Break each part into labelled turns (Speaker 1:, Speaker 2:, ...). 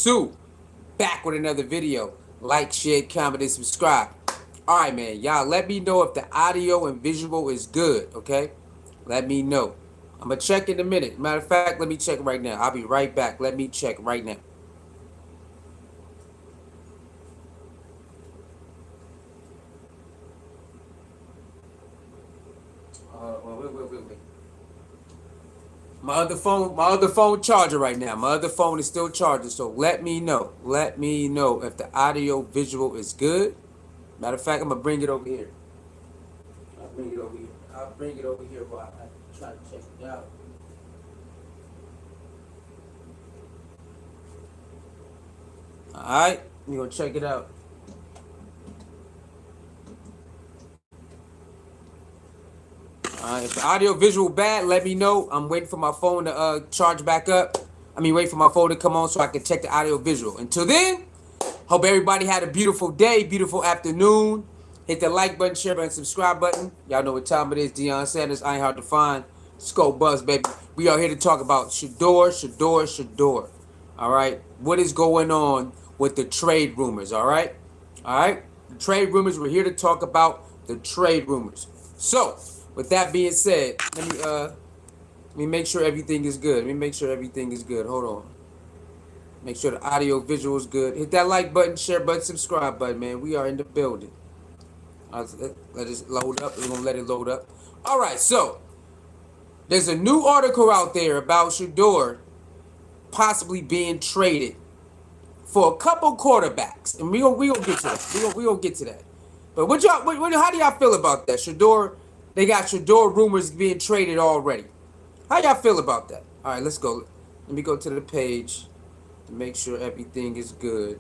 Speaker 1: Sue, back with another video. Like, share, comment, and subscribe. Alright, man. Y'all let me know if the audio and visual is good, okay? Let me know. I'm going to check in a minute. Matter of fact, let me check right now. I'll be right back. Let me check right now. Wait. My other phone charger right now. My other phone is still charging, so let me know. Let me know if the audio visual is good. Matter of fact, I'm gonna bring it over here. I'll bring it over here while I try to check it out. Alright, we're gonna check it out. If the audio visual bad, let me know. I'm waiting for my phone to charge back up. Wait for my phone to come on so I can check the audio visual. Until then, hope everybody had a beautiful day, beautiful afternoon. Hit the like button, share button, subscribe button. Y'all know what time it is. Deion Sanders, I ain't hard to find. Scope Buzz, baby. We are here to talk about Shedeur. All right. What is going on with the trade rumors? All right. The trade rumors. We're here to talk about the trade rumors. So, with that being said, let me make sure everything is good. Hold on. Make sure the audio visual is good. Hit that like button, share button, subscribe button, man. We are in the building. Let it load up. We're going to let it load up. All right, so there's a new article out there about Shedeur possibly being traded for a couple quarterbacks. And we gonna get to that. We gonna get to that. But how do y'all feel about that? Shedeur, they got Shedeur rumors being traded already. How y'all feel about that? All right, let's go. Let me go to the page to make sure everything is good.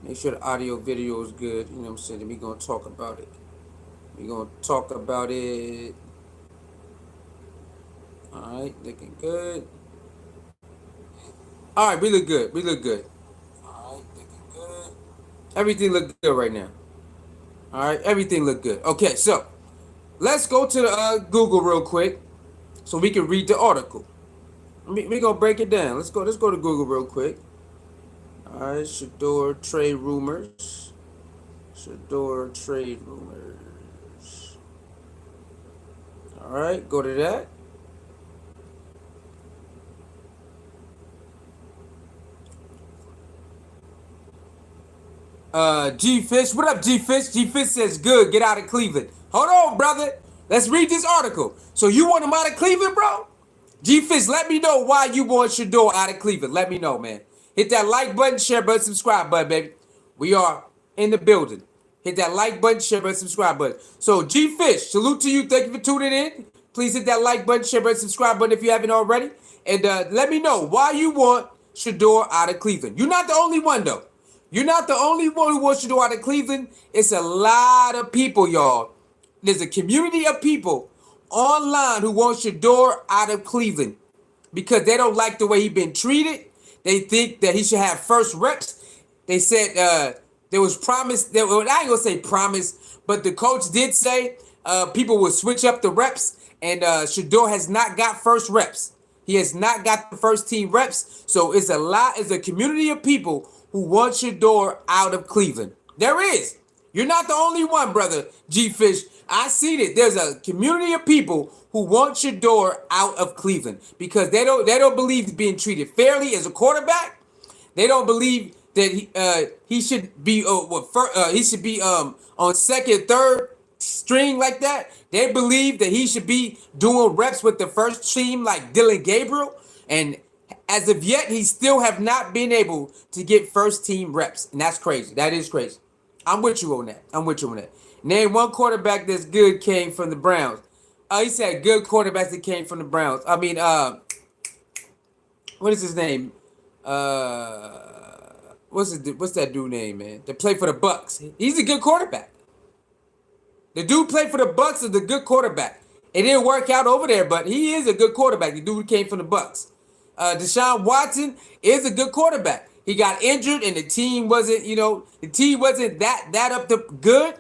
Speaker 1: Make sure the audio video is good. You know what I'm saying? We're going to talk about it. All right, looking good. All right, we look good. All right, looking good. Everything look good right now. All right, everything look good. Okay, so let's go to the Google real quick so we can read the article. We're going to break it down. Let's go to Google real quick. All right, Shedeur trade rumors. All right, go to that. G-Fish, what up, G-Fish? G-Fish says good, get out of Cleveland. Hold on, brother. Let's read this article. So you want him out of Cleveland, bro? G-Fish, let me know why you want Shedeur out of Cleveland. Let me know, man. Hit that like button, share button, subscribe button, baby. We are in the building. Hit that like button, share button, subscribe button. So, G-Fish, salute to you. Thank you for tuning in. Please hit that like button, share button, subscribe button if you haven't already. And let me know why you want Shedeur out of Cleveland. You're not the only one, though. You're not the only one who wants Shedeur out of Cleveland. It's a lot of people, y'all. There's a community of people online who want Shedeur out of Cleveland because they don't like the way he's been treated. They think that he should have first reps. They said there was promise. I ain't gonna say promise, but the coach did say people will switch up the reps, and Shedeur has not got first reps. He has not got the first team reps. So it's a community of people who want Shedeur out of Cleveland. There is. You're not the only one, brother G-Fish. I seen it. There's a community of people who want Shedeur out of Cleveland because they don't believe he's being treated fairly as a quarterback. They don't believe that he should be on second, third string like that. They believe that he should be doing reps with the first team like Dylan Gabriel, and as of yet, he still have not been able to get first team reps, and that's crazy. That is crazy. I'm with you on that. Name one quarterback that's good came from the Browns. He said good quarterbacks that came from the Browns. What is his name? What's that dude name, man? That played for the Bucks. He's a good quarterback. The dude played for the Bucks is a good quarterback. It didn't work out over there, but he is a good quarterback. The dude came from the Bucks. Deshaun Watson is a good quarterback. He got injured, and the team wasn't that up to good,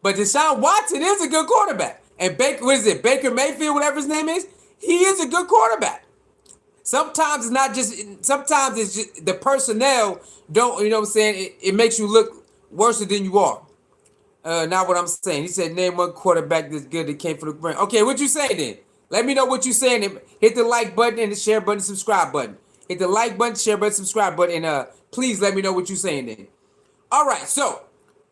Speaker 1: But Deshaun Watson is a good quarterback. And Baker Mayfield, whatever his name is, he is a good quarterback. Sometimes it's not just. Sometimes it's just the personnel don't. You know what I'm saying? It makes you look worse than you are. Not what I'm saying. He said, name one quarterback that's good that came from the brand. Okay, what you saying then? Let me know what you saying. And hit the like button and the share button, subscribe button. Hit the like button, share button, subscribe button, and please let me know what you saying then. All right, so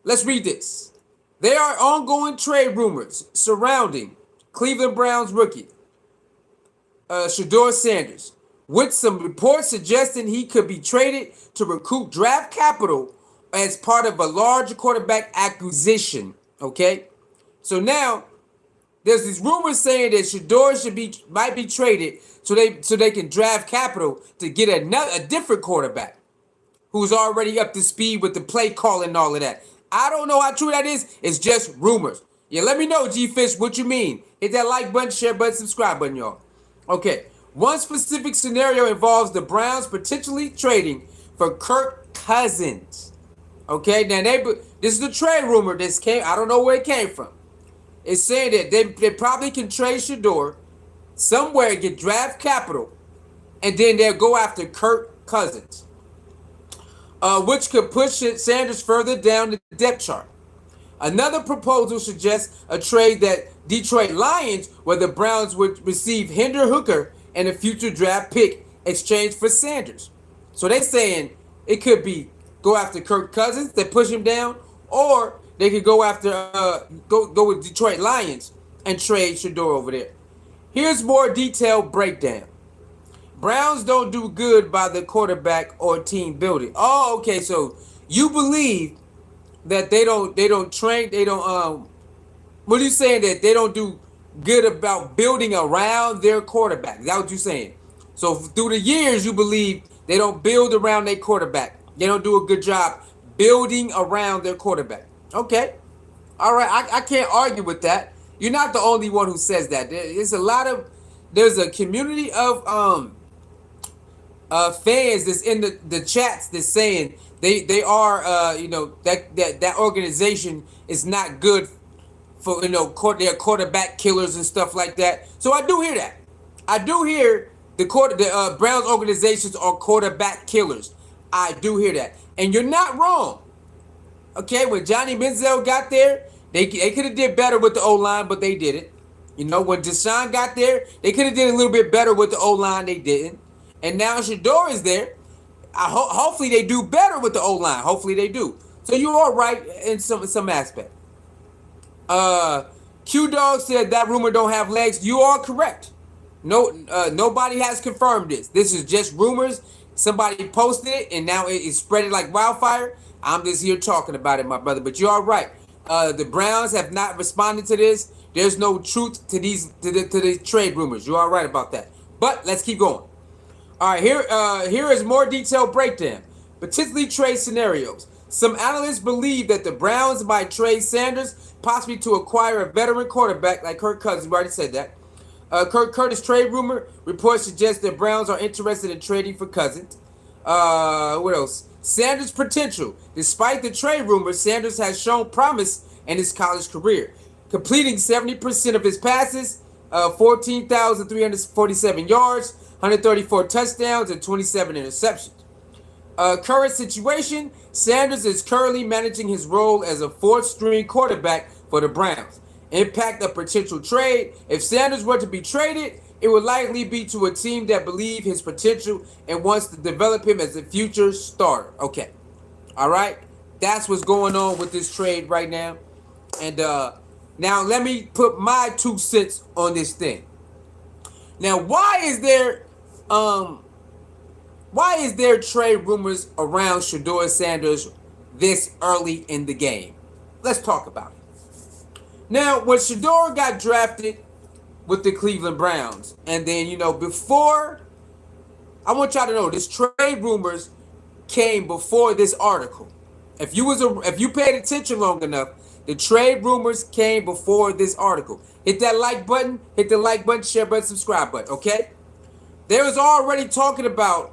Speaker 1: let's read this. There are ongoing trade rumors surrounding Cleveland Browns rookie Shedeur Sanders, with some reports suggesting he could be traded to recoup draft capital as part of a large quarterback acquisition. Okay, so now there's these rumors saying that Shador might be traded so they can draft capital to get a different quarterback who's already up to speed with the play calling and all of that. I don't know how true that is. It's just rumors. Yeah, let me know, G-Fish, what you mean. Hit that like button, share button, subscribe button, y'all. Okay, one specific scenario involves the Browns potentially trading for Kirk Cousins. Okay, now this is the trade rumor. This came. I don't know where it came from. It's saying that they probably can trade Shedeur somewhere and get draft capital, and then they'll go after Kirk Cousins, which could push Sanders further down the depth chart. Another proposal suggests a trade that Detroit Lions, where the Browns would receive Hendon Hooker and a future draft pick exchanged for Sanders. So they're saying it could be go after Kirk Cousins, they push him down, or they could go after go with Detroit Lions and trade Shedeur over there. Here's more detailed breakdown. Browns don't do good by the quarterback or team building. Oh, okay. So you believe that they don't train, what are you saying, that they don't do good about building around their quarterback? Is that what you're saying? So through the years, you believe they don't build around their quarterback. They don't do a good job building around their quarterback. Okay. All right. I can't argue with that. You're not the only one who says that. There's a community of fans that's in the chats that's saying they are that organization is not good for their quarterback killers and stuff like that. So I do hear that. I do hear the Browns organizations are quarterback killers. I do hear that, and you're not wrong. Okay, when Johnny Manziel got there, they could have did better with the O-line, but they didn't. When Deshaun got there, they could have did a little bit better with the O-line, they didn't. And now Shedeur is there. Hopefully they do better with the O-line. Hopefully they do. So you are right in some aspect. Q-Dog said that rumor don't have legs. You are correct. No, nobody has confirmed this. This is just rumors. Somebody posted it, and now it's spreading like wildfire. I'm just here talking about it, my brother. But you are right. The Browns have not responded to this. There's no truth to these trade rumors. You are right about that. But let's keep going. All right, here is more detailed breakdown. Potentially trade scenarios. Some analysts believe that the Browns might trade Sanders, possibly to acquire a veteran quarterback like Kirk Cousins. We already said that. Kirk Curtis trade rumor reports suggest that Browns are interested in trading for Cousins. What else? Sanders' potential. Despite the trade rumors, Sanders has shown promise in his college career, completing 70% of his passes, 14,347 yards, 134 touchdowns, and 27 interceptions. Current situation, Sanders is currently managing his role as a fourth-string quarterback for the Browns. Impact of potential trade. If Sanders were to be traded, it would likely be to a team that believes his potential and wants to develop him as a future starter. Okay. All right. That's what's going on with this trade right now. And now let me put my 2 cents on this thing. Now, why is there trade rumors around Shedeur Sanders this early in the game? Let's talk about it. Now, when Shedeur got drafted with the Cleveland Browns, and then, before, I want y'all to know, this trade rumors came before this article. If you paid attention long enough, the trade rumors came before this article. Hit that like button, share button, subscribe button, okay? They was already talking about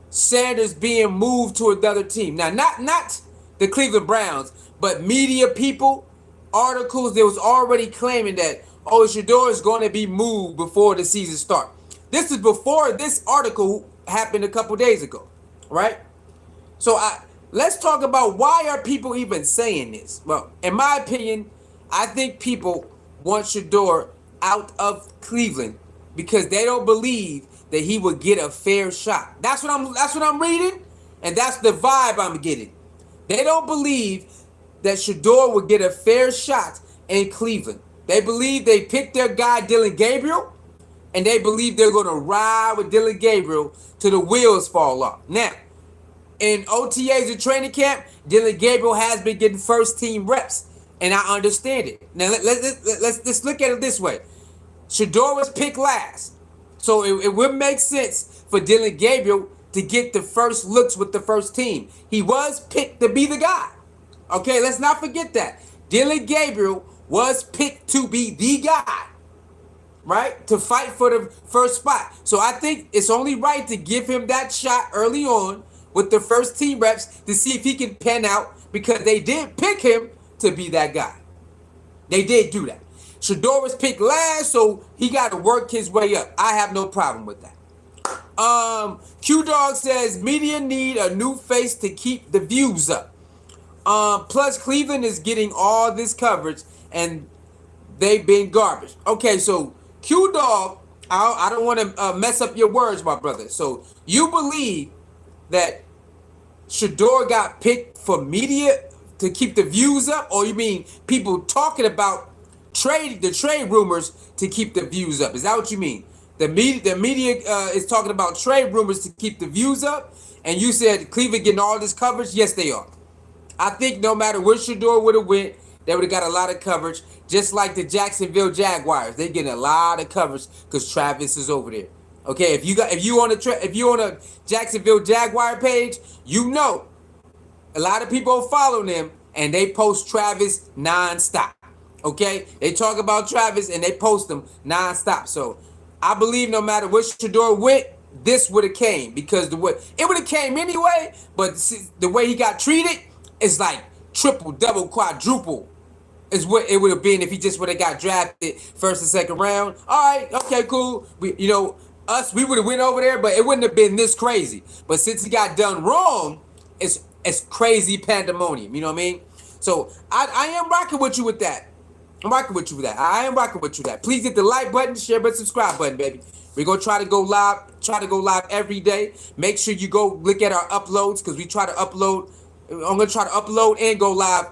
Speaker 1: Sanders being moved to another team. Now, not the Cleveland Browns, but media people, articles, they was already claiming that, Shedeur is going to be moved before the season starts. This is before this article happened a couple days ago, right? So let's talk about why are people even saying this. Well, in my opinion, I think people want Shedeur out of Cleveland because they don't believe that he would get a fair shot. That's what I'm reading, and that's the vibe I'm getting. They don't believe that Shedeur would get a fair shot in Cleveland. They believe they picked their guy Dylan Gabriel, and they believe they're going to ride with Dylan Gabriel till the wheels fall off. Now, in OTAs and training camp, Dylan Gabriel has been getting first team reps, and I understand it. Now let's look at it this way: Shador was picked last, so it would make sense for Dylan Gabriel to get the first looks with the first team. He was picked to be the guy. Okay, let's not forget that Dylan Gabriel was picked to be the guy, right? To fight for the first spot. So I think it's only right to give him that shot early on with the first team reps to see if he can pan out, because they did pick him to be that guy. They did do that. Shedeur was picked last, so he got to work his way up. I have no problem with that. Q Dog says media need a new face to keep the views up. Plus Cleveland is getting all this coverage and they've been garbage. Okay, so Q Dog, I don't want to mess up your words, my brother. So you believe that Shedeur got picked for media to keep the views up, or you mean people talking about the trade rumors to keep the views up? Is that what you mean? The media is talking about trade rumors to keep the views up, and you said Cleveland getting all this coverage? Yes, they are. I think no matter where Shedeur would have went, they would have got a lot of coverage, just like the Jacksonville Jaguars. They getting a lot of coverage because Travis is over there. Okay, if you on a Jacksonville Jaguar page, you know a lot of people follow them and they post Travis nonstop. Okay, they talk about Travis and they post him nonstop. So I believe no matter which Shedeur went, this would have came, because it would have came anyway. But the way he got treated is like triple, double, quadruple is what it would have been if he just would have got drafted first and second round. All right, okay, cool. We would have went over there, but it wouldn't have been this crazy. But since he got done wrong, it's crazy pandemonium. You know what I mean? So I am rocking with you with that. I'm rocking with you with that. I am rocking with you with that. Please hit the like button, share button, subscribe button, baby. We're gonna try to go live every day. Make sure you go look at our uploads, because we try to upload. I'm gonna try to upload and go live,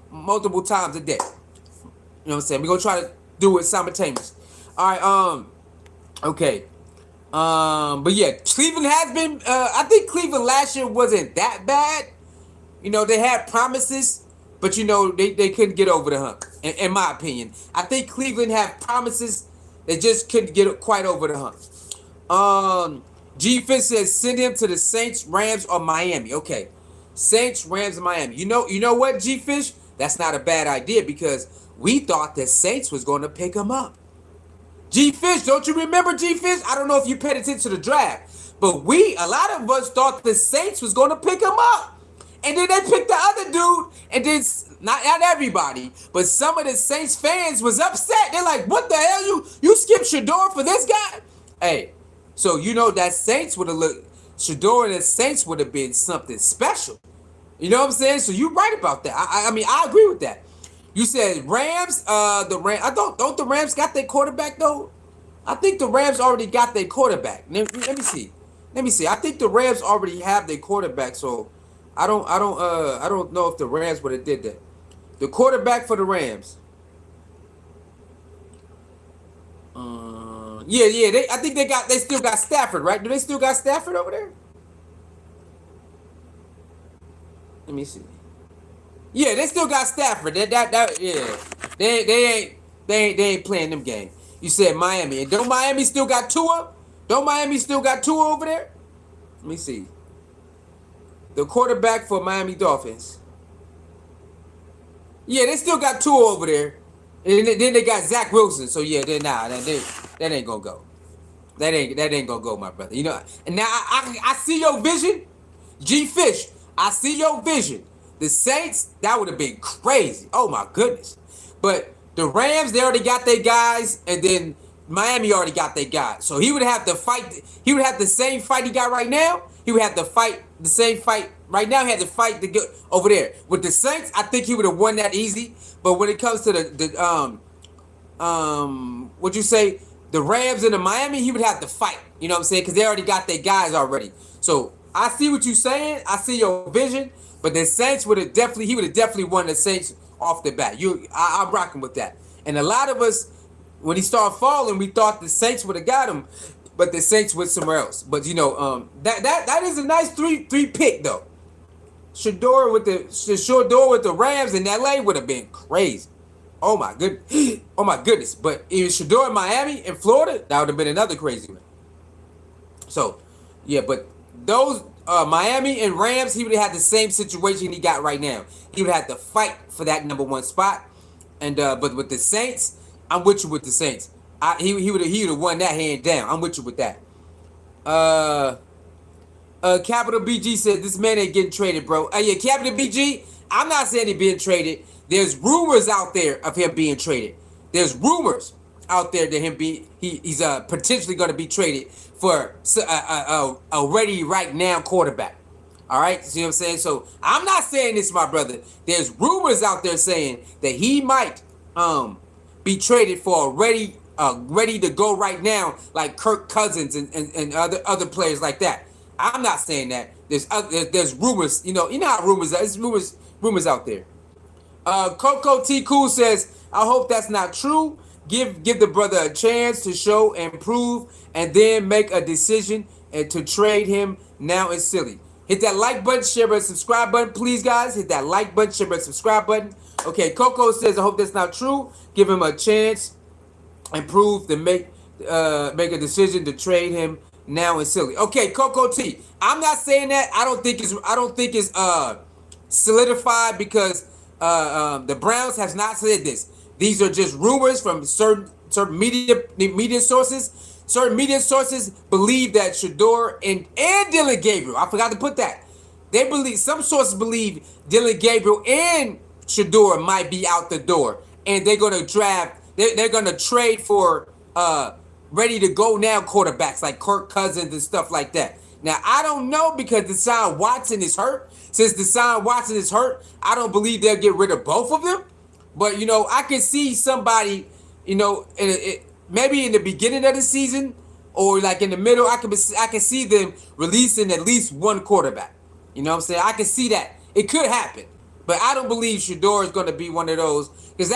Speaker 1: multiple times a day. You know what I'm saying? We're gonna try to do it simultaneously. All right, okay. But yeah, Cleveland has been, I think Cleveland last year wasn't that bad. They had promises, but they couldn't get over the hump, in my opinion. I think Cleveland had promises, they just couldn't get quite over the hump. G Fitz says send him to the Saints, Rams, or Miami. Okay. Saints, Rams, and Miami. You know what, G Fish? That's not a bad idea, because we thought the Saints was going to pick him up. G Fish, don't you remember, G Fish? I don't know if you paid attention to the draft, but a lot of us thought the Saints was going to pick him up. And then they picked the other dude, and then not everybody, but some of the Saints fans was upset. They're like, what the hell? You skipped Shedeur for this guy? Hey, so that Saints would have looked, Shedeur and the Saints would have been something special. You know what I'm saying? So you're right about that. I mean, I agree with that. You said Rams, the Rams. Don't the Rams got their quarterback though? I think the Rams already got their quarterback. Let me see. I think the Rams already have their quarterback. So I don't know if the Rams would have did that. The quarterback for the Rams. Yeah. I think they still got Stafford, right? Do they still got Stafford over there? Let me see. Yeah, they still got Stafford. Yeah. They ain't playing them games. You said Miami. And don't Miami still got Tua? Over there? Let me see. The quarterback for Miami Dolphins. Yeah, they still got Tua over there. And then they got Zach Wilson. So yeah, that ain't gonna go. That ain't gonna go, my brother. And now I see your vision. G Fish, I see your vision. The Saints, that would have been crazy. Oh my goodness. But the Rams, they already got their guys, and then Miami already got their guy, so he would have to fight. He would have the same fight he got right now. He would have to fight the same fight right now. He had to fight to get over there with the Saints. I think he would have won that easy. But when it comes to what you say, the Rams and the Miami, he would have to fight. You know what I'm saying? Because they already got their guys already. So I see what you're saying. I see your vision. But the Saints would have definitely, he would have definitely won the Saints off the bat. I'm rocking with that. And a lot of us, when he started falling, we thought the Saints would have got him, but the Saints went somewhere else. But that is a nice three pick though. Shedeur with the Rams in LA would have been crazy. Oh my goodness. But if Shedeur in Miami and Florida, that would have been another crazy one. So yeah, but those Miami and Rams, he would have had the same situation he got right now. He would have to fight for that number one spot. And but with the Saints, I'm with you with the Saints. He would have won that hand down. I'm with you with that. Capital BG said this man ain't getting traded, bro. Yeah, Capital BG. I'm not saying he's being traded. There's rumors out there of him being traded. There's rumors out there that he's potentially going to be traded for a ready right now quarterback. All right, see what I'm saying? So I'm not saying this, my brother. There's rumors out there saying that he might be traded for a ready to go right now, like Kirk Cousins and other players like that. I'm not saying that. There's rumors. You know how rumors are. There's rumors out there. Coco T Cool says, I hope that's not true. Give the brother a chance to show and prove, and then make a decision and to trade him now is silly. Hit that like button, share button, subscribe button, please, guys. Hit that like button, share button, subscribe button. Okay, Coco says, I hope that's not true. Give him a chance and prove to make a decision to trade him now is silly. Okay, Coco T. I'm not saying that. I don't think it's solidified because the Browns has not said this. These are just rumors from certain media sources. Certain media sources believe that Shedeur and Dillon Gabriel, I forgot to put that. Some sources believe Dillon Gabriel and Shedeur might be out the door, and they're gonna draft. They're gonna trade for ready to go now quarterbacks like Kirk Cousins and stuff like that. Now I don't know because Deshaun Watson is hurt. Since Deshaun Watson is hurt, I don't believe they'll get rid of both of them. But I can see somebody, maybe in the beginning of the season or like in the middle, I can see them releasing at least one quarterback. You know what I'm saying? I can see that. It could happen. But I don't believe Shedeur is going to be one of those. Because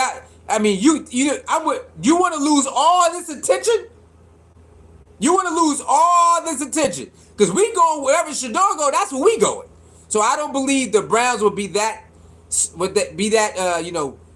Speaker 1: you want to lose all this attention? You want to lose all this attention? Because we go wherever Shedeur go, that's where we going. So I don't believe the Browns will be that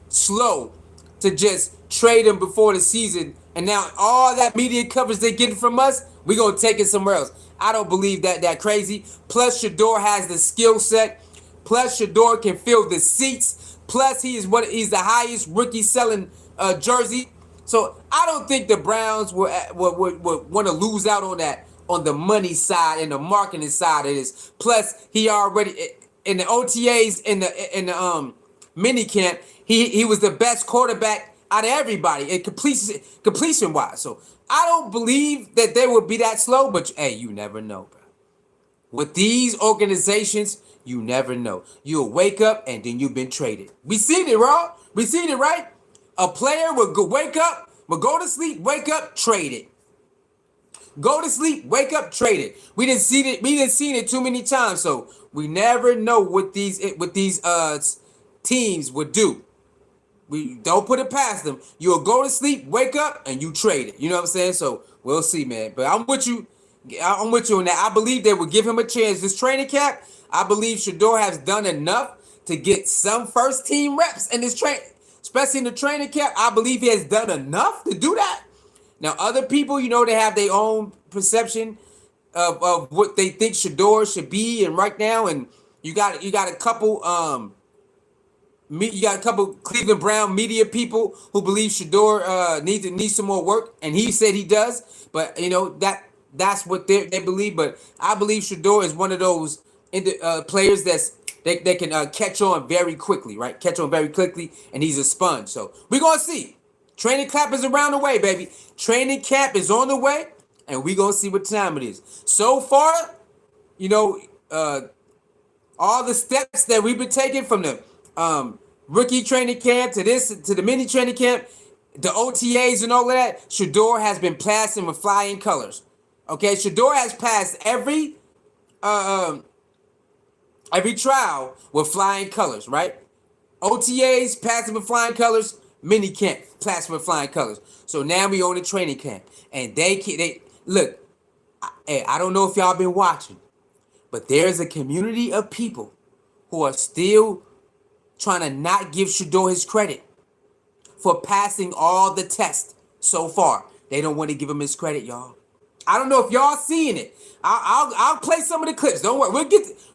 Speaker 1: slow to just trade him before the season, and now all that media coverage they getting from us, we gonna take it somewhere else. I don't believe that crazy. Plus, Shedeur has the skill set. Plus, Shedeur can fill the seats. Plus, he's the highest rookie selling jersey. So I don't think the Browns would want to lose out on that on the money side and the marketing side of this. Plus, he already in the OTAs in the mini camp. He was the best quarterback out of everybody in completion wise. So I don't believe that they would be that slow, but hey, you never know, bro. With these organizations, you never know. You'll wake up and then you've been traded. We seen it, Raw. We seen it, right? A player will wake up, will go to sleep, wake up, traded. Go to sleep, wake up, traded. We didn't see it. We didn't see it too many times, so we never know what these teams would do. We don't put it past them. You'll go to sleep, wake up, and you trade it. You know what I'm saying? So we'll see, man. But I'm with you. I'm with you on that. I believe they will give him a chance. This training camp, I believe Shedeur has done enough to get some first team reps in this especially in the training camp. I believe he has done enough to do that. Now, other people, they have their own perception of what they think Shedeur should be, and right now, and you got a couple Cleveland Brown media people who believe Shedeur needs some more work, and he said he does. But that's what they believe. But I believe Shedeur is one of those players that can catch on very quickly, right? Catch on very quickly, and he's a sponge. So we're gonna see. Training camp is around the way, baby. Training camp is on the way, and we gonna see what time it is. So far, you know, all the steps that we've been taking from the rookie training camp to the mini training camp, the OTAs and all of that, Shedeur has been passing with flying colors. Okay, Shedeur has passed every trial with flying colors, right? OTAs passing with flying colors, mini camp passing with flying colors. So now we on the training camp, and they look. I don't know if y'all been watching, but there's a community of people who are still trying to not give Shedeur his credit for passing all the tests so far. They don't want to give him his credit, y'all. I don't know if y'all seeing it. I'll play some of the clips. Don't worry.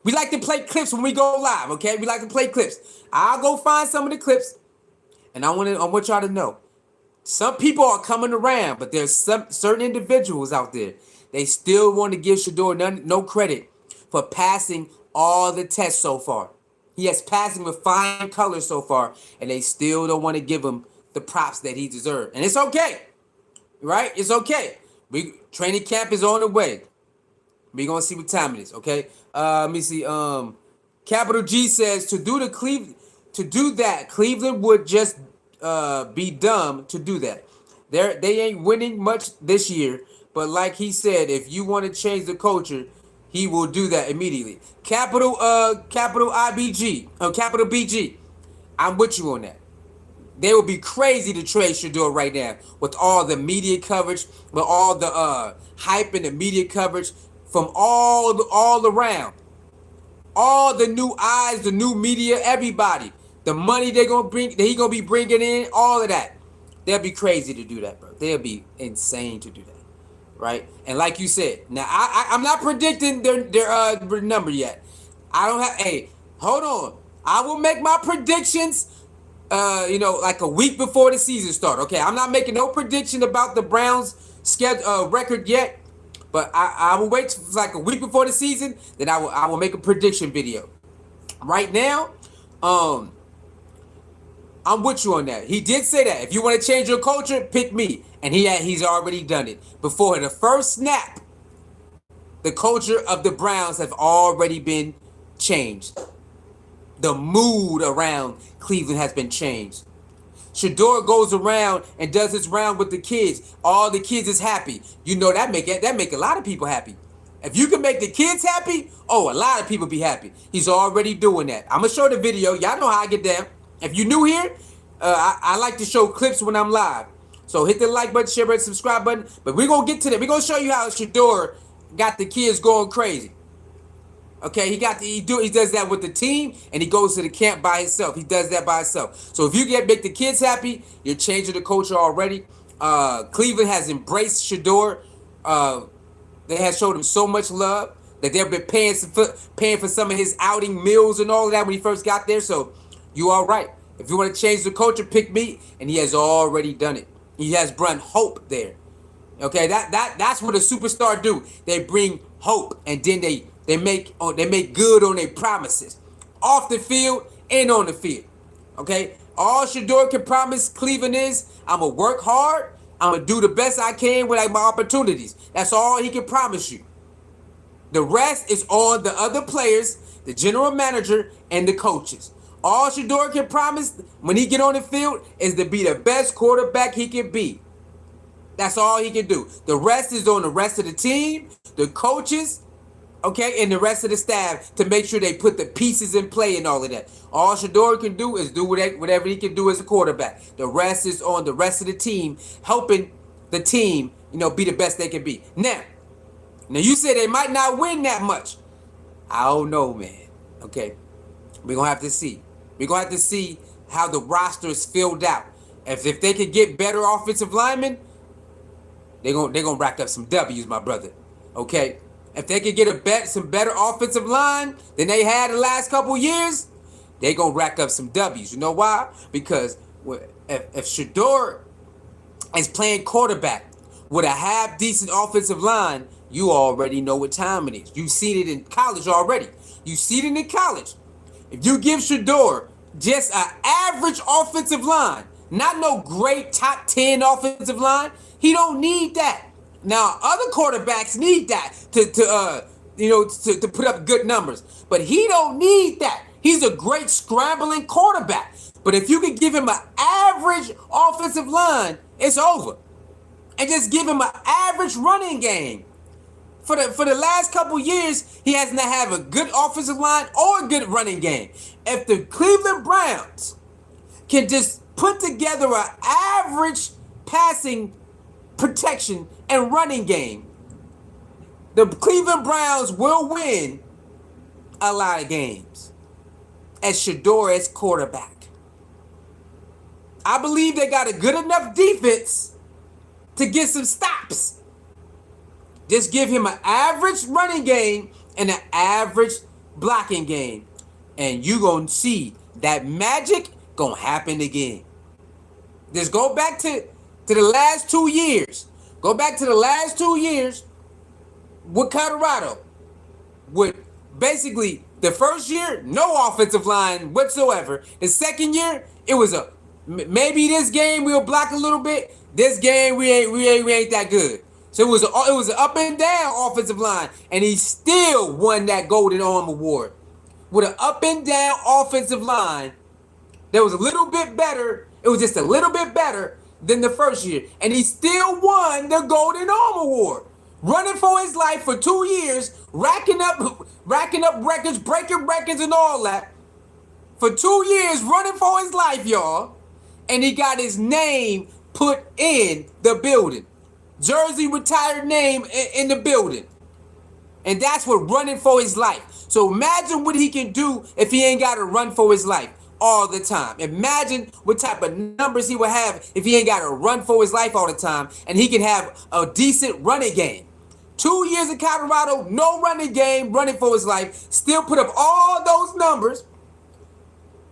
Speaker 1: We like to play clips when we go live, okay? We like to play clips. I'll go find some of the clips, and I want y'all to know. Some people are coming around, but there's some certain individuals out there. They still want to give Shedeur no credit for passing all the tests so far. He has passing with fine colors so far, and they still don't want to give him the props that he deserves. And it's okay, right? It's okay. Training camp is on the way. We're gonna see what time it is, okay? Let me see. Capital G says to do that, Cleveland would just be dumb to do that. They ain't winning much this year, but like he said, if you want to change the culture, he will do that immediately. Capital IBG, capital BG. I'm with you on that. They would be crazy to trade Shedeur right now with all the media coverage, with all the hype and the media coverage from all around. All the new eyes, the new media, everybody. The money that he gonna be bringing in, all of that. They'll be crazy to do that, bro. They'll be insane to do that, right? And like you said, now I'm not predicting their number yet. I don't have. Hey, hold on. I will make my predictions. Like a week before the season start. Okay, I'm not making no prediction about the Browns' record yet, but I will wait for like a week before the season. Then I will make a prediction video. Right now, I'm with you on that. He did say that if you want to change your culture, pick me, and he's already done it before the first snap. The culture of the Browns have already been changed. The mood around Cleveland has been changed. Shedeur goes around and does his round with the kids. All the kids is happy. You know that make a lot of people happy. If you can make the kids happy, a lot of people be happy. He's already doing that. I'm gonna show the video. Y'all know how I get down. If you're new here, I like to show clips when I'm live. So hit the like button, share button, subscribe button. But we're gonna get to that. We're gonna show you how Shedeur got the kids going crazy. Okay, he does that with the team, and he goes to the camp by himself. He does that by himself. So if you make the kids happy, you're changing the culture already. Cleveland has embraced Shedeur. They have showed him so much love that they've been paying for some of his outing meals and all of that when he first got there. So you all right. If you want to change the culture, pick me, and he has already done it. He has brought hope there. Okay, that's what a superstar do. They bring hope, and then they make good on their promises, off the field and on the field. Okay, all Shedeur can promise Cleveland is, I'm gonna work hard, I'm gonna do the best I can with my opportunities. That's all he can promise you. The rest is on the other players, the general manager, and the coaches. All Shedeur can promise when he get on the field is to be the best quarterback he can be. That's all he can do. The rest is on the rest of the team, the coaches, okay, and the rest of the staff to make sure they put the pieces in play and all of that. All Shedeur can do is do whatever he can do as a quarterback. The rest is on the rest of the team, helping the team, be the best they can be. Now you say they might not win that much. I don't know, man. Okay, we're gonna have to see. We're gonna have to see how the roster is filled out. If they could get better offensive linemen, they're gonna rack up some W's, my brother. Okay. If they could get some better offensive line than they had the last couple years, they're going to rack up some W's. You know why? Because if Shedeur is playing quarterback with a half-decent offensive line, you already know what time it is. You've seen it in college already. You've seen it in college. If you give Shedeur just an average offensive line, Not no great top 10 offensive line. He don't need that. Now, other quarterbacks need that to put up good numbers. But he don't need that. He's a great scrambling quarterback. But if you can give him an average offensive line, it's over. And just give him an average running game. For the last couple years, he has not had a good offensive line or a good running game. If the Cleveland Browns can just put together an average passing protection and running game, the Cleveland Browns will win a lot of games as Shedeur as quarterback. I believe they got a good enough defense to get some stops. Just give him an average running game and an average blocking game. And you going to see that magic going to happen again. Just go back to the last 2 years. Go back to the last 2 years with Colorado. With basically the first year, no offensive line whatsoever. The second year, it was maybe this game we'll block a little bit. This game we ain't that good. So it was an up and down offensive line, and he still won that Golden Arm Award with an up and down offensive line that was a little bit better. It was just a little bit better than the first year, and he still won the Golden Arm Award, running for his life for 2 years, racking up records, breaking records, and all that for 2 years, running for his life, y'all, and he got his name put in the building. Jersey retired name in the building. And that's what running for his life. So imagine what he can do if he ain't got to run for his life all the time. Imagine what type of numbers he would have if he ain't got to run for his life all the time. And he can have a decent running game. 2 years in Colorado, no running game, running for his life. Still put up all those numbers.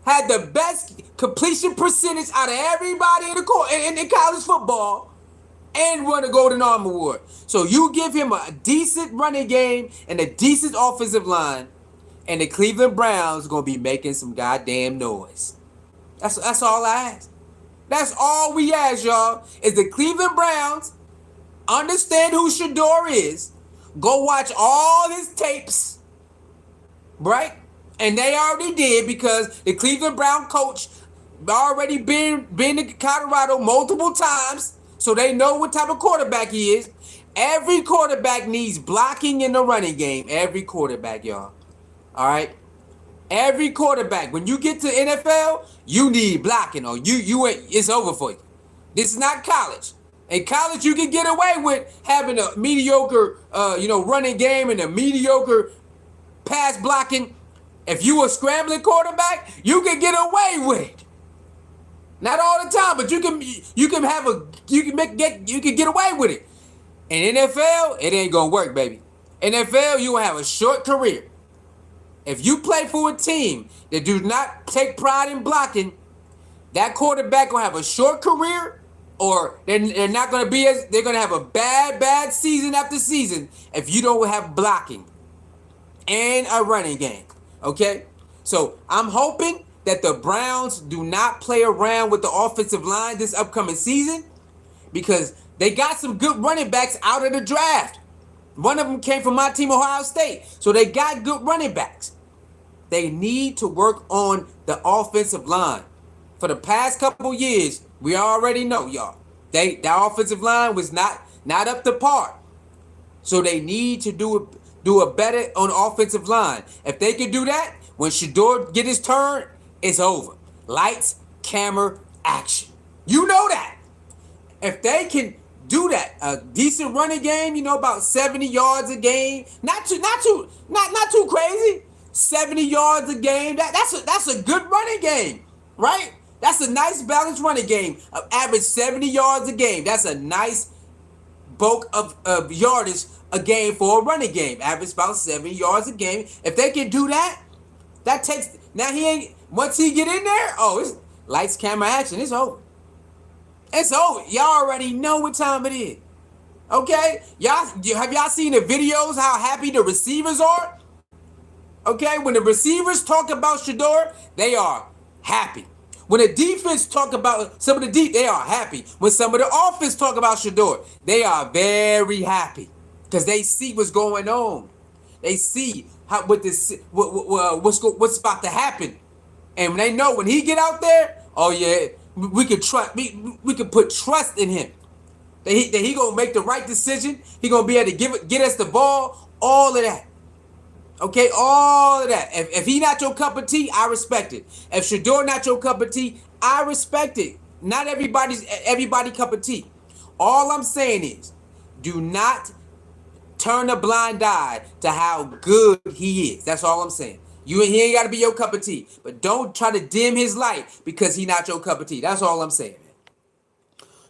Speaker 1: Had the best completion percentage out of everybody in college football. And won a Golden Arm Award. So you give him a decent running game and a decent offensive line, and the Cleveland Browns are going to be making some goddamn noise. That's all I ask. That's all we ask, y'all, is the Cleveland Browns understand who Shedeur is, go watch all his tapes, right? And they already did, because the Cleveland Brown coach already been to Colorado multiple times. So they know what type of quarterback he is. Every quarterback needs blocking in the running game. Every quarterback, y'all. All right? Every quarterback. When you get to NFL, you need blocking, or it's over for you. This is not college. In college, you can get away with having a mediocre running game and a mediocre pass blocking. If you a scrambling quarterback, you can get away with it. Not all the time, but you can get away with it. In NFL, it ain't gonna work, baby. NFL, you will have a short career. If you play for a team that do not take pride in blocking, that quarterback will have a short career, or they're not gonna they're gonna have a bad season after season if you don't have blocking and a running game. Okay, so I'm hoping that the Browns do not play around with the offensive line this upcoming season, because they got some good running backs out of the draft. One of them came from my team, Ohio State. So they got good running backs. They need to work on the offensive line. For the past couple years, we already know, y'all, the offensive line was not up to par. So they need to do a better on the offensive line. If they can do that, when Shedeur get his turn, it's over. Lights, camera, action. You know that. If they can do that, a decent running game, about 70 yards a game, not too crazy. 70 yards a game. That's a good running game, right? That's a nice balanced running game. Average 70 yards a game. That's a nice bulk of yardage a game for a running game. Average about 70 yards a game. If they can do that, that takes. Now once he get in there, it's lights, camera, action. It's over. It's over. Y'all already know what time it is. Okay? Have y'all seen the videos how happy the receivers are? Okay? When the receivers talk about Shedeur, they are happy. When the defense talk about some of the deep, they are happy. When some of the offense talk about Shedeur, they are very happy because they see what's going on. They see how what's about to happen, and they know when he get out there, oh yeah, we can trust. We can put trust in him. That he gonna make the right decision. He gonna be able to get us the ball. All of that. Okay, all of that. If he not your cup of tea, I respect it. If Shador not your cup of tea, I respect it. Not everybody cup of tea. All I'm saying is, do not turn a blind eye to how good he is. That's all I'm saying. He ain't got to be your cup of tea, but don't try to dim his light because he not your cup of tea. That's all I'm saying, man.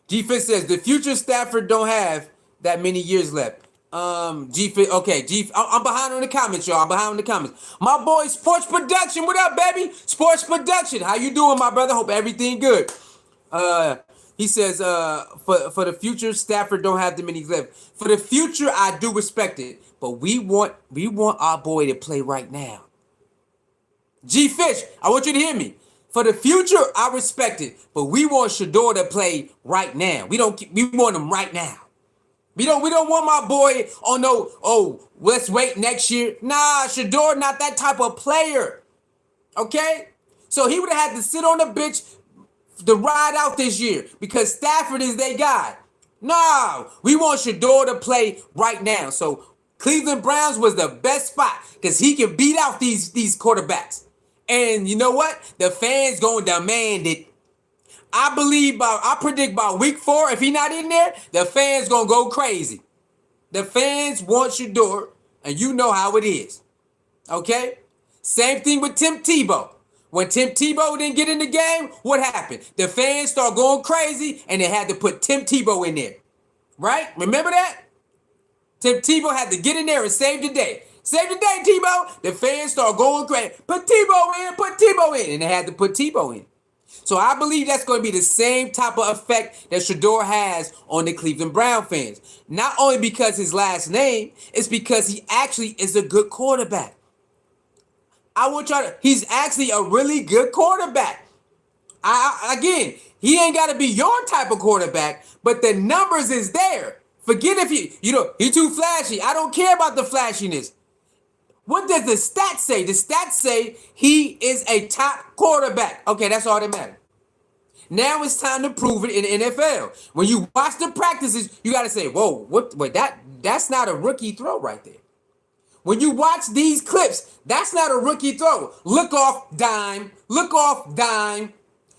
Speaker 1: G-Fit says the future Stafford don't have that many years left. G-Fit, okay, I'm behind on the comments, y'all. I'm behind on the comments. My boy, Sports Production, what up, baby? Sports Production, how you doing, my brother? Hope everything good. He says, for the future, Stafford don't have that many left. For the future, I do respect it, but we want our boy to play right now. G-Fish, I want you to hear me. For the future, I respect it, but we want Shador to play right now. We want him right now. We don't want my boy, let's wait next year. Nah, Shador not that type of player. Okay? So he would have had to sit on the bench to ride out this year because Stafford is their guy. No, we want Shedeur to play right now. So Cleveland Browns was the best spot because he can beat out these quarterbacks. And you know what? The fans gonna demand it. I predict by week 4, if he not in there, the fans gonna go crazy. The fans want Shedeur, and you know how it is. Okay? Same thing with Tim Tebow. When Tim Tebow didn't get in the game, what happened? The fans start going crazy, and they had to put Tim Tebow in there. Right? Remember that? Tim Tebow had to get in there and save the day. Save the day, Tebow. The fans start going crazy. Put Tebow in. And they had to put Tebow in. So I believe that's going to be the same type of effect that Shedeur has on the Cleveland Brown fans. Not only because his last name, it's because he actually is a good quarterback. He's actually a really good quarterback. Again, he ain't got to be your type of quarterback, but the numbers is there. Forget if he's too flashy. I don't care about the flashiness. What does the stats say? The stats say he is a top quarterback. Okay, that's all that matters. Now it's time to prove it in the NFL. When you watch the practices, you got to say, whoa, wait, that's not a rookie throw right there. When you watch these clips, that's not a rookie throw. Look off dime,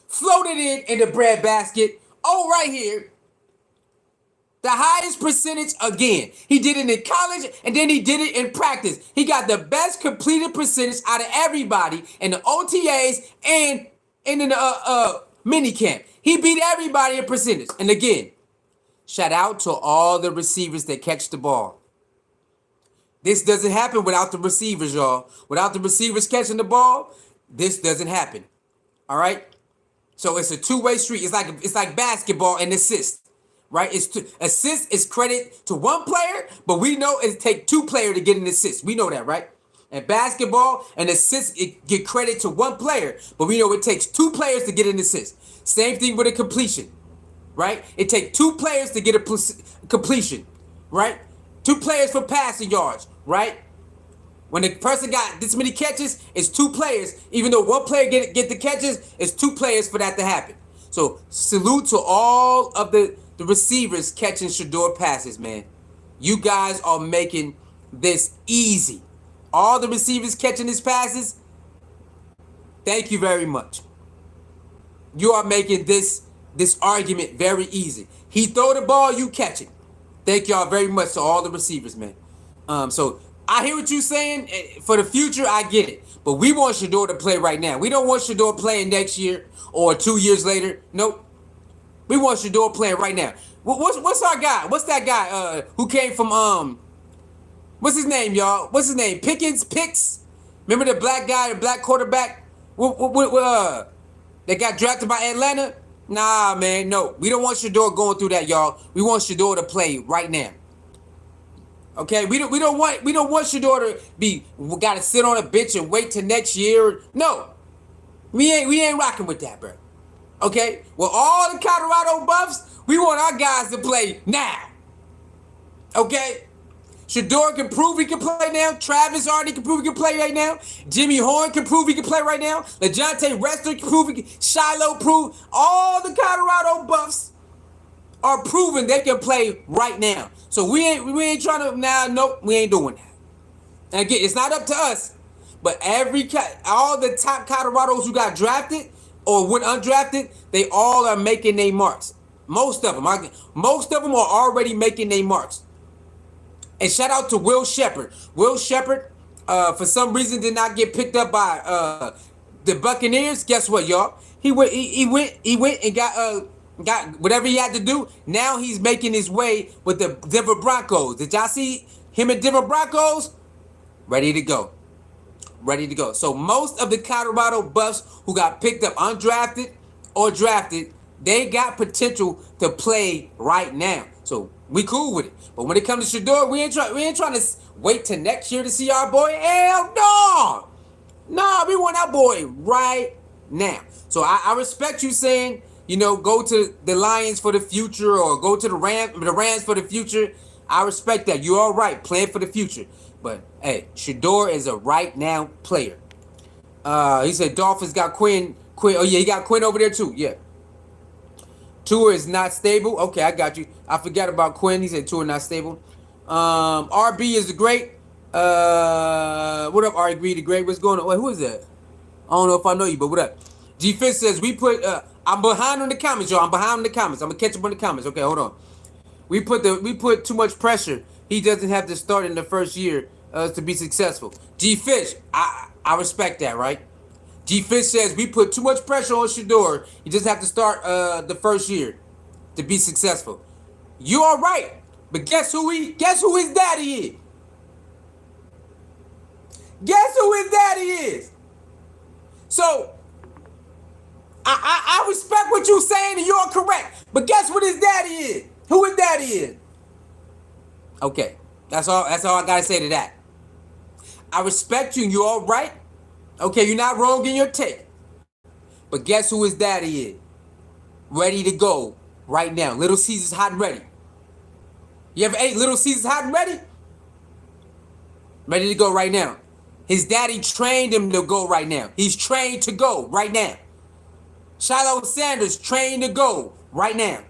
Speaker 1: float it in the bread basket. Oh, right here. The highest percentage again. He did it in college and then he did it in practice. He got the best completed percentage out of everybody in the OTAs and in the mini camp. He beat everybody in percentage. And again, shout out to all the receivers that catch the ball. This doesn't happen without the receivers, y'all. Without the receivers catching the ball, this doesn't happen. All right? So it's a two-way street. It's like basketball and assist. Right? Assist is credit to one player, but we know it takes 2 players to get an assist. We know that, right? And basketball, an assist, it get credit to one player, but we know it takes 2 players to get an assist. Same thing with a completion, right? It takes 2 players to get a completion, right? 2 players for passing yards, right? When the person got this many catches, it's 2 players. Even though one player get the catches, it's 2 players for that to happen. So salute to all of the receivers catching Shedeur passes, man. You guys are making this easy. All the receivers catching his passes, thank you very much. You are making this argument very easy. He throw the ball, you catch it. Thank y'all very much to all the receivers, man. So I hear what you're saying. For the future, I get it. But we want Shedeur to play right now. We don't want Shedeur playing next year or 2 years later. Nope. We want Shedeur playing right now. What's our guy? What's that guy who came from what's his name, y'all? What's his name? Picks? Remember the black guy, the black quarterback? That got drafted by Atlanta? Nah, man, no. We don't want Shedeur going through that, y'all. We want Shedeur to play right now. Okay? We don't want Shedeur to gotta sit on a bench and wait till next year. No. We ain't rocking with that, bro. Okay? Well, all the Colorado Buffs, we want our guys to play now. Okay? Shedeur can prove he can play now. Travis Hardy can prove he can play right now. Jimmy Horn can prove he can play right now. LeJounte Wrestler can prove he can. Shiloh prove. All the Colorado Buffs are proving they can play right now. So we ain't trying to nope, we ain't doing that. And again, it's not up to us, but all the top Colorados who got drafted or went undrafted, they all are making their marks. Most of them are already making their marks. And shout out to Will Shepherd. Will Shepherd, for some reason, did not get picked up by the Buccaneers. Guess what, y'all? He went and got whatever he had to do. Now he's making his way with the Denver Broncos. Did y'all see him at Denver Broncos? Ready to go. Ready to go. So most of the Colorado Buffs who got picked up undrafted or drafted, they got potential to play right now. So we cool with it. But when it comes to Shedeur, we ain't trying to wait till next year to see our boy. Hell no. Nah, we want our boy right now. So I respect you saying, go to the Lions for the future or go to the Rams for the future. I respect that. You're all right. Plan for the future. But, hey, Shedeur is a right now player. He said Dolphins got Quinn. Oh, yeah, he got Quinn over there, too. Yeah. Tua is not stable. Okay, I got you. I forgot about Quinn. He said Tua not stable. RB is the great. What up, RB the great? What's going on? Wait, who is that? I don't know if I know you, but what up? G Fitz says we put. I'm behind on the comments, y'all. I'm behind on the comments. I'm gonna catch up on the comments. Okay, hold on. We put too much pressure. He doesn't have to start in the first year to be successful. G Fish, I respect that, right? G Fish says we put too much pressure on Shedeur. You just have to start the first year to be successful. You are right, but guess who his daddy is? Guess who his daddy is? So I respect what you're saying and you're correct, but guess what his daddy is? Who his daddy is? Okay, that's all I gotta say to that. I respect you and you're all right. Okay, you're not wrong in your take. But guess who his daddy is? Ready to go right now. Little Caesars hot and ready. You ever ate Little Caesars hot and ready? Ready to go right now. His daddy trained him to go right now. He's trained to go right now. Shiloh Sanders trained to go right now.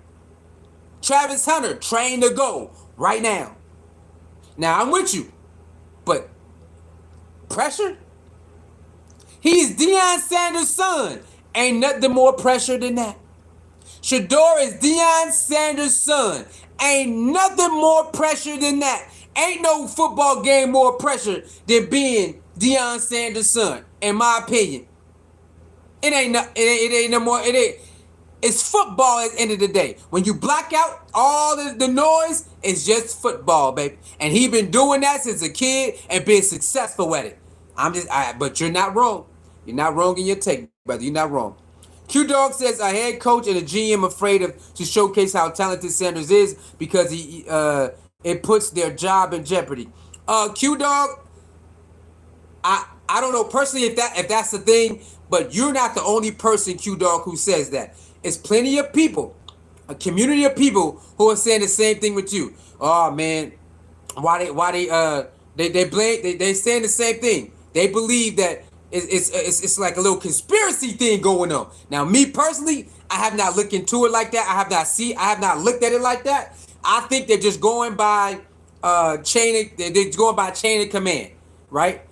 Speaker 1: Travis Hunter trained to go right now. Now, I'm with you. But pressure? He's Deion Sanders' son. Ain't nothing more pressure than that. Shedeur is Deion Sanders' son. Ain't nothing more pressure than that. Ain't no football game more pressure than being Deion Sanders' son, in my opinion. It ain't no more. It's football at the end of the day. When you block out all the noise, it's just football, baby. And he been doing that since a kid and been successful at it. But you're not wrong. You're not wrong in your take, brother. You're not wrong. Q Dog says a head coach and a GM afraid to showcase how talented Sanders is because it puts their job in jeopardy. Q Dog, I don't know personally if that's the thing, but you're not the only person, Q Dog, who says that. It's plenty of people, a community of people who are saying the same thing with you. Oh man, they saying the same thing. They believe that it's like a little conspiracy thing going on. Now, me personally, I have not looked into it like that. I have not looked at it like that. I think they're just going by chain of command, right?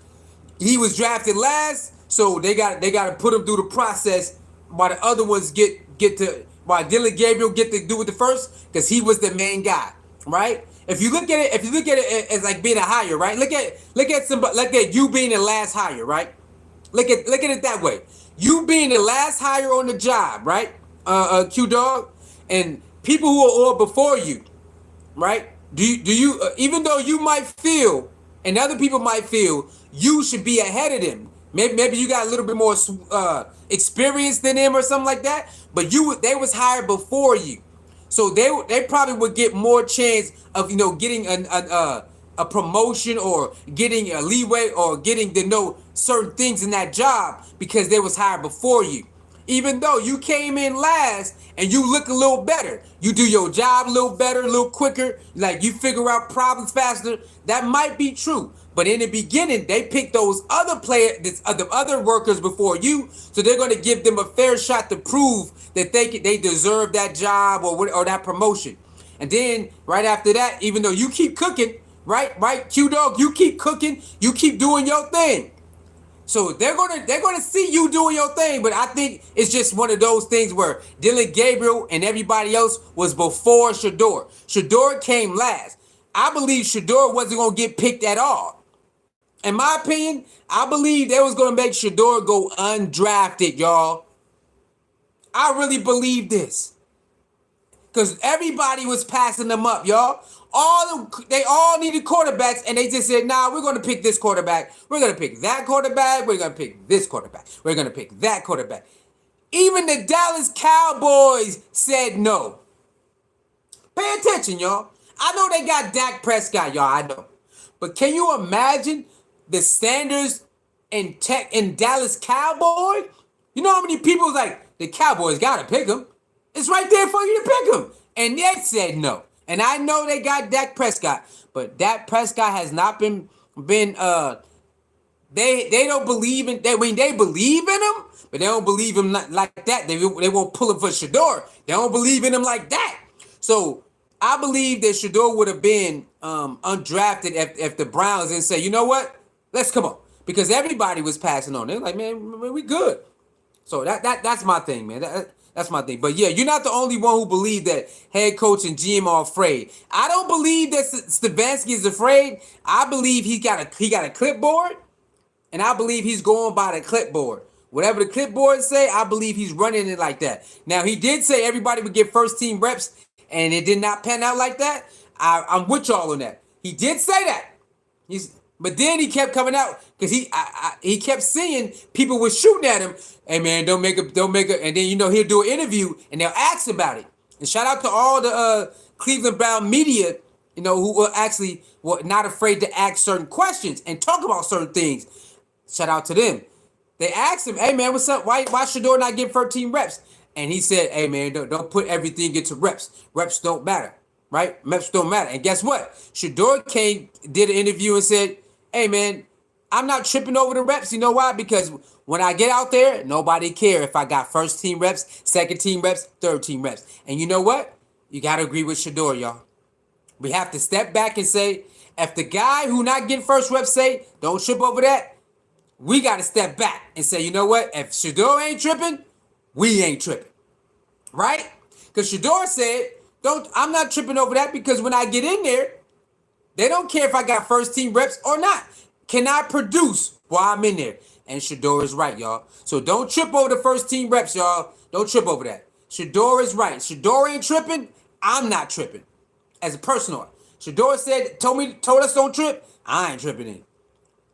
Speaker 1: He was drafted last, so they got to put him through the process while the other ones while Dylan Gabriel get to do it the first, because he was the main guy, right? If you look at it as like being a hire, right? Look at you being the last hire, right? Look at it that way. You being the last hire on the job, right? Q Dog, and people who are all before you, right? Do you even though you might feel and other people might feel you should be ahead of them. Maybe you got a little bit more experience than them or something like that, but they was hired before you. So they probably would get more chance of getting a promotion or getting a leeway or getting to know certain things in that job because they was hired before you. even though you came in last and you look a little better, you do your job a little better, a little quicker, like you figure out problems faster. That might be true. But in the beginning, they picked those other the other workers before you, so they're going to give them a fair shot to prove that they deserve that job or that promotion. And then right after that, even though you keep cooking, right, Q Dog, you keep cooking, you keep doing your thing. So they're gonna see you doing your thing, but I think it's just one of those things where Dylan Gabriel and everybody else was before Shedeur. Shedeur came last. I believe Shedeur wasn't gonna get picked at all. In my opinion, I believe they was gonna make Shedeur go undrafted, y'all. I really believe this. Because everybody was passing them up, y'all. They all needed quarterbacks, and they just said, nah, we're going to pick this quarterback. We're going to pick that quarterback. We're going to pick this quarterback. We're going to pick that quarterback. Even the Dallas Cowboys said no. Pay attention, y'all. I know they got Dak Prescott, y'all. I know. But can you imagine the Sanders and Dallas Cowboys? You know how many people was like, the Cowboys got to pick him. It's right there for you to pick him. And they said no. And I know they got Dak Prescott, but Dak Prescott has not been they don't believe in, they believe in him, but they don't believe him like that. They won't pull him for Shedeur. They don't believe in him like that. So I believe that Shedeur would have been undrafted if the Browns didn't say, you know what? Let's come on. Because everybody was passing on. They're like, man, we good. So that's my thing, man. That's my thing. But yeah, you're not the only one who believe that head coach and GM are afraid. I don't believe that Stefanski is afraid. I believe he got a clipboard, and I believe he's going by the clipboard. Whatever the clipboard say, I believe he's running it like that. Now, he did say everybody would get first team reps, and it did not pan out like that. I'm with y'all on that. He did say that. But then he kept coming out because he kept seeing people were shooting at him. Hey man, don't make it. And then he'll do an interview and they'll ask about it. And shout out to all the Cleveland Brown media, who were actually not afraid to ask certain questions and talk about certain things. Shout out to them. They asked him, hey man, what's up? Why Shedeur not getting 13 reps? And he said, hey man, don't put everything into reps. Reps don't matter, right? Reps don't matter. And guess what? Shedeur did an interview and said, hey man, I'm not tripping over the reps. You know why? Because when I get out there, nobody care if I got first team reps, second team reps, third team reps. And you know what? You got to agree with Shedeur, y'all. We have to step back and say, if the guy who not getting first reps say, don't trip over that, we got to step back and say, you know what? If Shedeur ain't tripping, we ain't tripping. Right? Because Shedeur said, I'm not tripping over that because when I get in there, they don't care if I got first team reps or not. Can I produce while I'm in there? And Shedeur is right, y'all. So don't trip over the first team reps, y'all. Don't trip over that. Shedeur is right. Shedeur ain't tripping. I'm not tripping. As a personal. Shedeur told us don't trip. I ain't tripping in.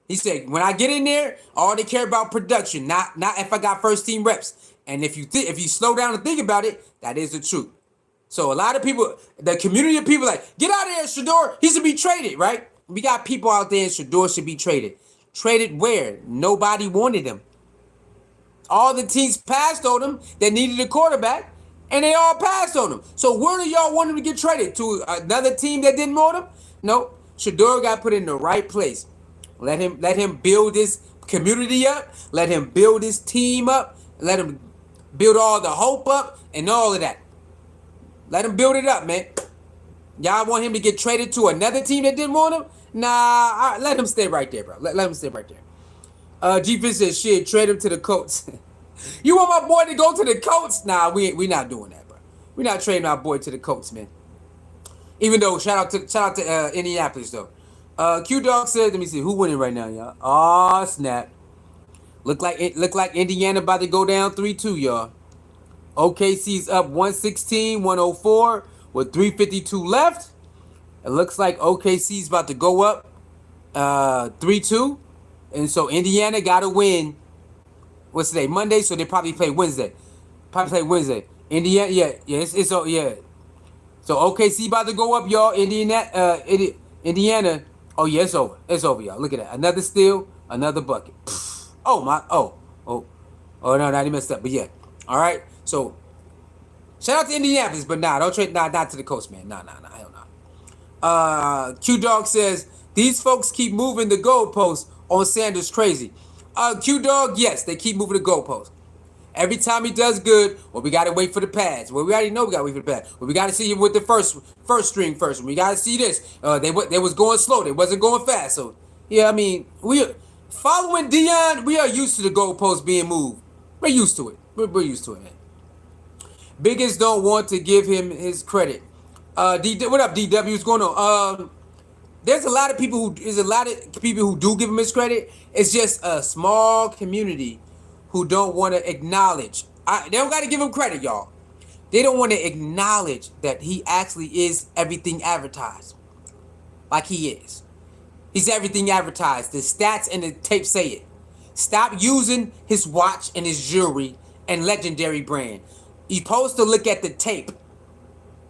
Speaker 1: He said, when I get in there, all they care about production, not if I got first team reps. And if you slow down and think about it, that is the truth. So a lot of people, the community of people like, get out of here, Shedeur. He should be traded, right? We got people out there, Shedeur should be traded. Traded where? Nobody wanted him. All the teams passed on him that needed a quarterback, and they all passed on him. So where do y'all want him to get traded? To another team that didn't want him? No. Shedeur got put in the right place. Let him build this community up. Let him build his team up. Let him build all the hope up and all of that. Let him build it up, man. Y'all want him to get traded to another team that didn't want him? Nah, let him stay right there, bro. Let him stay right there. G-Fitz says, shit, trade him to the Colts. You want my boy to go to the Colts? Nah, we not doing that, bro. We not trading our boy to the Colts, man. Even though, shout out to Indianapolis, though. Q-Dog said, let me see, who winning right now, y'all? Oh, snap. Look like Indiana about to go down 3-2, y'all. OKC's up 116-104 with 3:52 left. It looks like OKC's about to go up 3-2. And so Indiana got to win. What's today? Monday, so they probably play Wednesday. Indiana, yeah. So OKC about to go up, y'all. Indiana. Oh, yeah, it's over. It's over, y'all. Look at that. Another steal, another bucket. Oh, no, he messed up. But yeah. All right. So shout out to Indianapolis, but nah, don't trade. Nah, not to the coast, man. Nah. Hell nah. Q Dog says these folks keep moving the goalposts on Sanders. Crazy. Q Dog, yes, they keep moving the goalposts. Every time he does good, well, we gotta wait for the pads. Well, we already know we gotta wait for the pads. Well, we gotta see him with the first string first. We gotta see this. They was going slow. They wasn't going fast. So yeah, I mean, we following Dion. We are used to the goalposts being moved. We're used to it. We're used to it, man. Biggest don't want to give him his credit. What up, DW? What's going on? There's a lot of people who do give him his credit. It's just a small community who don't want to acknowledge. They don't got to give him credit, y'all. They don't want to acknowledge that he actually is everything advertised, like he is. He's everything advertised. The stats and the tape say it. Stop using his watch and his jewelry and legendary brand. You're supposed to look at the tape.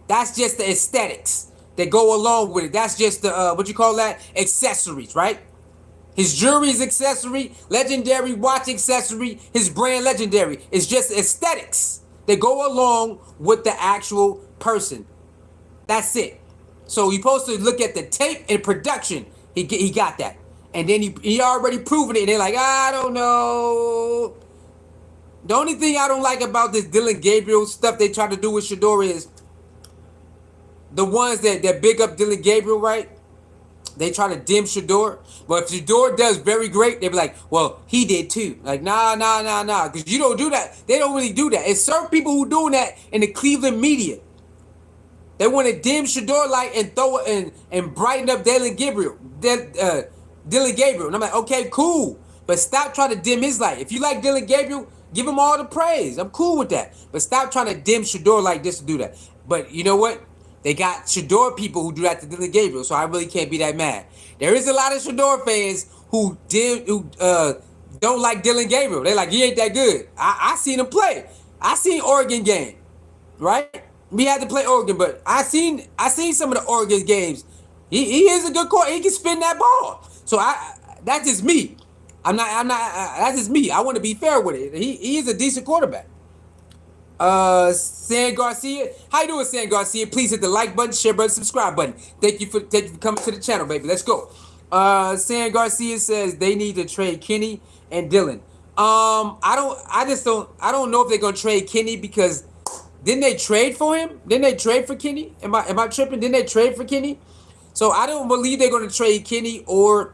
Speaker 1: That's just the aesthetics that go along with it. That's just the what you call that? Accessories, right? His jewelry is accessory, legendary watch accessory, his brand legendary. It's just aesthetics that go along with the actual person. That's it. So you're supposed to look at the tape and production. He got that. And then he already proven it. And they're like, I don't know. The only thing I don't like about this Dylan Gabriel stuff they try to do with Shedeur is the ones that big up Dylan Gabriel, right? They try to dim Shedeur. But if Shedeur does very great, they be like, well, he did too. Like, nah. Because you don't do that. They don't really do that. It's certain people who doing that in the Cleveland media. They want to dim Shedeur light and throw it and brighten up Dylan Gabriel. Dylan Gabriel. And I'm like, okay, cool. But stop trying to dim his light. If you like Dylan Gabriel, give him all the praise. I'm cool with that. But stop trying to dim Shedeur like this to do that. But you know what? They got Shedeur people who do that to Dylan Gabriel, so I really can't be that mad. There is a lot of Shedeur fans who don't like Dylan Gabriel. They like, he ain't that good. I seen him play. I seen Oregon game, right? We had to play Oregon, but I seen some of the Oregon games. He is a good quarterback. He can spin that ball. So that's just me. That's just me. I want to be fair with it. He is a decent quarterback. San Garcia, how you doing, San Garcia? Please hit the like button, share button, subscribe button. Thank you for coming to the channel, baby. Let's go. San Garcia says they need to trade Kenny and Dylan. I don't know if they're gonna trade Kenny because didn't they trade for him? Didn't they trade for Kenny? Am I tripping? Didn't they trade for Kenny? So I don't believe they're gonna trade Kenny or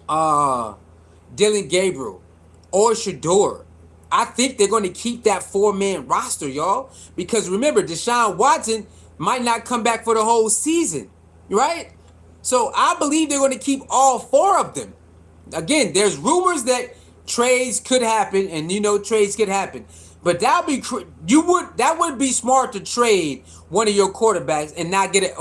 Speaker 1: Dylan Gabriel or Shedeur. I think they're going to keep that 4-man roster, y'all. Because remember, Deshaun Watson might not come back for the whole season, right? So I believe they're going to keep all 4 of them. Again, there's rumors that trades could happen, and trades could happen. But that would be smart to trade one of your quarterbacks and not get it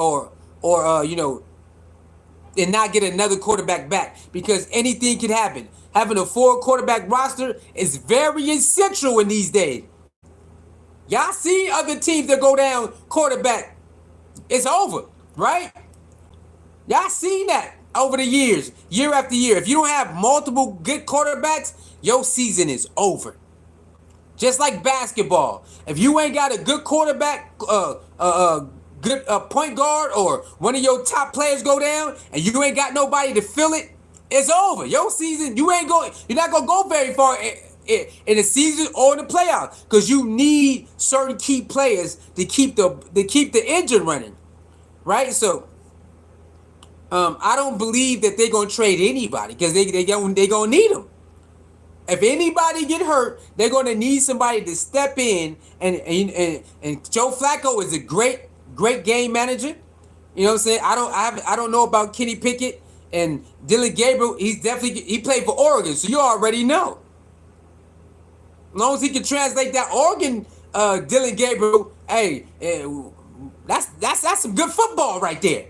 Speaker 1: and not get another quarterback back, because anything can happen. Having a 4 quarterback roster is very essential in these days. Y'all see other teams that go down quarterback, it's over, right? Y'all seen that over the years, year after year. If you don't have multiple good quarterbacks, your season is over. Just like basketball. If you ain't got a good quarterback, good point guard, or one of your top players go down, and you ain't got nobody to fill it, it's over. Your season, you're not gonna go very far in the season or in the playoffs, because you need certain key players to keep the engine running, right? So, I don't believe that they're gonna trade anybody, because they gonna need them. If anybody get hurt, they're gonna need somebody to step in, and Joe Flacco is a great game manager. You know what I'm saying? I don't know about Kenny Pickett and Dylan Gabriel. He played for Oregon, so you already know. As long as he can translate that Oregon Dylan Gabriel, hey, that's some good football right there.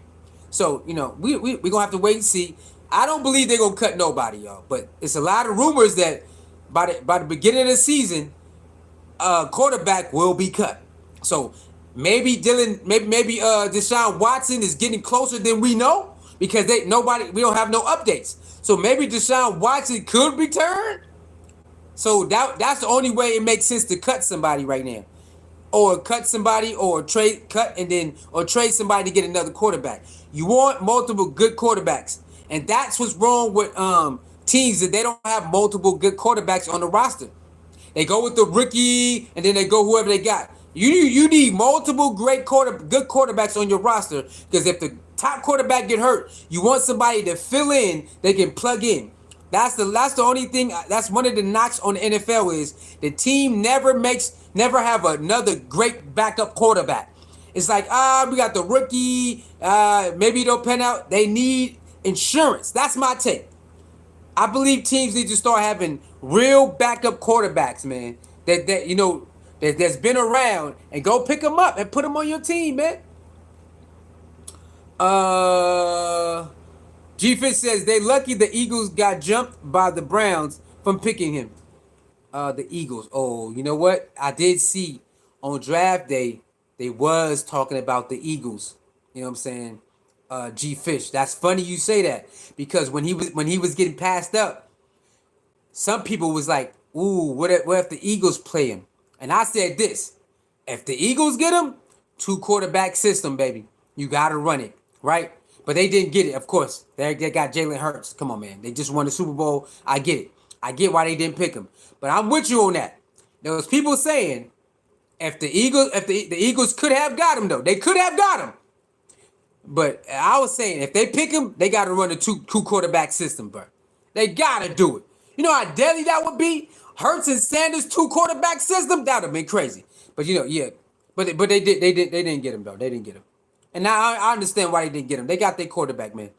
Speaker 1: So we gonna have to wait and see. I don't believe they're gonna cut nobody, y'all. But it's a lot of rumors that by the beginning of the season, quarterback will be cut. So maybe Deshaun Watson is getting closer than we know, because we don't have no updates. So maybe Deshaun Watson could return. So that's the only way it makes sense to cut somebody right now, or cut somebody, or trade somebody to get another quarterback. You want multiple good quarterbacks, and that's what's wrong with teams that they don't have multiple good quarterbacks on the roster. They go with the rookie, and then they go whoever they got. You need multiple good quarterbacks on your roster, because if the top quarterback get hurt, you want somebody to fill in. They can plug in. That's the only thing. That's one of the knocks on the NFL is the team never have another great backup quarterback. It's like, we got the rookie. Maybe they'll pan out. They need insurance. That's my take. I believe teams need to start having real backup quarterbacks, man. That's been around, and go pick them up and put them on your team, man. G-Fit says they lucky the Eagles got jumped by the Browns from picking him. The Eagles. Oh, you know what? I did see on draft day they was talking about the Eagles. You know what I'm saying? G Fish. That's funny you say that, because when he was getting passed up, some people was like, "Ooh, what if the Eagles play him?" And I said this: if the Eagles get him, 2-quarterback system, baby, you gotta run it, right? But they didn't get it, of course. They got Jalen Hurts. Come on, man. They just won the Super Bowl. I get it. I get why they didn't pick him. But I'm with you on that. There was people saying if the Eagles could have got him, though, they could have got him. But I was saying, if they pick him, they got to run a two-quarterback system, bro. They got to do it. You know how deadly that would be? Hurts and Sanders 2-quarterback system? That would have been crazy. But, yeah. But they didn't get him, though. They didn't get him. And now I understand why they didn't get him. They got their quarterback, man.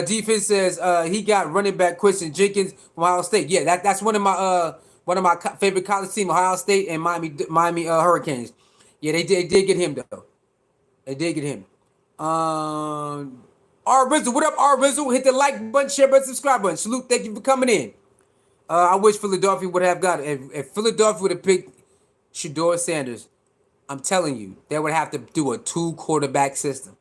Speaker 1: Defense says he got running back Christian Jenkins from Ohio State. Yeah, that's one of my favorite college teams, Ohio State and Miami Hurricanes. Yeah, they did get him, though. They did get him. R Rizzle, what up, R Rizzle? Hit the like button, share button, subscribe button. Salute, thank you for coming in. I wish Philadelphia would have got it. If Philadelphia would have picked Shedeur Sanders, I'm telling you, they would have to do a 2-quarterback system.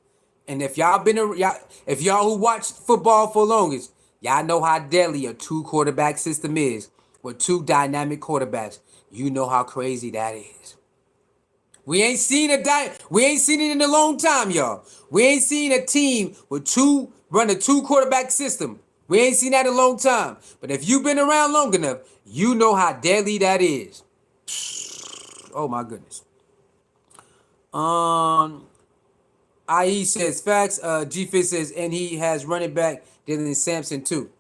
Speaker 1: And if y'all who watched football for longest, y'all know how deadly a 2-quarterback system is with 2 dynamic quarterbacks. You know how crazy that is. We ain't seen it in a long time, y'all. We ain't seen a team with run a 2-quarterback system. We ain't seen that in a long time. But if you've been around long enough, you know how deadly that is. Oh my goodness. IE says facts. G-Fit says, and he has running back Dylan Sampson too.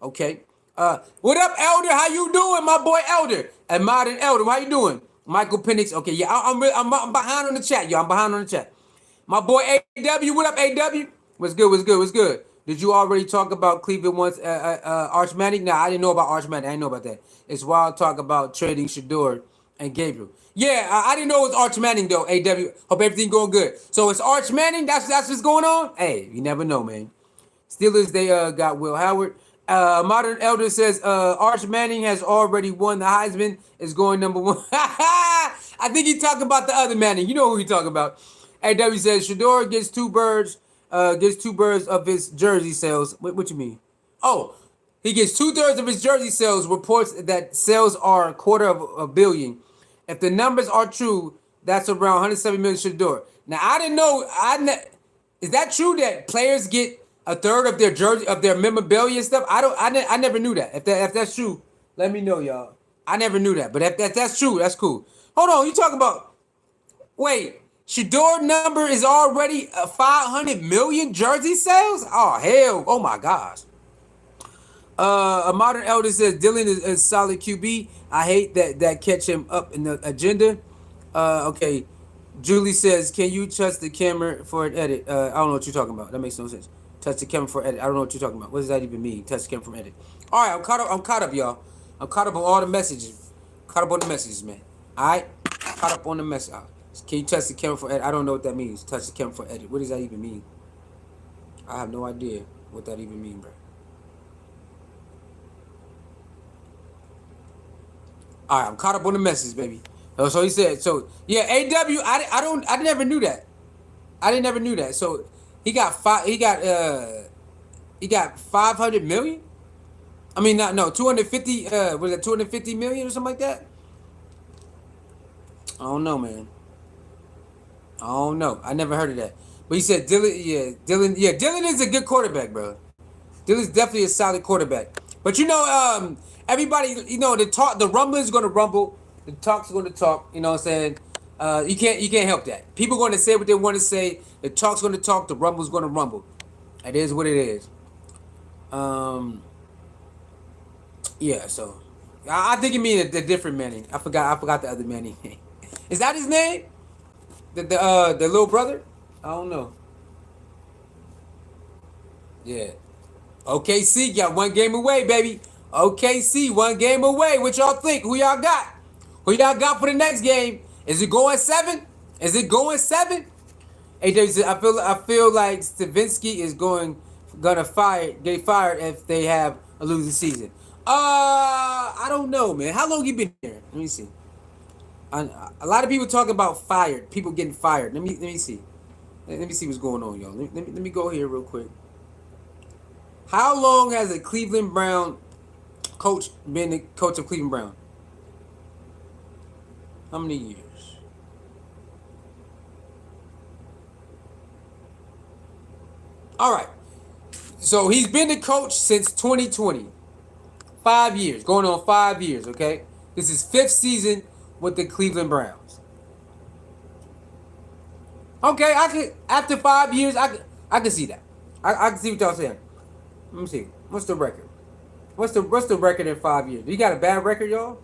Speaker 1: Okay. What up, Elder? How you doing, my boy Elder? And Modern Elder, how you doing? Michael Penix. Okay, yeah, I'm behind on the chat, y'all. I'm behind on the chat. My boy AW, what up, AW? What's good? Did you already talk about Cleveland once, Arch Manning? Nah, I didn't know about Arch Manning. I didn't know about that. It's wild talk about trading Shedeur and Gabriel. Yeah, I didn't know it was Arch Manning, though, AW. Hope everything going good. So it's Arch Manning? That's what's going on? Hey, you never know, man. Steelers, they got Will Howard. Modern Elder says Arch Manning has already won the Heisman. Is going number 1. I think he's talking about the other Manning. You know who he talking about. AW says Shedeur gets 2 birds. Gets 2/3 of his jersey sales. What you mean? Oh, he gets 2/3 of his jersey sales. Reports that sales are $250 million. If the numbers are true, that's around 170 million Shedeur. Now I didn't know. Is that true that players get 1/3 of their jersey of their memorabilia and stuff? I never knew that. If that's true, let me know, y'all. I never knew that. But if that's true, that's cool. Hold on, you talking about? Wait. Shedeur number is already 500 million jersey sales? Oh, hell. Oh, my gosh. A Modern Elder says Dylan is solid QB. I hate that catch him up in the agenda. Okay. Julie says, can you touch the camera for an edit? I don't know what you're talking about. That makes no sense. Touch the camera for edit. I don't know what you're talking about. What does that even mean? Touch the camera for edit. All right, I'm caught up, y'all. I'm caught up on all the messages. Caught up on the messages, man. All right? Caught up on the message. Can you touch the camera for edit? I don't know what that means. Touch the camera for edit. What does that even mean? I have no idea what that even means, bro. All right, I'm caught up on the message, baby. So he said, so yeah, AW. I never knew that. I didn't never knew that. So he got 500 million. I mean, not no 250. Was it 250 million or something like that? I don't know, man. I don't know. I never heard of that. But he said Dylan is a good quarterback, bro. Dylan's definitely a solid quarterback. But everybody, the rumbling is gonna rumble, the talk's gonna talk. You know what I'm saying? You can't help that. People are gonna say what they want to say. The talk's gonna talk. The rumble's gonna rumble. It is what it is. Yeah. So, I think you mean a different Manny. I forgot the other Manny. Is that his name? The little brother? I don't know. Yeah. OKC got one game away, baby. OKC, one game away. What y'all think? Who y'all got? Who y'all got for the next game? Is it going 7? Is it going 7? Hey, David, I feel like Stavinsky is gonna get fired if they have a losing season. I don't know, man. How long you been here? Let me see. A lot of people talking about fired. People getting fired. Let me see. Let me see what's going on, y'all. Let me go here real quick. How long has a Cleveland Brown coach been the coach of Cleveland Brown? How many years? All right. So he's been the coach since 2020. 5 years. Going on 5 years, okay? This is 5th season with the Cleveland Browns. Okay, after 5 years, I can see that. I can see what y'all saying. Let me see. What's the record? What's the record in 5 years? You got a bad record, y'all?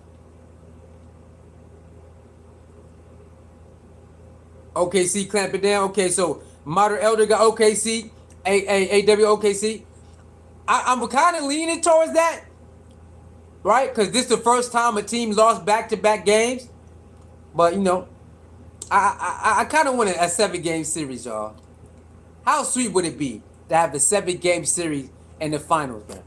Speaker 1: OKC clamping down. Okay, so Modern Elder got OKC. AW OKC. I'm kind of leaning towards that, right? Because this is the first time a team lost back-to-back games. But I kind of want a 7-game series, y'all. How sweet would it be to have a 7-game series in the finals, man?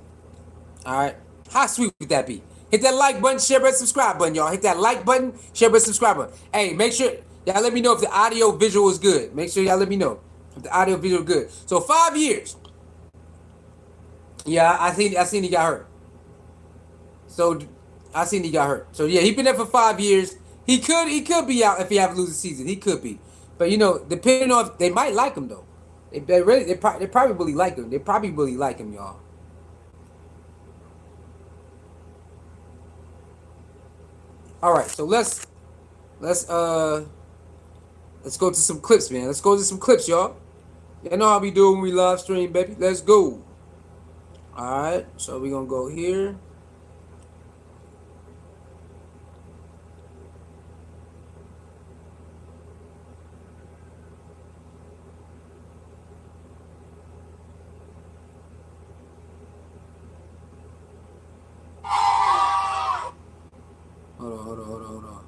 Speaker 1: All right, how sweet would that be? Hit that like button, share button, subscribe button, y'all. Hit that like button, share button, subscribe button. Hey, make sure y'all let me know if the audio visual is good. Make sure y'all let me know if the audio visual is good. So 5 years. Yeah, I seen he got hurt. So I seen he got hurt. So yeah, he been there for 5 years. He could be out if he have a losing season. He could be, but depending on if they might like him though. They probably really like him. They probably really like him, y'all. All right, so let's go to some clips, man. Let's go to some clips, y'all. Y'all know how we do when we live stream, baby. Let's go. All right, so we're gonna go here. Hold on.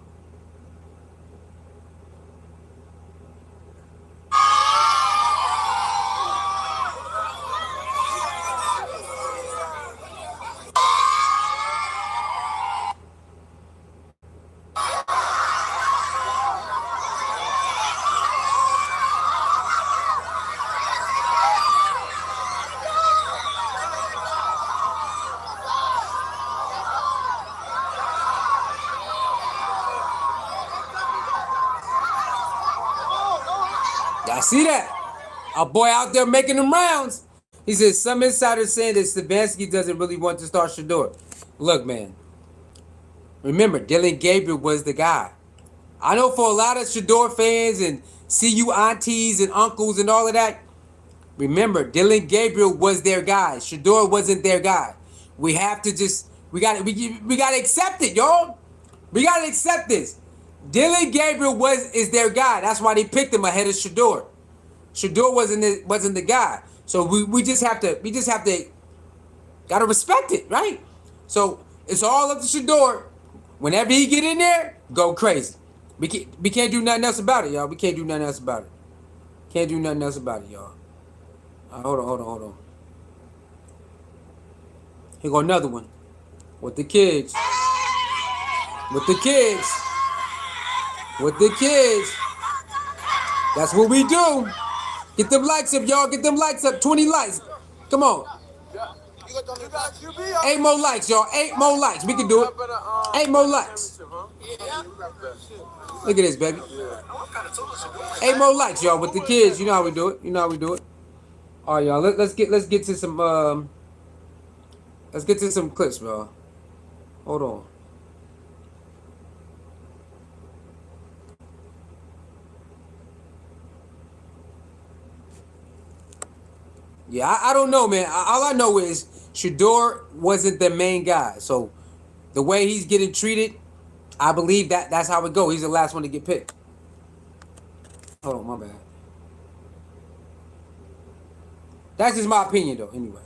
Speaker 1: Y'all see that? Our boy out there making them rounds. He says some insiders saying that Stefanski doesn't really want to start Shedeur. Look, man. Remember, Dylan Gabriel was the guy. I know for a lot of Shedeur fans and CU aunties and uncles and all of that, remember, Dylan Gabriel was their guy. Shedeur wasn't their guy. We have to we gotta accept it, y'all. We gotta accept this. Dylan Gabriel is their guy. That's why they picked him ahead of Shedeur. Shedeur wasn't the guy. So we just have to gotta respect it, right? So it's all up to Shedeur. Whenever he get in there, go crazy. We can't do nothing else about it, y'all. We can't do nothing else about it. Can't do nothing else about it, y'all. Hold on. Here go another one. With the kids. With the kids. That's what we do. Get them likes up, y'all. Get them likes up. 20 likes. Come on. 8 more likes, y'all. 8 more likes. We can do it. 8 more likes. Look at this, baby. 8 more likes, y'all. With the kids, you know how we do it. You know how we do it. All right, y'all. Let's get to some let's get to some clips, y'all. Hold on. Yeah, I don't know, man. All I know is Shedeur wasn't the main guy. So the way he's getting treated, I believe that's how it goes. He's the last one to get picked. Hold on, my bad. That's just my opinion, though. Anyway.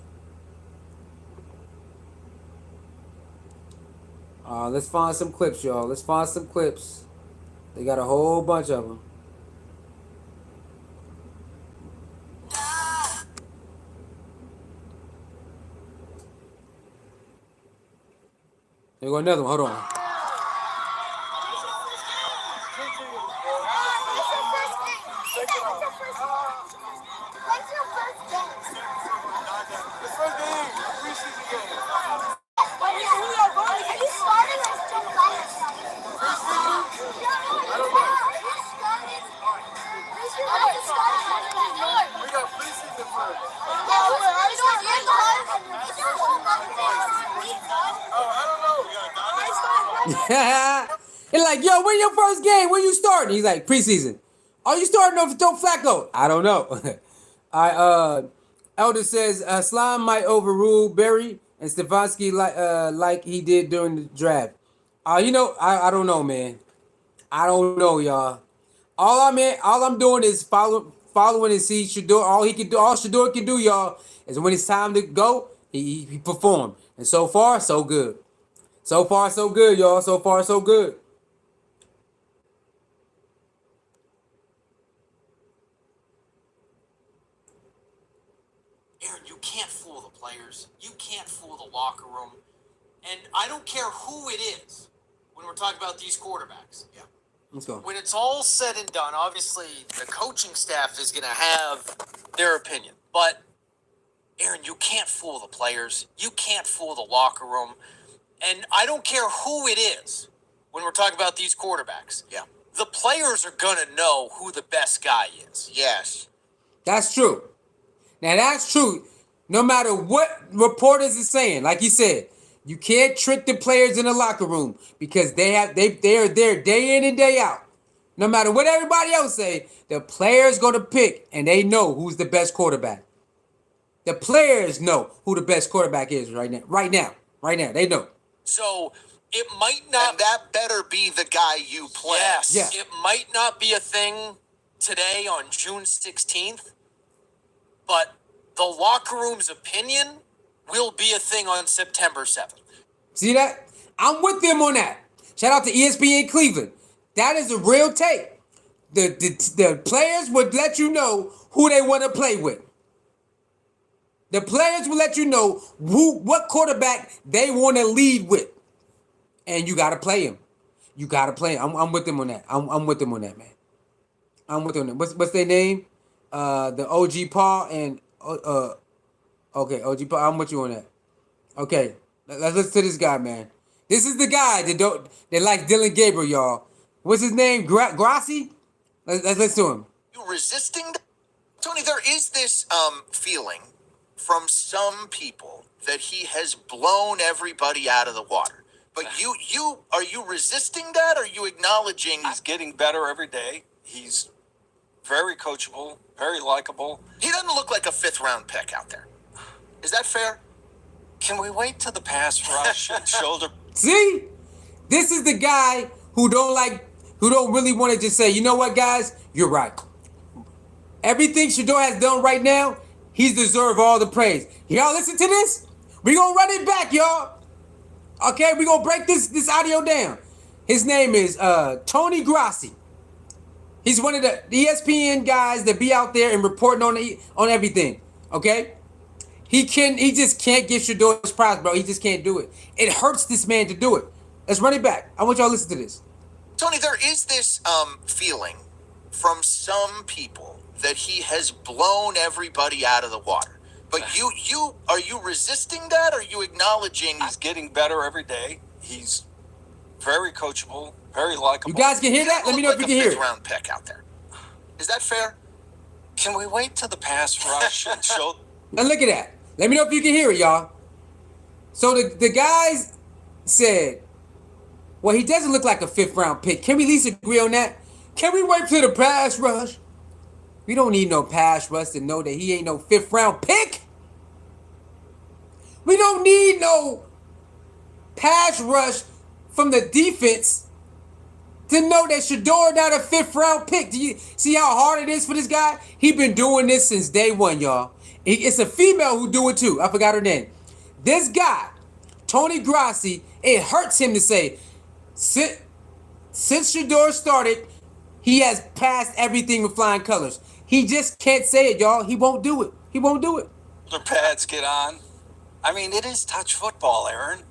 Speaker 1: Let's find some clips, y'all. Let's find some clips. They got a whole bunch of them. There go another one. Hold on. It's like, yo, when your first game? When you starting? He's like, preseason. Are you starting off Joe Flacco? I don't know. Elder says Slime might overrule Berry and Stefanski like he did during the draft. You know, I don't know, man. I don't know, y'all. All I'm doing is following and see Shedeur. All Shedeur can do, y'all, is when it's time to go, he performed. And so far, so good. So far, so good, y'all. So far, so good.
Speaker 2: Aaron, you can't fool the players. You can't fool the locker room. And I don't care who it is when we're talking about these quarterbacks.
Speaker 1: Yeah. Let's go.
Speaker 2: When it's all said and done, obviously the coaching staff is going to have their opinion. But, Aaron, you can't fool the players. You can't fool the locker room. And I don't care who it is when we're talking about these quarterbacks.
Speaker 3: Yeah.
Speaker 2: The players are going to know who the best guy is.
Speaker 3: Yes.
Speaker 1: That's true. Now, that's true. No matter what reporters are saying, like he said, you can't trick the players in the locker room because they are there day in and day out. No matter what everybody else say, the players going to pick, and they know who's the best quarterback. The players know who the best quarterback is right now. Right now, they know.
Speaker 2: So it might not.
Speaker 3: And that better be the guy you play.
Speaker 2: Yes.
Speaker 1: Yeah.
Speaker 2: It might not be a thing today on June 16th, but the locker room's opinion will be a thing on September 7th.
Speaker 1: See that? I'm with them on that. Shout out to ESPN Cleveland. That is a real take. The players would let you know who they want to play with. The players will let you know what quarterback they want to lead with. And you got to play him. You got to play him. I'm with them on that. I'm with them on that, man. I'm with them on that. What's their name? The OG Paul and... okay, OG Paul. I'm with you on that. Okay, let's listen to this guy, man. This is the guy that likes Dylan Gabriel, y'all. What's his name? Grassi? Let's listen to him.
Speaker 3: You resisting? Tony, there is this feeling from some people that he has blown everybody out of the water. But are you resisting that? Or are you acknowledging
Speaker 4: he's getting better every day? He's very coachable, very likable.
Speaker 3: He doesn't look like a 5th-round pick out there. Is that fair?
Speaker 4: Can we wait till the pass rush and shoulder?
Speaker 1: See? This is the guy who don't really want to just say, you know what, guys? You're right. Everything Shador has done right now, he's deserved all the praise. Y'all listen to this? We gonna run it back, y'all. Okay, we gonna break this audio down. His name is Tony Grassi. He's one of the ESPN guys that be out there and reporting on everything. Okay? He just can't get Shador's prize, bro. He just can't do it. It hurts this man to do it. Let's run it back. I want y'all to listen to this.
Speaker 3: Tony, there is this feeling from some people that he has blown everybody out of the water. But you are you resisting that? Or are you acknowledging
Speaker 4: He's getting better every day. He's very coachable, very likable.
Speaker 1: You guys can hear that? Let me know if you can hear it.
Speaker 3: Round pick out there. Is that fair?
Speaker 4: Can we wait till the pass rush and show?
Speaker 1: And look at that. Let me know if you can hear it, y'all. So the guys said, well, he doesn't look like a 5th round pick. Can we at least agree on that? Can we wait till the pass rush? We don't need no pass rush to know that he ain't no 5th round pick. We don't need no pass rush from the defense to know that Shedeur not a 5th round pick. Do you see how hard it is for this guy? He been doing this since day one, y'all. It's a female who do it too. I forgot her name. This guy, Tony Grassi, it hurts him to say, since Shedeur started, he has passed everything with flying colors. He just can't say it, y'all. He won't do it. He won't do it.
Speaker 4: The pads get on. I mean, it is touch football, Aaron.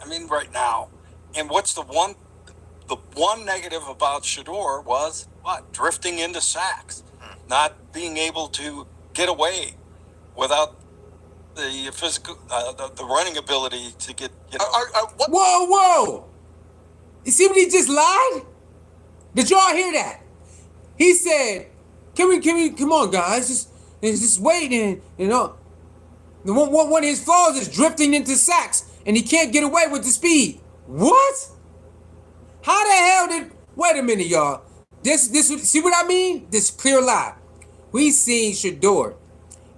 Speaker 4: I mean, right now. And what's the one negative about Shedeur was what? Drifting into sacks, not being able to get away without the physical, the running ability to get.
Speaker 1: Whoa! You see what he just lied? Did y'all hear that? He said, "Can we? Come on, guys, just wait and you know." One of his flaws is drifting into sacks, and he can't get away with the speed. What? How the hell did? Wait a minute, y'all. This see what I mean? This clear lie. We seen Shedeur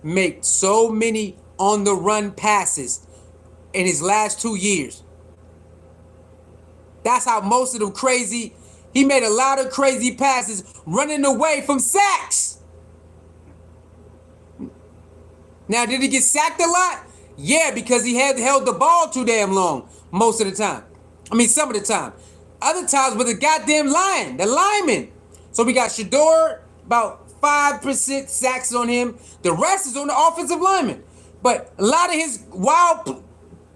Speaker 1: make so many on the run passes in his last 2 years. That's how most of them crazy. He made a lot of crazy passes running away from sacks. Now, did he get sacked a lot? Yeah, because he had held the ball too damn long most of the time. I mean, some of the time. Other times with the goddamn the lineman. So we got Shedeur, about 5% sacks on him. The rest is on the offensive lineman. But a lot of his wild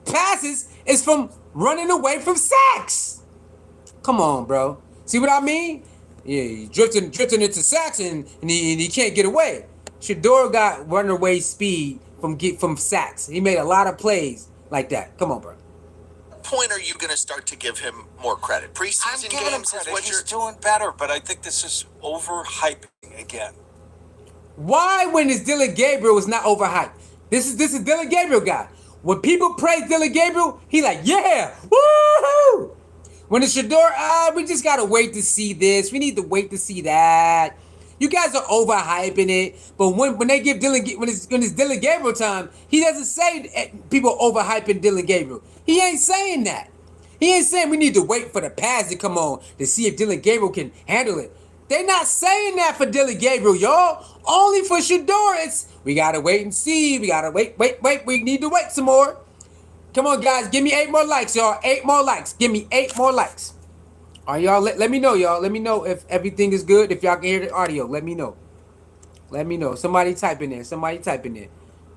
Speaker 1: passes is from running away from sacks. Come on, bro. See what I mean? Yeah, he's drifting into sacks and he can't get away. Shedeur got runaway speed from sacks. He made a lot of plays like that. Come on, bro.
Speaker 3: Point are you going to start to give him more credit? Preseason games is what
Speaker 4: He's doing better, but I think this is overhyping again.
Speaker 1: Why, when it's Dylan Gabriel, is not overhyped? This is Dylan Gabriel guy. When people praise Dylan Gabriel, he like, yeah, woohoo! When it's Shedeur, we just gotta wait to see this. We need to wait to see that. You guys are overhyping it, but when they give when it's Dylan Gabriel time, he doesn't say people overhyping Dylan Gabriel. He ain't saying that. He ain't saying we need to wait for the pass to come on to see if Dylan Gabriel can handle it. They're not saying that for Dylan Gabriel, y'all. Only for Shedeur, it's we gotta wait and see. We gotta wait. We need to wait some more. Come on, guys, give me 8 more likes, y'all. 8 more likes. Give me 8 more likes. All right, y'all, let me know, y'all. Let me know if everything is good. If y'all can hear the audio, let me know. Let me know. Somebody type in there.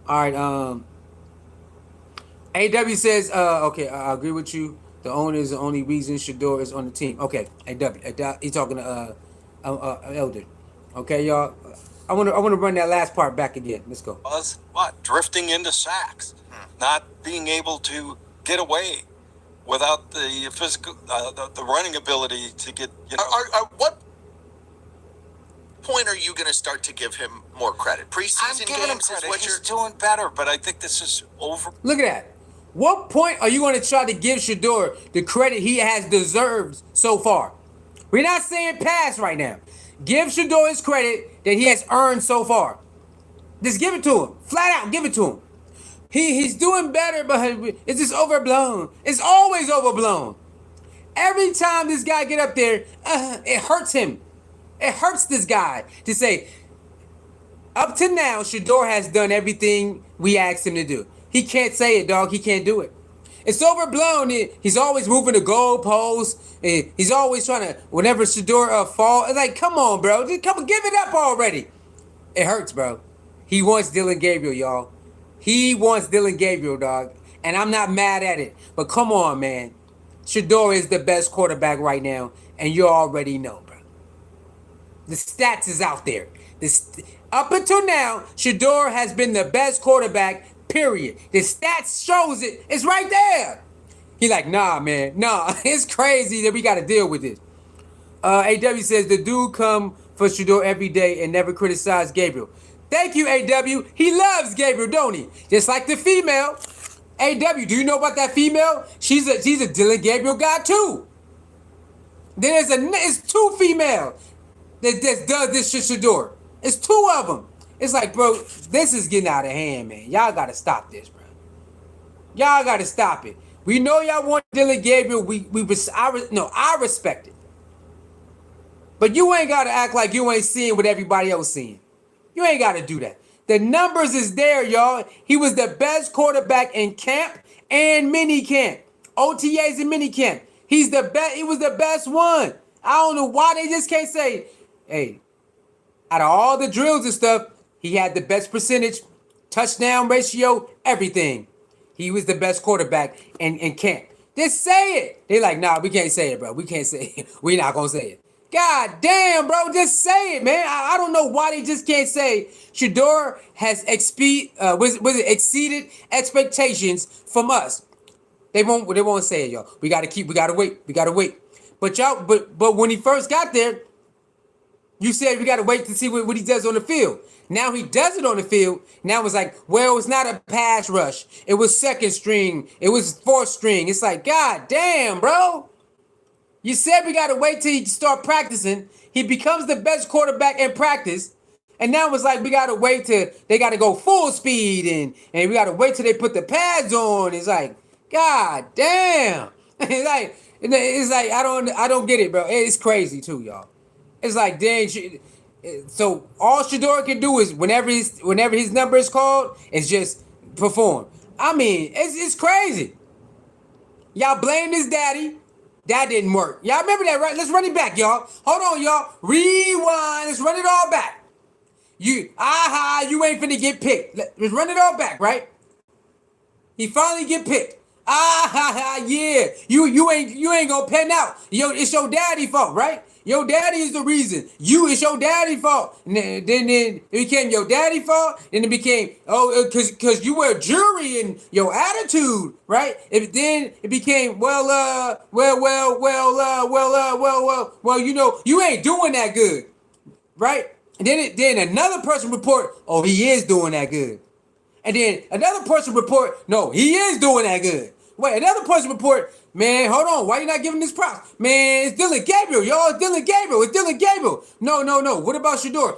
Speaker 1: All right, AW says, okay, I agree with you. The owner is the only reason Shedeur is on the team. Okay, AW, he's talking to Elder. Okay, y'all. I want to run that last part back again. Let's go.
Speaker 4: Was what? Drifting into sacks, not being able to get away without the physical, the running ability to get.
Speaker 3: What point are you going to start to give him more credit? Preseason games is what
Speaker 4: He's doing better, but I think this is over.
Speaker 1: Look at that. What point are you going to try to give Shedeur the credit he has deserved so far? We're not saying pass right now. Give Shedeur his credit that he has earned so far. Just give it to him. Flat out, give it to him. He's doing better, but it's just overblown. It's always overblown. Every time this guy get up there, it hurts him. It hurts this guy to say, up to now, Shedeur has done everything we asked him to do. He can't say it, dog. He can't do it. It's overblown. He's always moving the goalposts. He's always trying to, whenever Shedeur fall, it's like, come on, bro. Just come on, give it up already. It hurts, bro. He wants Dylan Gabriel, y'all. He wants Dylan Gabriel, dog. And I'm not mad at it. But come on, man. Shedeur is the best quarterback right now. And you already know, bro. The stats is out there. Up until now, Shedeur has been the best quarterback, period. The stats shows it. It's right there. He like, nah, man. Nah, it's crazy that we got to deal with this. AW says, the dude come for Shedeur every day and never criticize Gabriel. Thank you, AW. He loves Gabriel, don't he? Just like the female. AW, do you know about that female? She's a Dylan Gabriel guy, too. It's two females that does this shit Shedeur. It's two of them. It's like, bro, this is getting out of hand, man. Y'all got to stop this, bro. Y'all got to stop it. We know y'all want Dylan Gabriel. I respect it. But you ain't got to act like you ain't seeing what everybody else seeing. You ain't got to do that. The numbers is there, y'all. He was the best quarterback in camp and mini camp. OTAs and mini camp. He's the best. He was the best one. I don't know why they just can't say, hey, out of all the drills and stuff, he had the best percentage, touchdown ratio, everything. He was the best quarterback in camp. Just say it. They like, nah, we can't say it, bro. We can't say it. We not going to say it. God damn, bro. Just say it, man. I don't know why they just can't say Shedeur has exceeded expectations from us. They won't say it, y'all. We gotta wait. But when he first got there, you said we gotta wait to see what he does on the field. Now he does it on the field. Now it's like, well, it's not a pass rush. It was second string. It was fourth string. It's like, God damn, bro. You said we gotta wait till he start practicing. He becomes the best quarterback in practice. And now it's like we gotta wait till they gotta go full speed and we gotta wait till they put the pads on. It's like, God damn. It's like I don't get it, bro. It's crazy too, y'all. It's like, dang. So all Shedeur can do is whenever his number is called, is just perform. I mean, it's crazy. Y'all blame his daddy. That didn't work. Y'all remember that, right? Let's run it back, y'all. Hold on, y'all. Rewind. Let's run it all back. You ain't finna get picked. Let's run it all back, right? He finally get picked. Yeah. You ain't gonna pen out. It's your daddy fault, right? Your daddy is the reason. It's your daddy fault. And then it became your daddy fault. Then it became, cause you were a jury and your attitude, right? Then it became, well, you know, you ain't doing that good, right? And then another person report, oh, he is doing that good. And then another person report, no, he is doing that good. Wait, another person report, man, hold on, why you not giving this props? Man, it's Dylan Gabriel, y'all. It's Dylan Gabriel. No. What about Shedeur?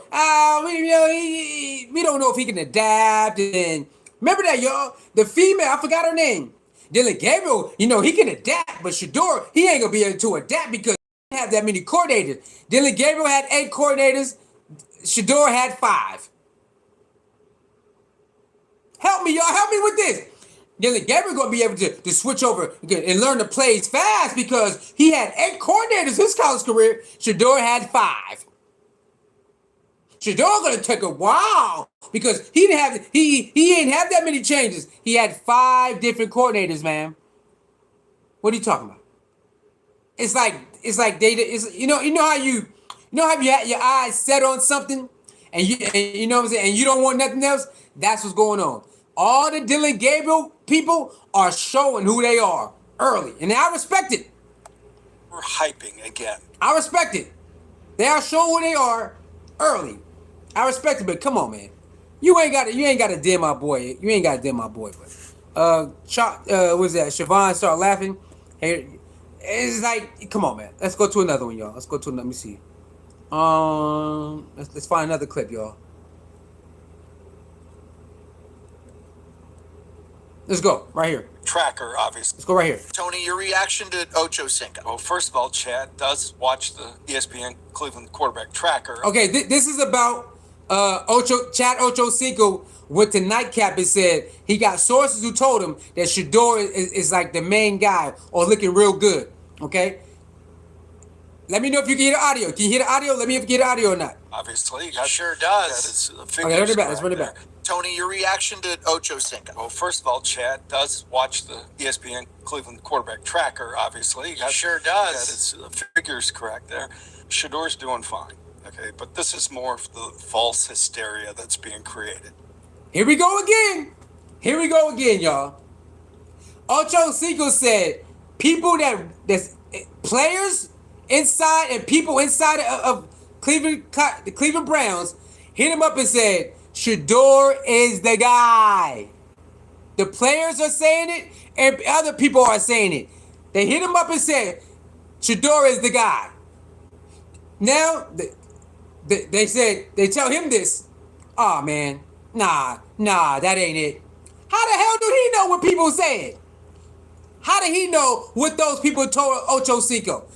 Speaker 1: We don't know if he can adapt. And remember that, y'all. The female, I forgot her name. Dylan Gabriel, you know, he can adapt, but Shedeur, he ain't gonna be able to adapt because he doesn't have that many coordinators. Dylan Gabriel had 8 coordinators. Shedeur had 5. Help me, y'all. Help me with this. Dylan Gabriel gonna be able to switch over and learn the plays fast because he had 8 coordinators his college career. Shedeur had 5. Shedeur gonna take a while because he ain't have that many changes. He had 5 different coordinators, man. What are you talking about? It's like you know how you had your eyes set on something and you know what I'm saying, and you don't want nothing else. That's what's going on. All the Dylan Gabriel people are showing who they are early. And I respect it.
Speaker 4: We're hyping again.
Speaker 1: I respect it. They are showing who they are early. I respect it, but come on, man. You ain't gotta dim my boy. You ain't gotta dim my boy, but what's that? Siobhan start laughing. Hey, it's like, come on, man. Let's go to another one, y'all. Let me see. Let's find another clip, y'all. Let's go right here.
Speaker 4: Tracker, obviously.
Speaker 1: Let's go right here.
Speaker 3: Tony, your reaction to Ocho Cinco?
Speaker 4: Well, first of all, Chad does watch the ESPN Cleveland quarterback tracker.
Speaker 1: Okay, this is about Chad Ochocinco went to Nightcap and said he got sources who told him that Shedeur is like the main guy or looking real good. Okay? Let me know if you can hear the audio. Can you hear the audio? Let me know if you can hear the audio or not.
Speaker 4: Obviously.
Speaker 2: He sure does.
Speaker 1: Okay, run it back. Let's run it back.
Speaker 3: Tony, your reaction to Ocho Cinco?
Speaker 4: Well, first of all, Chad does watch the ESPN Cleveland quarterback tracker, obviously.
Speaker 2: He sure does.
Speaker 4: Got his figures correct there. Shedeur's doing fine. Okay, but this is more of the false hysteria that's being created.
Speaker 1: Here we go again. Here we go again, y'all. Ocho Cinco said that's players inside and people inside of the Cleveland Browns hit him up and said, Shedeur is the guy. The players are saying it and other people are saying it. They hit him up and said, Shedeur is the guy. Now, they said, they tell him this. Oh, man, nah, that ain't it. How the hell do he know what people said? How did he know what those people told Ocho Cinco?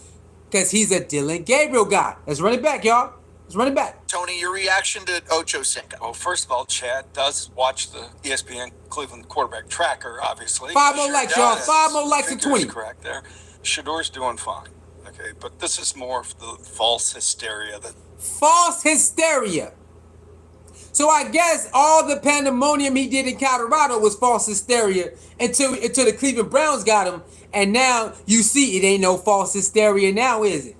Speaker 1: Because he's a Dylan Gabriel guy. Let's run it back, y'all. Let's run it back.
Speaker 3: Tony, your reaction to Ocho Cinco?
Speaker 4: Well, first of all, Chad does watch the ESPN Cleveland quarterback tracker, obviously.
Speaker 1: 5 more likes, y'all. 5 more likes and 20.
Speaker 4: Correct there. Shador's doing fine. Okay, but this is more of the false hysteria that.
Speaker 1: False hysteria. So I guess all the pandemonium he did in Colorado was false hysteria until the Cleveland Browns got him. And now you see it ain't no false hysteria now, is it?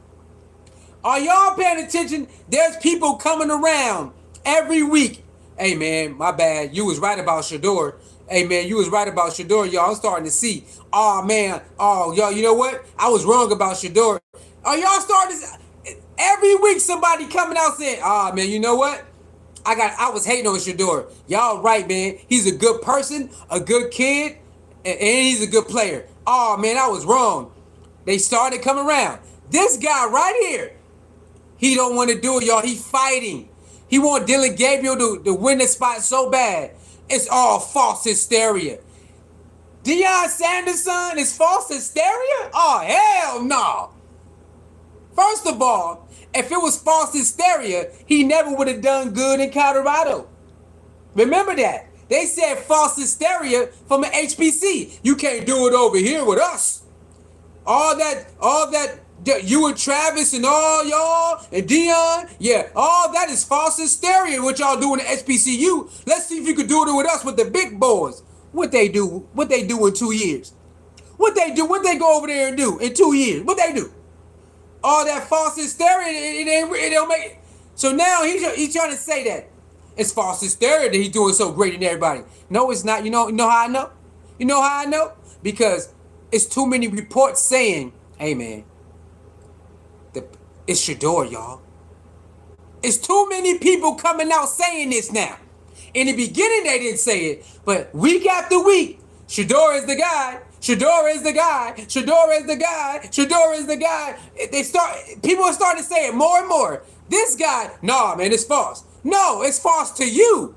Speaker 1: Are y'all paying attention? There's people coming around every week. Hey, man, my bad. You was right about Shedeur. Hey, man, you was right about Shedeur, y'all. I'm starting to see. Oh, man. Oh, y'all, you know what? I was wrong about Shedeur. Are y'all starting to... Every week somebody coming out saying, oh, man, you know what? I was hating on Shedeur. Y'all right, man. He's a good person, a good kid, and he's a good player. Oh, man, I was wrong. They started coming around. This guy right here, he don't want to do it, y'all. He fighting. He want Dylan Gabriel to win the spot so bad. It's all false hysteria. Deion Sanders' son is false hysteria? Oh, hell no. First of all, if it was false hysteria, he never would have done good in Colorado. Remember that. They said false hysteria from the HBC. You can't do it over here with us. All that, you and Travis and all y'all and Deion, yeah, all that is false hysteria, what y'all do in the HBCU. Let's see if you could do it with us with the big boys. What they do in 2 years. What they go over there and do in 2 years. What they do. All that false hysteria, it don't make it. So now he's trying to say that it's false hysteria that he's doing so great in everybody. No, it's not. You know how I know? You know how I know? Because it's too many reports saying, hey, man, it's Shedeur, y'all. It's too many people coming out saying this now. In the beginning, they didn't say it, but week after week, Shedeur is the guy. Shedeur is the guy. Shedeur is the guy. Shedeur is the guy. People are starting to say it more and more. This guy, nah, man, it's false. No, it's false to you.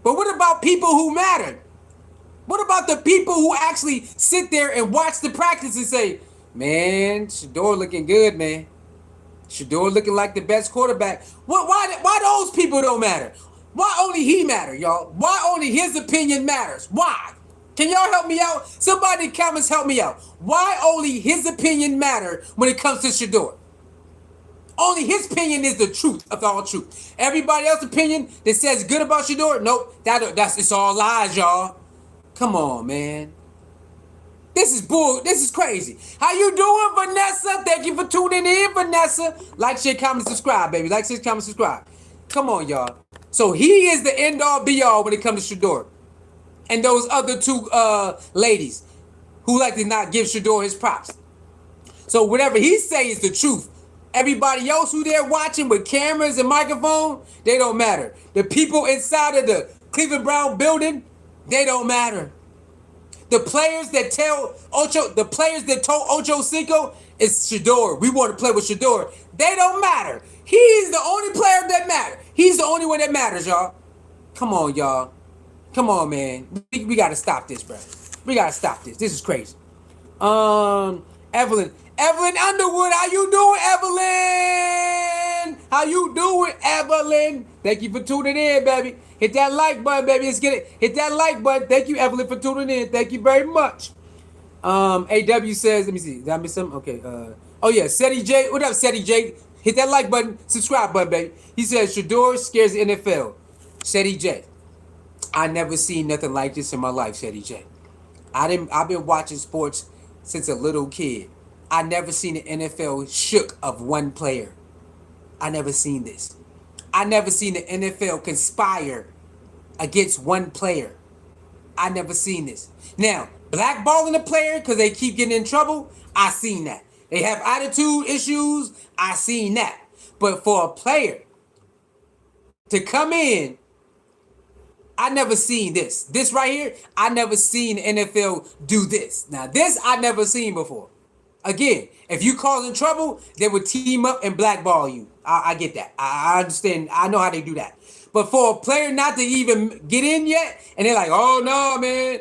Speaker 1: But what about people who matter? What about the people who actually sit there and watch the practice and say, man, Shedeur looking good, man. Shedeur looking like the best quarterback. Why those people don't matter? Why only he matter, y'all? Why only his opinion matters? Why? Can y'all help me out? Somebody in the comments help me out. Why only his opinion matter when it comes to Shedeur? Only his opinion is the truth of all truth. Everybody else's opinion that says good about Shedeur, nope, it's all lies, y'all. Come on, man. This is bull. This is crazy. How you doing, Vanessa? Thank you for tuning in, Vanessa. Like, share, comment, subscribe, baby. Like, share, comment, subscribe. Come on, y'all. So he is the end-all, be-all when it comes to Shedeur. And those other two ladies who like to not give Shedeur his props. So whatever he say is the truth. Everybody else who there watching with cameras and microphone, they don't matter. The people inside of the Cleveland Brown building, they don't matter. The players that told Ocho Cinco is Shedeur. We want to play with Shedeur. They don't matter. He's the only player that matters. He's the only one that matters, y'all. Come on, y'all. Come on, man. We got to stop this, bro. We got to stop this. This is crazy. Evelyn Underwood, how you doing, Evelyn? How you doing, Evelyn? Thank you for tuning in, baby. Hit that like button, baby. Let's get it. Hit that like button. Thank you, Evelyn, for tuning in. Thank you very much. AW says, let me see. Did I miss something? Okay. Oh, yeah. Seti J. What up, Seti J? Hit that like button. Subscribe button, baby. He says, Shedeur scares the NFL. Seti J. I never seen nothing like this in my life, Seti J. I've been watching sports since a little kid. I never seen the NFL shook of one player. I never seen this. I never seen the NFL conspire against one player. I never seen this. Now, blackballing a player because they keep getting in trouble, I seen that. They have attitude issues, I seen that. But for a player to come in, I never seen this. This right here, I never seen the NFL do this. Now, this I never seen before. Again, if you causing trouble, they would team up and blackball you. I get that. I understand. I know how they do that. But for a player not to even get in yet, and they're like, "Oh no, man,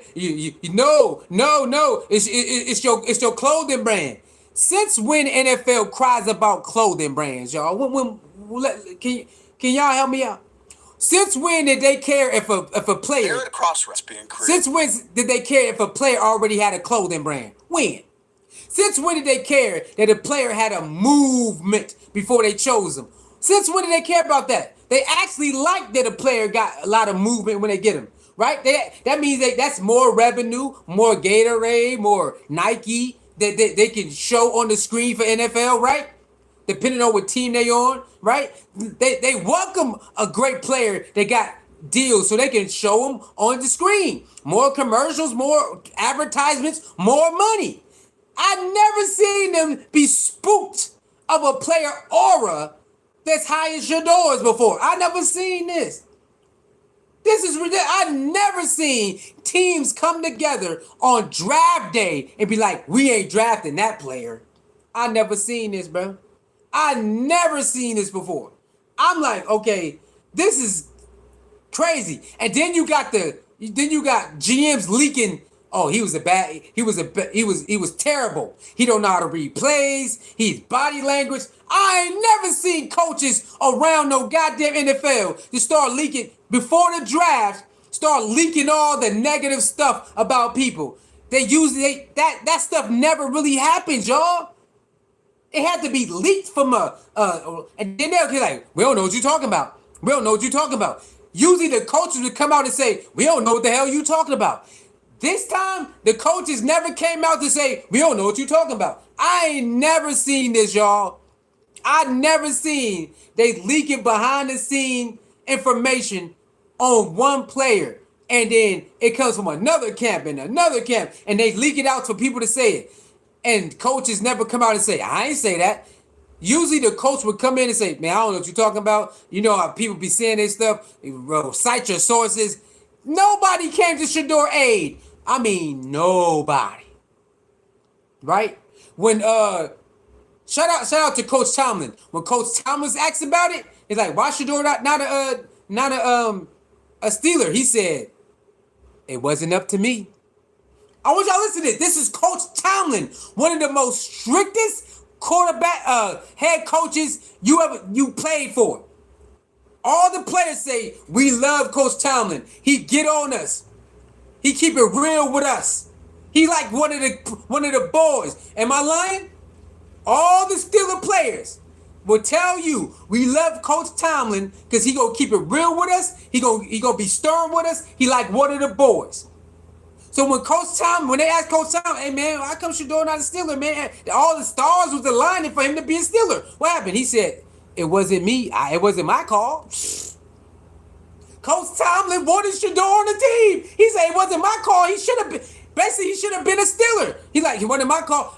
Speaker 1: no, it's your clothing brand." Since when NFL cries about clothing brands, y'all? Can y'all help me out? Since when did they care if a player?
Speaker 3: They're at a crossroads being created.
Speaker 1: Since when did they care if a player already had a clothing brand? When? Since when did they care that a player had a movement before they chose him? Since when did they care about that? They actually like that a player got a lot of movement when they get him, right? That means that's more revenue, more Gatorade, more Nike that they can show on the screen for NFL, right? Depending on what team they on, right? They welcome a great player that got deals so they can show them on the screen. More commercials, more advertisements, more money. I never seen them be spooked of a player aura that's high as Shedor's before. I never seen this. This is ridiculous. I never seen teams come together on draft day and be like, we ain't drafting that player. I never seen this, bro. I never seen this before. I'm like, okay, this is crazy. And then you got GMs leaking. Oh, he was terrible. He don't know how to read plays. His body language. I ain't never seen coaches around no goddamn NFL to start leaking before the draft. Start leaking all the negative stuff about people. That stuff never really happens, y'all. It had to be leaked from and then they'll be like, we don't know what you're talking about. We don't know what you're talking about. Usually the coaches would come out and say, we don't know what the hell you talking about. This time, the coaches never came out to say, we don't know what you're talking about. I ain't never seen this, y'all. I never seen they leaking behind the scene information on one player. And then it comes from another camp and another camp. And they leak it out for people to say it. And coaches never come out and say, I ain't say that. Usually the coach would come in and say, man, I don't know what you're talking about. You know how people be saying this stuff. Cite your sources. Nobody came to Shedeur aid. I mean, nobody. Right? When shout out to Coach Tomlin. When Coach Tomlin asked about it, he's like, why Shedeur not a Steeler? He said, it wasn't up to me. I want y'all to listen to this. This is Coach Tomlin, one of the most strictest quarterback head coaches you played for. All the players say, we love Coach Tomlin. He get on us. He keep it real with us. He like one of the boys. Am I lying? All the Steeler players will tell you we love Coach Tomlin because he gonna keep it real with us. He gonna be stern with us. He like one of the boys. So when they asked Coach Tomlin, hey man, how come Shedeur not a Steeler, man? All the stars was aligning for him to be a Steeler. What happened? He said, it wasn't me. It wasn't my call. Coach Tomlin wanted Shedeur on the team. He said it wasn't my call. He should have been a Steeler. He wasn't my call.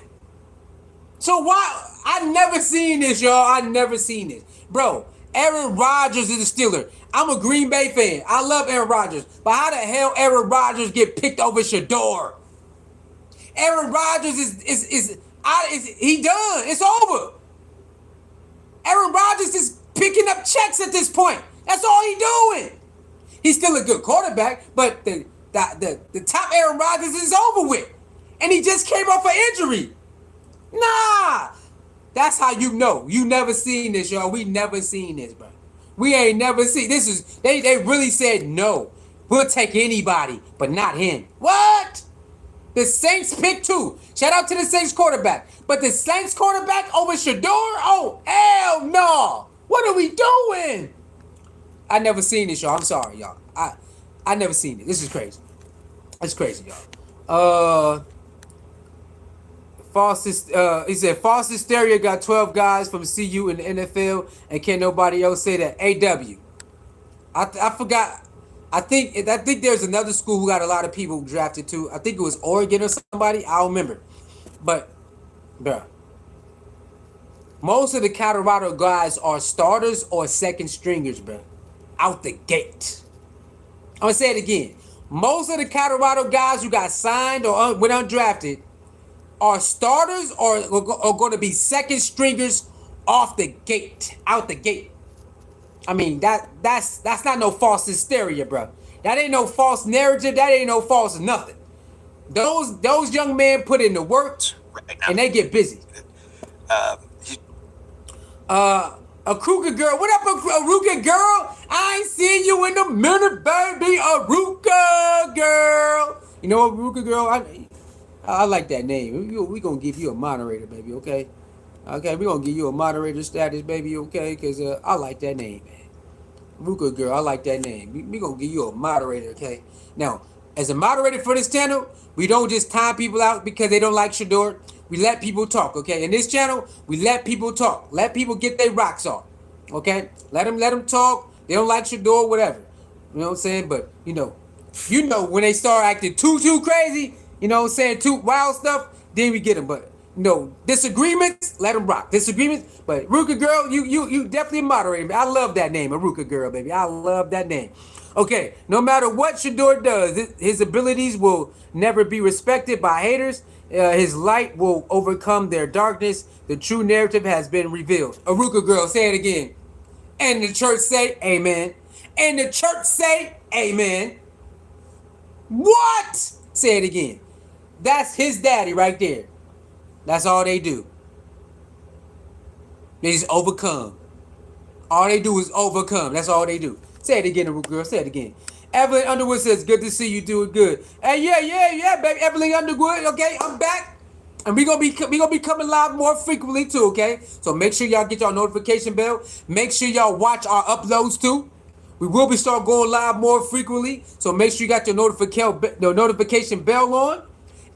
Speaker 1: So why? I never seen this, y'all. I never seen this. Bro, Aaron Rodgers is a Steeler. I'm a Green Bay fan. I love Aaron Rodgers. But how the hell Aaron Rodgers get picked over Shedeur? Aaron Rodgers is he done. It's over. Aaron Rodgers is picking up checks at this point. That's all he doing. He's still a good quarterback, but the top Aaron Rodgers is over with. And he just came off an injury. Nah. That's how you know. You never seen this, y'all. We never seen this, bro. We ain't never seen this. They really said no. We'll take anybody, but not him. What? The Saints picked two. Shout out to the Saints quarterback. But the Saints quarterback over Shedeur? Oh, hell no. What are we doing? I never seen this, y'all. I'm sorry, y'all. I never seen it. This is crazy. That's crazy, y'all. He said false hysteria got 12 guys from CU in the NFL, and can't nobody else say that. AW. I forgot. I think there's another school who got a lot of people drafted too. I think it was Oregon or somebody. I don't remember. But, bruh, most of the Colorado guys are starters or second stringers, bruh. Out the gate. I'm gonna say it again. Most of the Colorado guys who got signed or went undrafted are starters or are going to be second stringers off the gate, out the gate. I mean, that's not no false hysteria, bro. That ain't no false narrative. That ain't no false nothing. Those young men put in the work and they get busy. A Kruger girl. What up, Aruka girl? I ain't seen you in a minute, baby. Aruka girl. You know what, Aruka girl? I like that name. We gonna give you a moderator, baby. Okay. Okay, we gonna give you a moderator status, baby. Okay, because I like that name, man. Ruka girl, I like that name. We gonna give you a moderator, okay? Now, as a moderator for this channel, we don't just time people out because they don't like Shedeur. We let people talk, okay? In this channel, we let people talk. Let people get their rocks off, okay? Let them talk. They don't like Shedeur, whatever. You know what I'm saying? But you know when they start acting too crazy, you know what I'm saying, too wild stuff, then we get them. But disagreements, let them rock. Disagreements, but Ruka girl, you definitely moderated me. I love that name, Ruka girl, baby. I love that name. Okay, no matter what Shedeur does, his abilities will never be respected by haters. His light will overcome their darkness. The true narrative has been revealed. Ruka girl, say it again. And the church say amen. And the church say amen. What? Say it again. That's his daddy right there. That's all they do. They just overcome. All they do is overcome. That's all they do. Say it again, girl. Say it again. Evelyn Underwood says, good to see you doing good. Hey, yeah, baby. Evelyn Underwood, okay? I'm back. And we gonna be coming live more frequently too, okay? So make sure y'all get y'all notification bell. Make sure y'all watch our uploads too. We will be start going live more frequently. So make sure you got your notification bell on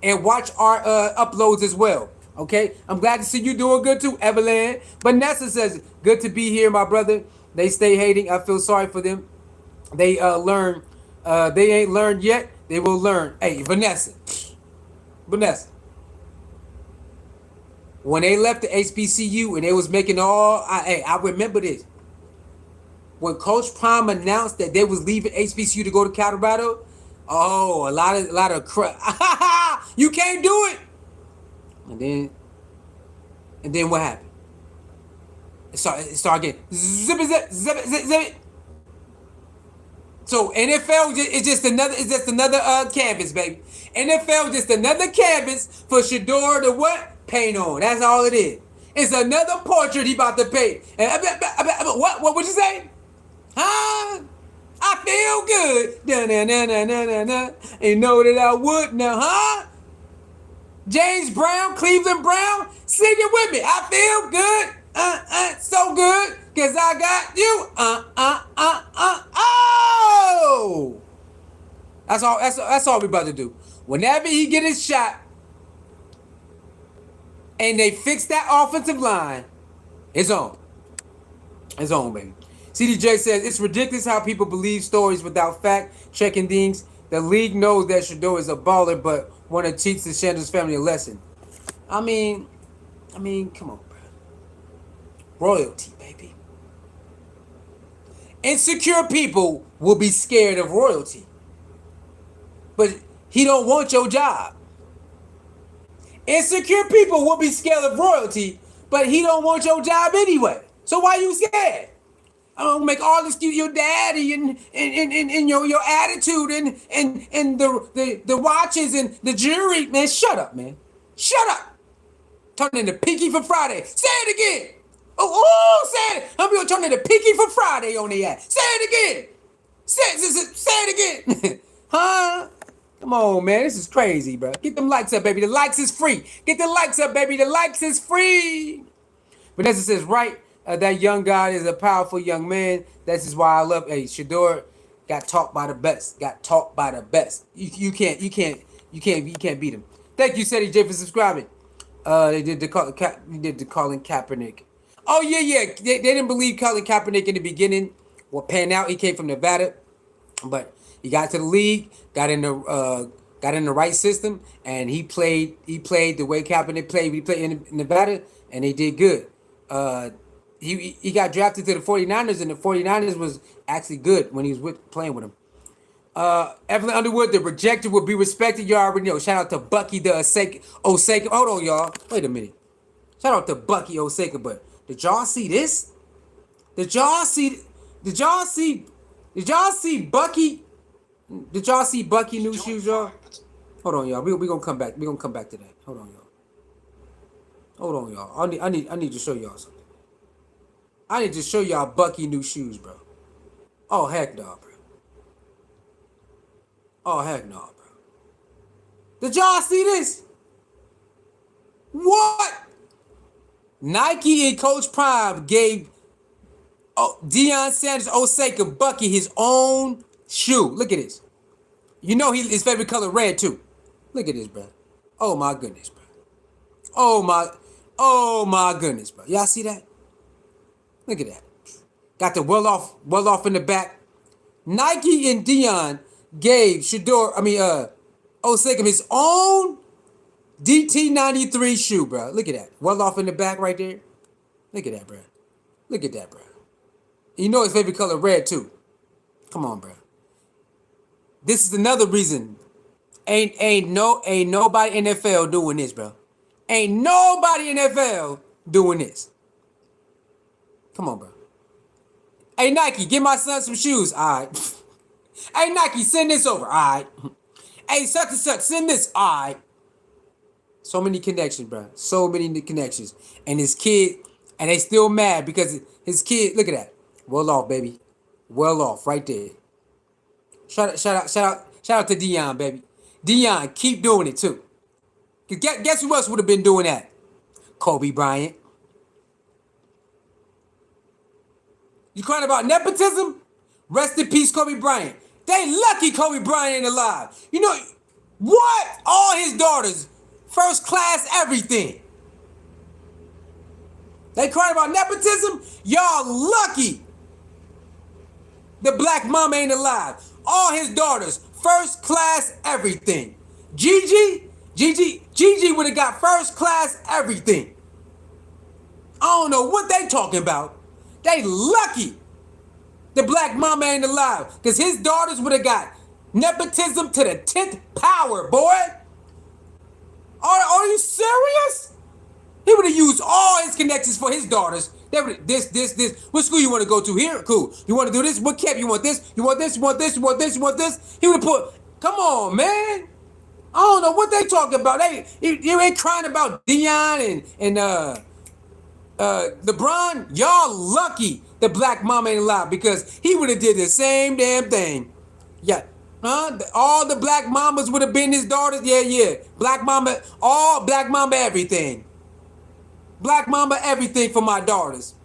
Speaker 1: and watch our uploads as well. Okay, I'm glad to see you doing good too, Evelyn. Vanessa says, good to be here, my brother. They stay hating. I feel sorry for them. They learn. They ain't learned yet. They will learn. Hey, Vanessa. When they left the HBCU and they was making I remember this. When Coach Prime announced that they was leaving HBCU to go to Colorado, a lot of crap. You can't do it. And then what happened? It started getting zip it. So NFL is just another canvas, baby. NFL just another canvas for Shedeur to what? Paint on. That's all it is. It's another portrait he about to paint. And what you say? Huh? I feel good. Na. And know that I would now, huh? James Brown, Cleveland Brown, sing it with me. I feel good, so good, cause I got you, oh. That's all we about to do. Whenever he get his shot, and they fix that offensive line, it's on. It's on, baby. CDJ says, it's ridiculous how people believe stories without fact checking things. The league knows that Shedeur is a baller, but want to teach the Sanders family a lesson. I mean, come on, bro. Royalty, baby. Insecure people will be scared of royalty. But he don't want your job. Insecure people will be scared of royalty, but he don't want your job anyway. So why you scared? I'm gonna make all this your daddy and your attitude and the watches and the jewelry. Man, shut up, man. Shut up. Turn into Pinky for Friday. Say it again. Say it. I'm gonna turn into Pinky for Friday on the ass. Say it again. Say it again. Huh? Come on, man. This is crazy, bro. Get them likes up, baby. The likes is free. Get the likes up, baby. The likes is free. Vanessa says, right. That young guy is a powerful young man. This is why I love. Hey, Shedeur got taught by the best. You can't beat him. Thank you, Seti J, for subscribing. They did the Colin Kaepernick. Oh yeah. They didn't believe Colin Kaepernick in the beginning. Well, pan out. He came from Nevada, but he got to the league, got in the right system, and he played the way Kaepernick played. He played in Nevada, and they did good. He got drafted to the 49ers, and the 49ers was actually good when he was playing with him. Evelyn Underwood, the rejected will be respected. You already know. Shout out to Bucky the Osaka. Hold on, y'all. Wait a minute. Shout out to Bucky Osaka. But did y'all see this? Did y'all see Bucky? Did y'all see Bucky new shoes, y'all? Hold on, y'all. We gonna come back. We gonna come back to that. Hold on, y'all. I need to show y'all something. I need to show y'all Bucky new shoes, bro. Oh heck no, bro. Oh heck no, bro. Did y'all see this? What? Nike and Coach Prime gave Deion Sanders Osaka Bucky his own shoe. Look at this. You know his favorite color red too. Look at this, bro. Oh my goodness, bro. Oh my goodness, bro. Y'all see that? Look at that. Got the well off in the back. Nike and Deion gave Osaka his own DT93 shoe, bro. Look at that. Well off in the back right there. Look at that, bro. Look at that, bro. You know his favorite color red too. Come on, bro. This is another reason. Ain't nobody NFL doing this, bro. Ain't nobody NFL doing this. Come on, bro. Hey, Nike, give my son some shoes. All right. Hey, Nike, send this over. All right. Hey, such and such, send this. All right. So many connections, bro. So many connections. And his kid, and they still mad because his kid, look at that. Well off, baby. Well off, right there. Shout out to Deion, baby. Deion, keep doing it too. Guess who else would have been doing that? Kobe Bryant. You crying about nepotism? Rest in peace, Kobe Bryant. They lucky Kobe Bryant ain't alive. You know what? All his daughters, first class everything. They crying about nepotism? Y'all lucky the black mama ain't alive. All his daughters, first class everything. Gigi would have got first class everything. I don't know what they talking about. They lucky the black mama ain't alive. Because his daughters would have got nepotism to the 10th power, boy. Are you serious? He would have used all his connections for his daughters. They would this. What school you want to go to here? Cool. You want to do this? What camp? You want this? You want this? You want this? You want this? You want this? He would have put, come on, man. I don't know what they talking about. You ain't crying about Deion and LeBron. Y'all lucky the black mama ain't alive because he would have did the same damn thing. Yeah. All the black mamas would have been his daughters. Yeah. Black mama, all black mama everything. Black mama everything for my daughters.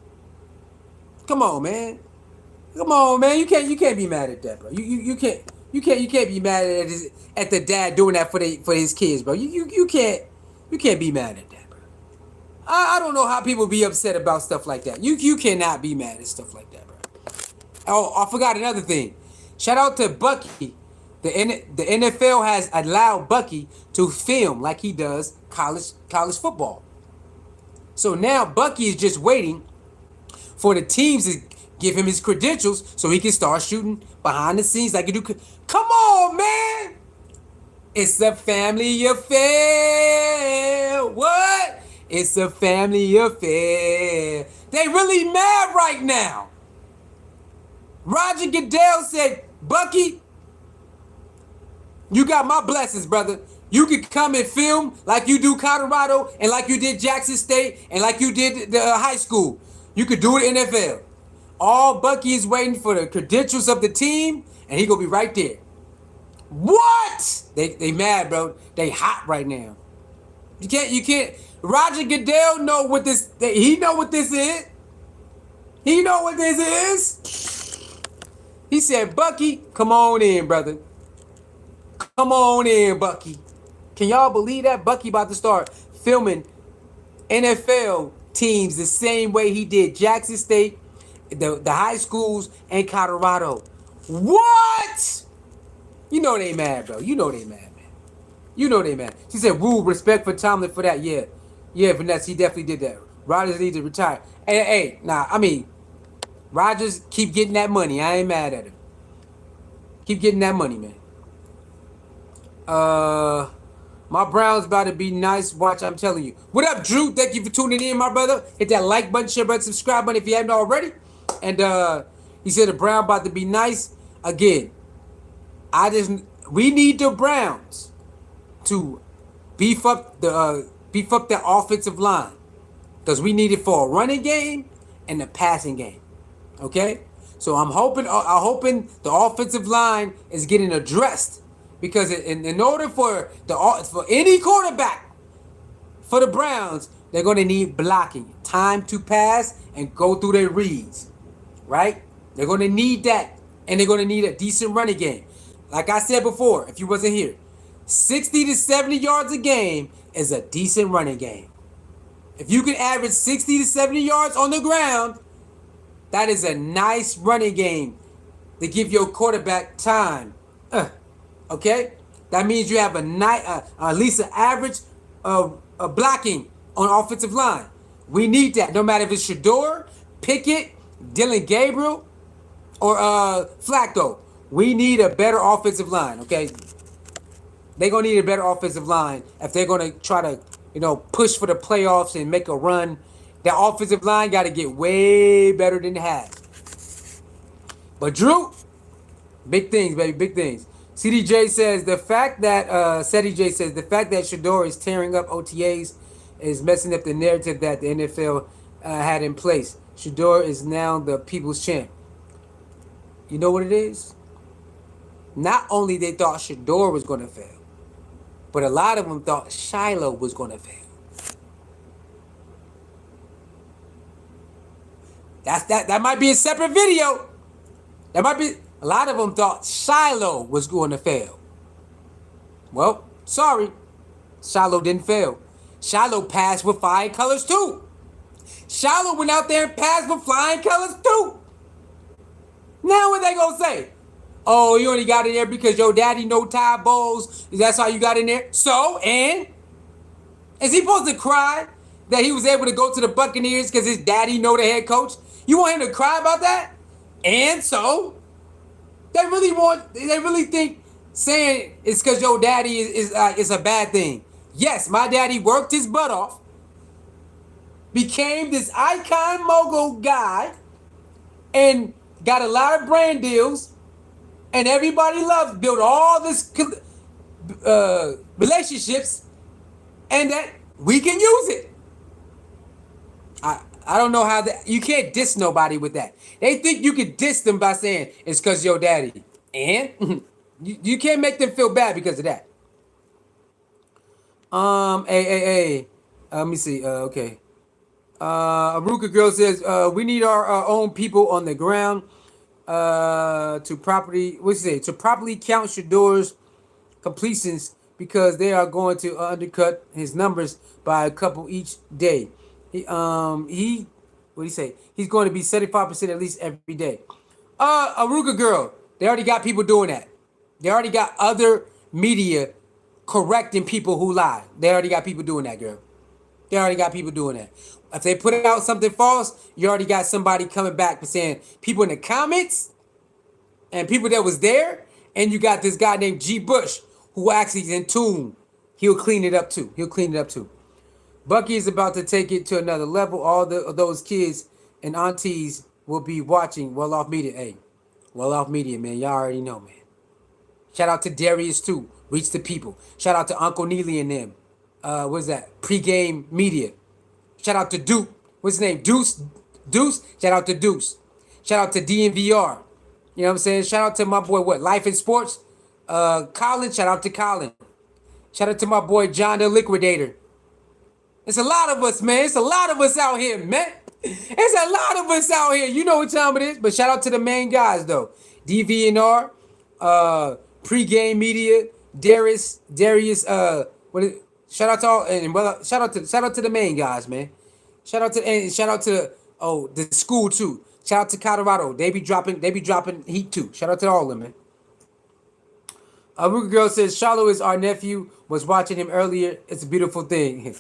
Speaker 1: Come on, man. You can't be mad at that, bro. You can't be mad at the dad doing that for his kids, bro. You can't be mad at that, bro. I don't know how people be upset about stuff like that. You cannot be mad at stuff like that, bro. Oh, I forgot another thing. Shout out to Bucky. The NFL has allowed Bucky to film like he does college football. So now Bucky is just waiting for the teams to give him his credentials so he can start shooting behind the scenes like he do. Come on, man. It's a family affair. What? It's a family affair. They really mad right now. Roger Goodell said, Bucky, you got my blessings, brother. You could come and film like you do Colorado and like you did Jackson State and like you did the high school. You could do it NFL. All Bucky is waiting for the credentials of the team and he gonna be right there. What? They mad, bro. They hot right now. You can't. Roger Goodell know what this. He know what this is. He know what this is. He said, Bucky, come on in, brother. Come on in, Bucky. Can y'all believe that? Bucky about to start filming NFL teams the same way he did Jackson State, the high schools, and Colorado. What? You know they mad, bro. You know they mad, man. You know they mad. She said, "Woo, respect for Tomlin for that." Yeah, yeah, Vanessa, he definitely did that. Rodgers needs to retire. Hey, nah, I mean, Rodgers keep getting that money. I ain't mad at him. Keep getting that money, man. My Browns about to be nice. Watch, I'm telling you. What up, Drew? Thank you for tuning in, my brother. Hit that like button, share button, subscribe button if you haven't already. And he said the Brown about to be nice again. We need the Browns to beef up the offensive line, because we need it for a running game and a passing game. Okay, so I'm hoping the offensive line is getting addressed, because in order for any quarterback for the Browns, they're going to need blocking, time to pass and go through their reads, right? They're going to need that, and they're going to need a decent running game. Like I said before, if you wasn't here, 60 to 70 yards a game is a decent running game. If you can average 60 to 70 yards on the ground, that is a nice running game to give your quarterback time. Okay? That means you have at least an average blocking on offensive line. We need that. No matter if it's Shedeur, Pickett, Dylan Gabriel, or Flacco. We need a better offensive line, okay? They're going to need a better offensive line if they're going to try to, push for the playoffs and make a run. That offensive line got to get way better than it has. But Drew, big things, baby, big things. CDJ says the fact that Shador is tearing up OTAs is messing up the narrative that the NFL had in place. Shedeur is now the people's champ. You know what it is? Not only they thought Shedeur was going to fail, but a lot of them thought Shiloh was going to fail. That might be a separate video. That might be. A lot of them thought Shiloh was going to fail. Well, sorry, Shiloh didn't fail. Shiloh passed with flying colors too. Shiloh went out there and passed with flying colors too. Now what they gonna say? Oh, you only got in there because your daddy know Ty Bowles. That's how you got in there? So, and? Is he supposed to cry that he was able to go to the Buccaneers because his daddy know the head coach? You want him to cry about that? And so? They really think saying it's because your daddy is a bad thing. Yes, my daddy worked his butt off, became this icon mogul guy, and got a lot of brand deals, and everybody loves, built all this relationships, and that we can use it. I don't know how that, you can't diss nobody with that. They think you can diss them by saying it's because your daddy. And you can't make them feel bad because of that. Let me see. Okay. Aruka Girl says, we need our own people on the ground to properly count Shedor's completions, because they are going to undercut his numbers by a couple each day. What do you say? He's going to be 75% at least every day. Aruga Girl, they already got people doing that. They already got other media correcting people who lie. They already got people doing that, girl. They already got people doing that. If they put out something false, you already got somebody coming back and saying, people in the comments and people that was there, and you got this guy named G. Bush who actually is in tune. He'll clean it up too. Bucky is about to take it to another level. All those kids and aunties will be watching Well Off Media. Hey, Well Off Media, man. Y'all already know, man. Shout out to Darius, too. Reach the people. Shout out to Uncle Neely and them. What's that? Pre-game media. Shout out to Duke. What's his name? Deuce. Shout out to Deuce. Shout out to DNVR. You know what I'm saying? Shout out to my boy, Life in Sports. Colin. Shout out to Colin. Shout out to my boy, John the Liquidator. It's a lot of us, man. It's a lot of us out here, man. It's a lot of us out here. You know what time it is. But shout out to the main guys, though. DVNR, Pre-Game Media, Darius, Shout out to all and brother. Shout out to the main guys, man. Shout out to the school too. Shout out to Colorado. They be dropping heat too. Shout out to all of them, man. Ruka Girl says Charlo is our nephew. Was watching him earlier. It's a beautiful thing.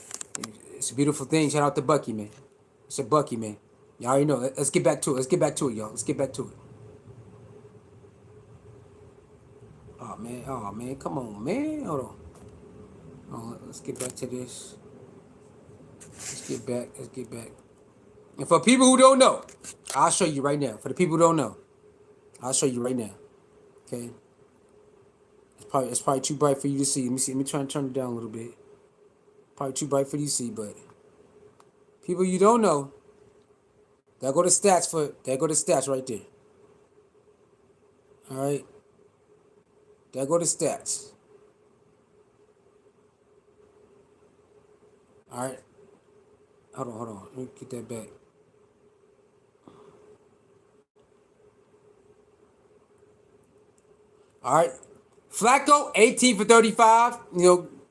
Speaker 1: It's a beautiful thing. Shout out to Bucky, man. It's a Bucky, man. Y'all already know. Let's get back to it. Let's get back to it, y'all. Let's get back to it. Oh man. Come on, man. Hold on. Let's get back to this. Let's get back. And for people who don't know, I'll show you right now. For the people who don't know, I'll show you right now. Okay. It's probably too bright for you to see. Let me try and turn it down a little bit. Probably too bright for you to see, but people you don't know, there go the stats right there. Alright. There go the stats. Alright. Hold on. Let me get that back. Alright. Flacco, 18 for 35.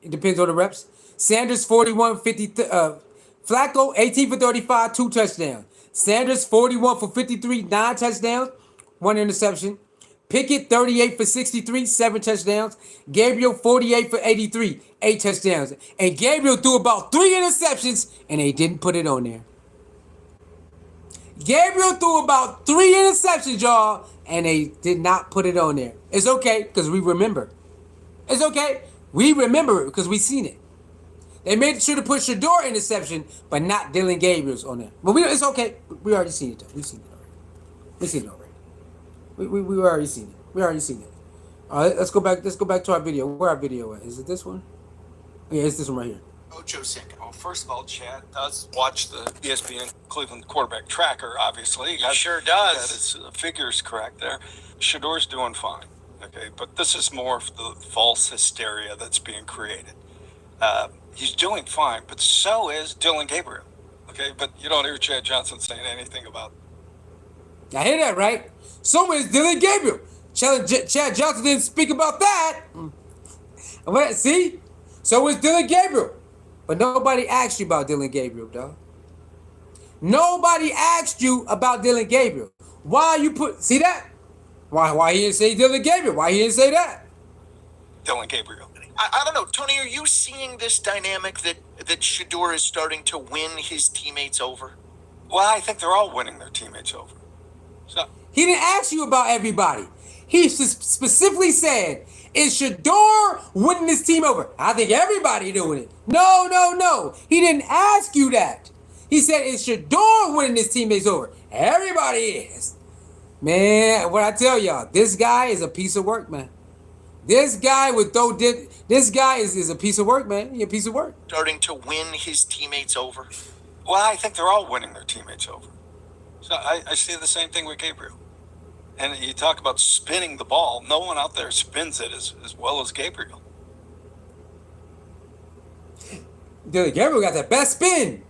Speaker 1: It depends on the reps. Sanders, 41, 50. Flacco, 18 for 35, 2 touchdowns. Sanders, 41 for 53, 9 touchdowns, 1 interception. Pickett, 38 for 63, 7 touchdowns. Gabriel, 48 for 83, 8 touchdowns. And Gabriel threw about 3 interceptions, and they didn't put it on there. Gabriel threw about 3 interceptions, y'all, and they did not put it on there. It's okay, because we remember. It's okay. We remember it, because we seen it. They made sure to put Shedeur interception, but not Dylan Gabriel's on there. But it's okay. We already seen it, though. We've seen it already. We've seen it already. We already seen it. We already seen it. All right, let's go back to our video. Where our video at? Is it this one? Yeah, it's this one right here.
Speaker 3: Ocho Cinco.
Speaker 4: Well, first of all, Chad does watch the ESPN Cleveland quarterback tracker, obviously.
Speaker 2: He sure does.
Speaker 4: His figures correct there. Shador's doing fine, okay? But this is more of the false hysteria that's being created. He's doing fine, but so is Dylan Gabriel, okay? But you don't hear Chad Johnson saying anything about it.
Speaker 1: I hear that, right? So is Dylan Gabriel. Chad Johnson didn't speak about that. See? So is Dylan Gabriel. But nobody asked you about Dylan Gabriel, dog. Nobody asked you about Dylan Gabriel. Why you see that? Why he didn't say Dylan Gabriel? Why he didn't say that?
Speaker 4: Dylan Gabriel.
Speaker 3: I don't know, Tony. Are you seeing this dynamic that Shedeur is starting to win his teammates over?
Speaker 4: Well, I think they're all winning their teammates over. So
Speaker 1: he didn't ask you about everybody. He specifically said, "Is Shedeur winning this team over?" I think everybody doing it. No. He didn't ask you that. He said, "Is Shedeur winning this teammates over?" Everybody is. Man, what I tell y'all, this guy is a piece of work, man. This guy this guy is a piece of work, man. He's a piece of work.
Speaker 3: Starting to win his teammates over.
Speaker 4: Well, I think they're all winning their teammates over. So I see the same thing with Gabriel. And you talk about spinning the ball. No one out there spins it as well as Gabriel.
Speaker 1: Dude, Gabriel got the best spin.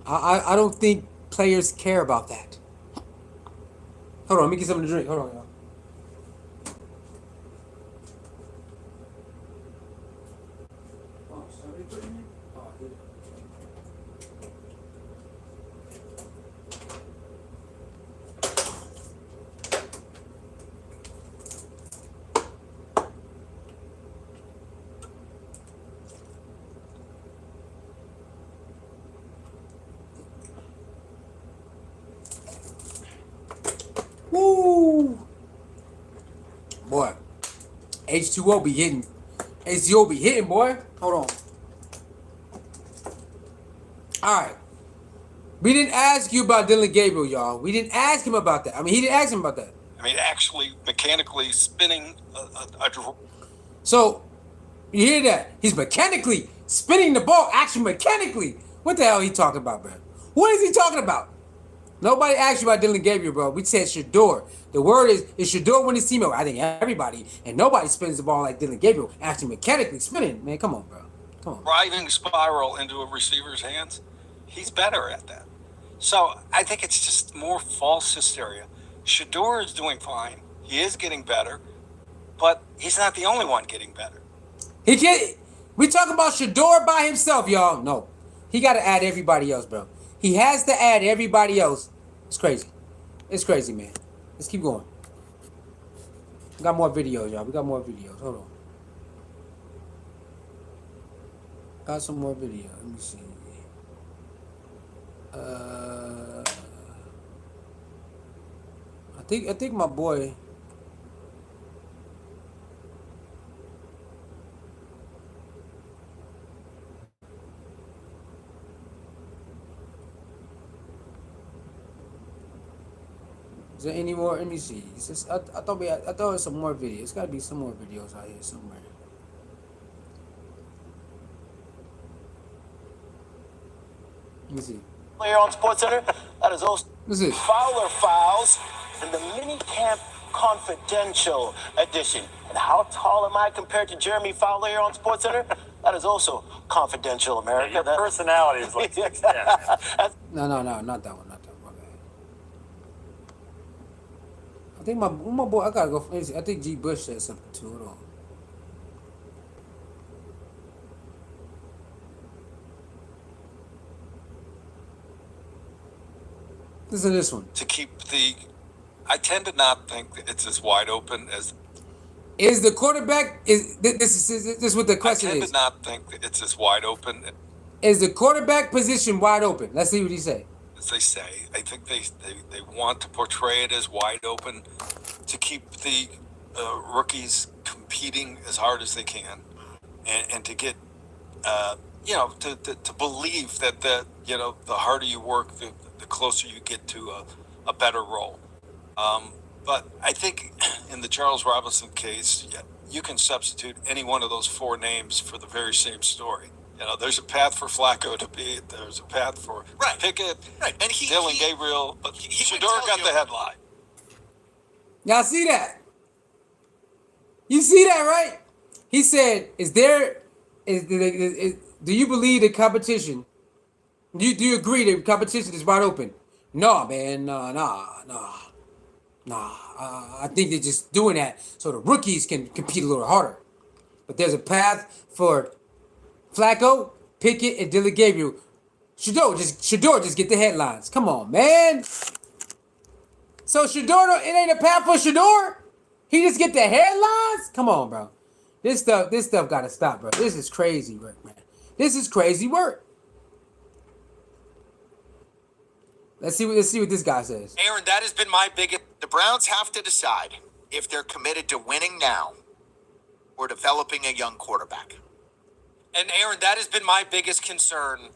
Speaker 1: I don't think players care about that. Hold on, let me get something to drink. Hold on, y'all. Woo! Boy, H2O be hitting. H2O be hitting, boy. Hold on. All right. We didn't ask you about Dylan Gabriel, y'all. We didn't ask him about that. I mean, he didn't ask him about that.
Speaker 4: I mean, actually mechanically spinning a
Speaker 1: So, you hear that? He's mechanically spinning the ball, actually mechanically. What the hell are he talking about, bro? What is he talking about? Nobody asked you about Dylan Gabriel, bro. We said Shedeur. The word is Shedeur win his team over. I think everybody, and nobody spins the ball like Dylan Gabriel, actually mechanically spinning. Man, come on, bro. Come on.
Speaker 4: Driving spiral into a receiver's hands, he's better at that. So I think it's just more false hysteria. Shedeur is doing fine. He is getting better, but he's not the only one getting better.
Speaker 1: He can't. We talk about Shedeur by himself, y'all. No. He got to add everybody else, bro. He has to add everybody else. It's crazy. It's crazy, man. Let's keep going. We got more videos, y'all. We got more videos. Hold on. Got some more video. Let me see. I think my boy. Is there any more? Let me see. It's just, I thought there was some more videos. It's got to be some more videos out here somewhere. Let me see.
Speaker 5: Here on SportsCenter, that is also
Speaker 1: What's this?
Speaker 5: Fowler Files and the Mini Camp Confidential edition. And how tall am I compared to Jeremy Fowler here on SportsCenter? That is also confidential, America.
Speaker 6: Your personality is like, yeah.
Speaker 1: No, not that one. Not that one. My bad. I think my boy. I gotta go. I think G Bush said something too. Hold on. Listen to this one.
Speaker 4: To keep the, I tend to not think that it's as wide open as.
Speaker 1: Is the quarterback is this is what the question
Speaker 4: I tend
Speaker 1: is?
Speaker 4: to not think that it's as wide open
Speaker 1: Is the quarterback position wide open? Let's see what he say.
Speaker 4: as they say. I think they want to portray it as wide open to keep the rookies competing as hard as they can, and to get to believe that the harder you work, the closer you get to a better role. But I think in the Charles Robinson case, you can substitute any one of those four names for the very same story. There's a path for Flacco to be. There's a path for Pickett,
Speaker 3: Right. And
Speaker 4: Dylan Gabriel. But
Speaker 3: he would
Speaker 4: Shedeur
Speaker 3: tell
Speaker 4: got
Speaker 3: you-
Speaker 4: the headline.
Speaker 1: Y'all see that? You see that, right? He said, do you believe the competition? Do you agree the competition is wide open? No, man. Nah. I think they're just doing that so the rookies can compete a little harder. But there's a path for Flacco, Pickett, and Dylan Gabriel. Shedeur just get the headlines. Come on, man. So Shedeur, it ain't a path for Shedeur? He just get the headlines? Come on, bro. This stuff gotta stop, bro. This is crazy work, man. This is crazy work. Let's see what this guy says.
Speaker 2: Aaron, that has been my biggest.
Speaker 3: The Browns have to decide if they're committed to winning now or developing a young quarterback.
Speaker 2: And Aaron, that has been my biggest concern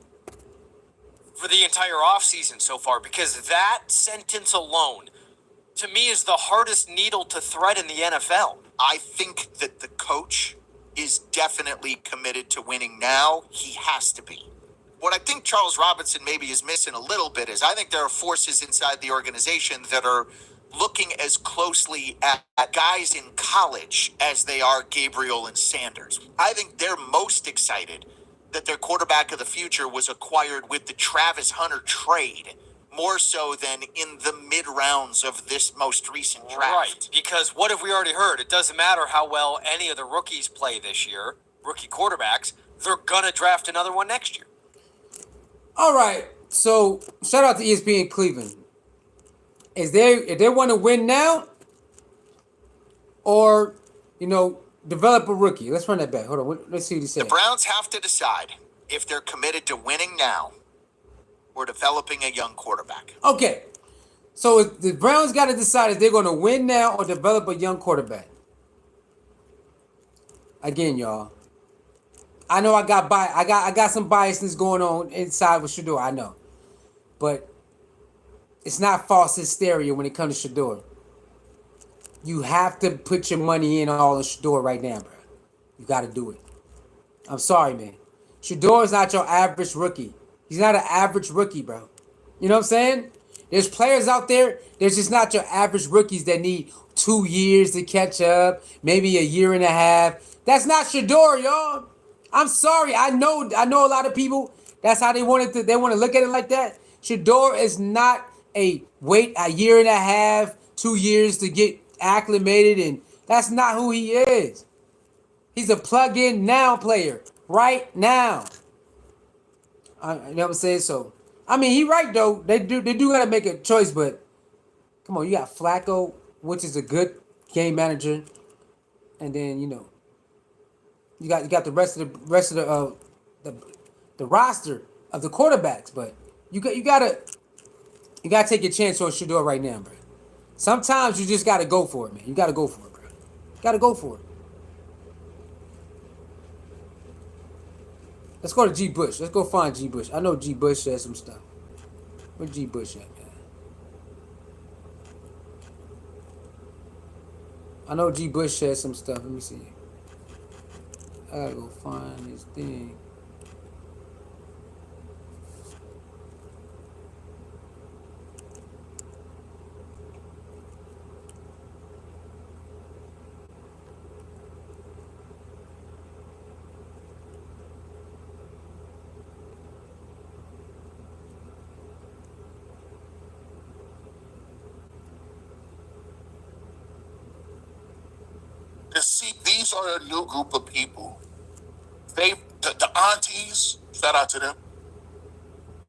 Speaker 2: for the entire offseason so far, because that sentence alone, to me, is the hardest needle to thread in the NFL.
Speaker 3: I think that the coach is definitely committed to winning now. He has to be. What I think Charles Robinson maybe is missing a little bit is I think there are forces inside the organization that are looking as closely at guys in college as they are Gabriel and Sanders. I think they're most excited that their quarterback of the future was acquired with the Travis Hunter trade, more so than in the mid-rounds of this most recent draft.
Speaker 2: Right, because what have we already heard? It doesn't matter how well any of the rookies play this year, rookie quarterbacks, they're going to draft another one next year.
Speaker 1: All right, so shout out to ESPN Cleveland. If they want to win now, or develop a rookie. Let's run that back. Hold on. Let's see what he said.
Speaker 3: The Browns have to decide if they're committed to winning now or developing a young quarterback.
Speaker 1: Okay, so the Browns got to decide if they're going to win now or develop a young quarterback. Again, y'all. I know I got some biasness going on inside with Shedeur. I know, but it's not false hysteria when it comes to Shedeur. You have to put your money in all in Shedeur right now, bro. You got to do it. I'm sorry, man. Shedeur is not your average rookie. He's not an average rookie, bro. You know what I'm saying? There's players out there. There's just not your average rookies that need 2 years to catch up, maybe a year and a half. That's not Shedeur, y'all. I'm sorry. I know a lot of people. That's how they want to look at it like that. Shedeur is not wait a year and a half, 2 years to get acclimated, and that's not who he is. He's a plug-in now player. right now. You know what I'm saying? So, I mean, he right though. They do gotta make a choice, but come on, you got Flacco, which is a good game manager, and then you got the rest of the roster of the quarterbacks, but you gotta take your chance on Shedeur right now, bro. Sometimes you just gotta go for it, man. You gotta go for it, bro. Gotta go for it. Let's go to G. Bush. Let's go find G. Bush. I know G. Bush said some stuff. Where G. Bush at, man? I know G. Bush said some stuff. Let me see. I gotta go find this thing.
Speaker 7: These are a new group of people. The aunties, shout out to them.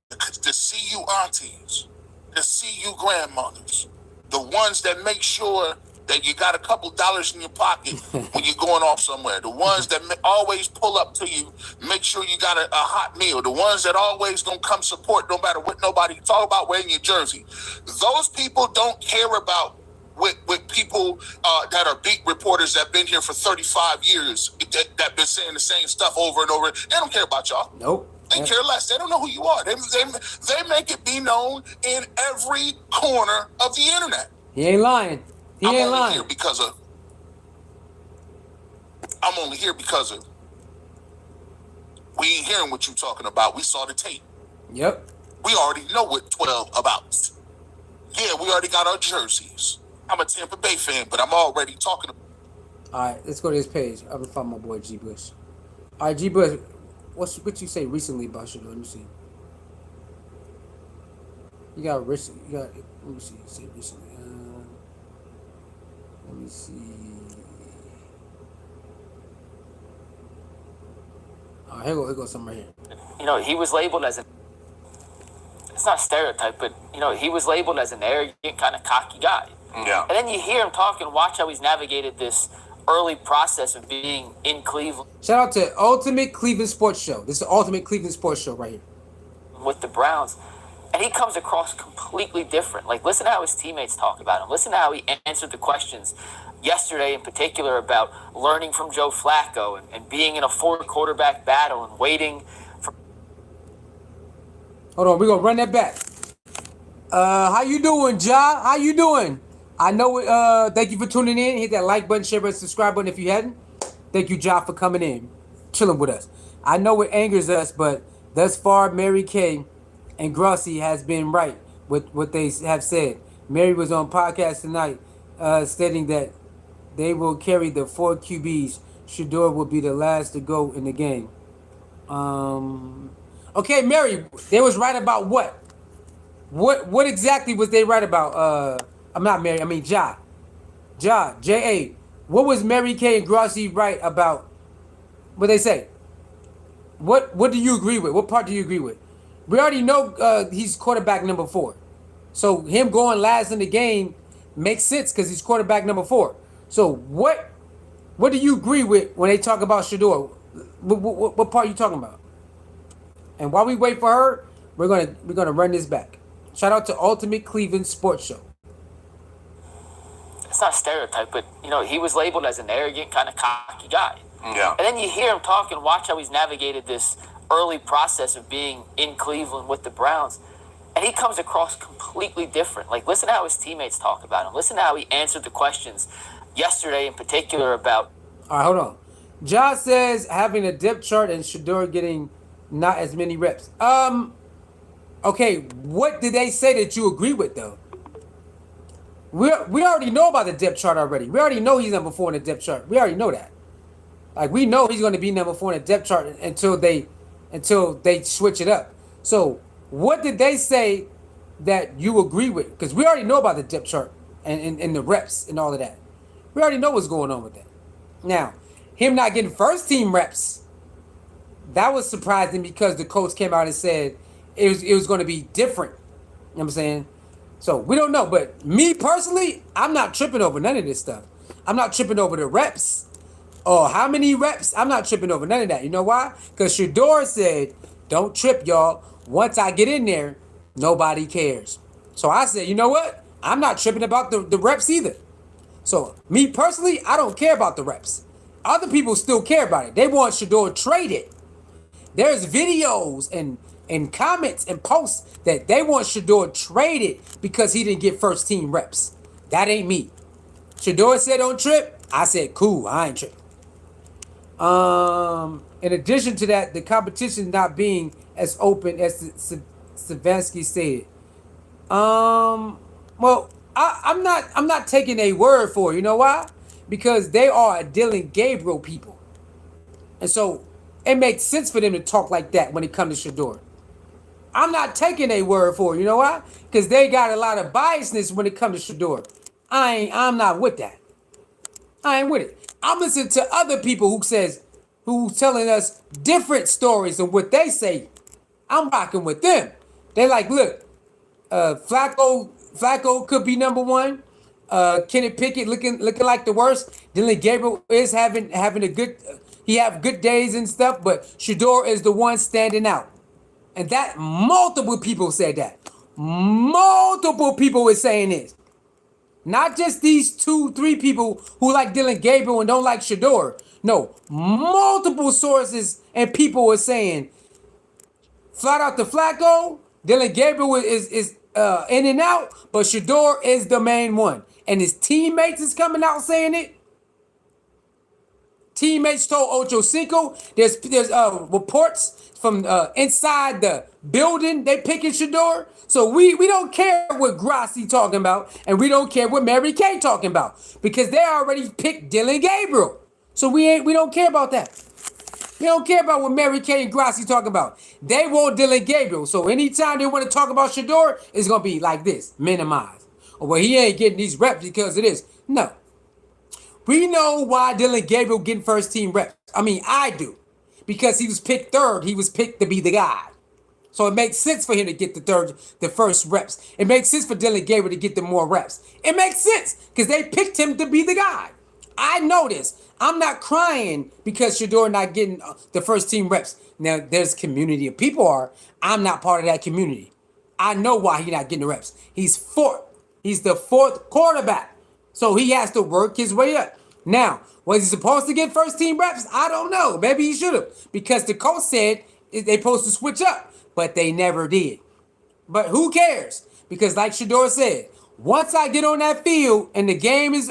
Speaker 7: The CU aunties, the CU grandmothers, the ones that make sure that you got a couple dollars in your pocket when you're going off somewhere. The ones that always pull up to you, make sure you got a hot meal. The ones that always gonna come support no matter what nobody talk about wearing your jersey. Those people don't care about with people that are beat reporters that been here for 35 years that been saying the same stuff over and over. They don't care about y'all.
Speaker 1: Nope.
Speaker 7: They care less. They don't know who you are. They make it be known in every corner of the internet.
Speaker 1: He ain't lying. He ain't lying.
Speaker 7: I'm only here because of. We ain't hearing what you talking about. We saw the tape.
Speaker 1: Yep.
Speaker 7: We already know what 12 about. Yeah, we already got our jerseys. I'm a Tampa Bay fan, but I'm already talking about.
Speaker 1: All right, let's go to this page. I'm gonna find my boy G. Bush. All right, G. Bush, what you say recently about Shador? Let me see. You got recently. Let me see. You say recently. Let me see. All right, here goes something right here.
Speaker 8: He was labeled as it's not a stereotype, but he was labeled as an arrogant, kind of cocky guy.
Speaker 7: Yeah.
Speaker 8: And then you hear him talk and watch how he's navigated this early process of being in Cleveland.
Speaker 1: Shout out to Ultimate Cleveland Sports Show. This is the Ultimate Cleveland Sports Show right here.
Speaker 8: With the Browns. And he comes across completely different. Like, listen to how his teammates talk about him. Listen to how he answered the questions yesterday in particular about learning from Joe Flacco and being in a 4-quarterback battle and waiting for...
Speaker 1: Hold on, we're going to run that back. How you doing, Ja? How you doing? I know it. Thank you for tuning in. Hit that like button, share button, subscribe button if you hadn't. Thank you, Ja, for coming in, chilling with us. I know it angers us, but thus far, Mary Kay and Grossi has been right with what they have said. Mary was on podcast tonight stating that they will carry the 4 QBs. Shedeur will be the last to go in the game. Okay, Mary, they was right about what? What exactly was they right about? I'm not Mary, I mean Ja. J.A. What was Mary Kay and Grossi right about? What they say? What do you agree with? What part do you agree with? We already know he's quarterback number 4. So him going last in the game makes sense because he's quarterback number 4. So what do you agree with when they talk about Shedeur? What part are you talking about? And while we wait for her, we're gonna run this back. Shout out to Ultimate Cleveland Sports Show.
Speaker 8: It's not a stereotype, but he was labeled as an arrogant, kind of cocky guy.
Speaker 7: Yeah.
Speaker 8: And then you hear him talk and watch how he's navigated this early process of being in Cleveland with the Browns. And he comes across completely different. Like, listen to how his teammates talk about him. Listen to how he answered the questions yesterday in particular about...
Speaker 1: All right, hold on. Ja says having a depth chart and Shedeur getting not as many reps. Okay, what did they say that you agree with, though? We already know about the depth chart already. We already know he's number 4 in the depth chart. We already know that. Like, we know he's going to be number 4 in the depth chart until they switch it up. So, what did they say that you agree with? Because we already know about the depth chart and the reps and all of that. We already know what's going on with that. Now, him not getting first team reps, That was surprising because the coach came out and said it was going to be different. You know what I'm saying? So we don't know. But me personally, I'm not tripping over none of this stuff. I'm not tripping over the reps or how many reps. I'm not tripping over none of that. You know why? Because Shedeur said, don't trip, y'all. Once I get in there, nobody cares. So I said, you know what? I'm not tripping about the reps either. So me personally, I don't care about the reps. Other people still care about it. They want Shedeur traded. There's videos and comments and posts that they want Shedeur traded because he didn't get first team reps. That ain't me. Shedeur said don't trip. I said cool. I ain't tripping. In addition to that, the competition not being as open as Savansky said. Well, I'm not taking a word for it. You know why? Because they are Dylan Gabriel people, and so it makes sense for them to talk like that when it comes to Shedeur. I'm not taking a word for it. You know why? Because they got a lot of biasness when it comes to Shedeur. I'm not with that. I ain't with it. I'm listening to other people who telling us different stories of what they say. I'm rocking with them. They like, look, Flacco could be number one. Kenny Pickett looking like the worst. Dylan Gabriel is having a good. He have good days and stuff, but Shedeur is the one standing out, and that multiple people said that. Multiple people were saying this. Not just these 2-3 people who like Dylan Gabriel and don't like Shedeur. No, multiple sources and people were saying flat out the Flacco, Dylan Gabriel is in and out, but Shedeur is the main one. And his teammates is coming out saying it. Teammates told Ocho Cinco. There's reports from inside the building. They picking Shedeur. So we don't care what Grassi talking about, and we don't care what Mary Kay talking about because they already picked Dylan Gabriel. So we don't care about that. We don't care about what Mary Kay and Grassi talking about. They want Dylan Gabriel. So anytime they want to talk about Shedeur, it's gonna be like this, minimized. Or well, he ain't getting these reps because of this. No. We know why Dylan Gabriel getting first team reps. I mean, I do. Because he was picked third. He was picked to be the guy. So it makes sense for him to get the first reps. It makes sense for Dylan Gabriel to get the more reps. It makes sense because they picked him to be the guy. I know this. I'm not crying because Shedeur not getting the first team reps. Now, there's a community of people are. I'm not part of that community. I know why he's not getting the reps. He's fourth. He's the fourth quarterback. So he has to work his way up. Now, was he supposed to get first team reps? I don't know. Maybe he should have. Because the coach said they supposed to switch up. But they never did. But who cares? Because like Shedeur said, once I get on that field and the game is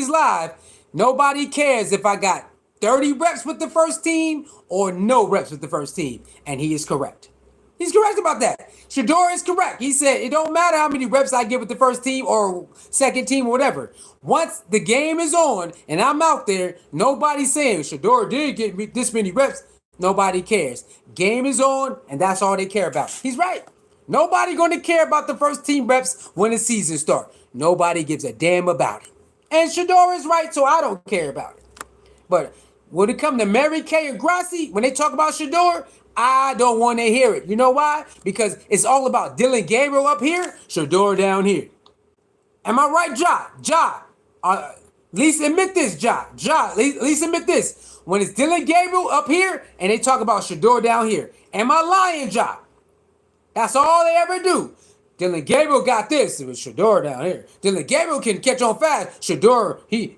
Speaker 1: live, nobody cares if I got 30 reps with the first team or no reps with the first team. And he is correct. He's correct about that. Shedeur is correct. He said it don't matter how many reps I get with the first team or second team or whatever. Once the game is on and I'm out there, nobody's saying Shedeur did get me this many reps. Nobody cares. Game is on and that's all they care about. He's right. Nobody going to care about the first team reps when the season starts. Nobody gives a damn about it. And Shedeur is right, so I don't care about it. But when it comes to Mary Kay and Grassi, when they talk about Shedeur, I don't want to hear it. You know why? Because it's all about Dylan Gabriel up here, Shedeur down here. Am I right, Ja? At least admit this, Ja. At least admit this. When it's Dylan Gabriel up here and they talk about Shedeur down here. Am I lying, Ja? That's all they ever do. Dylan Gabriel got this. It was Shedeur down here. Dylan Gabriel can catch on fast. Shedeur, he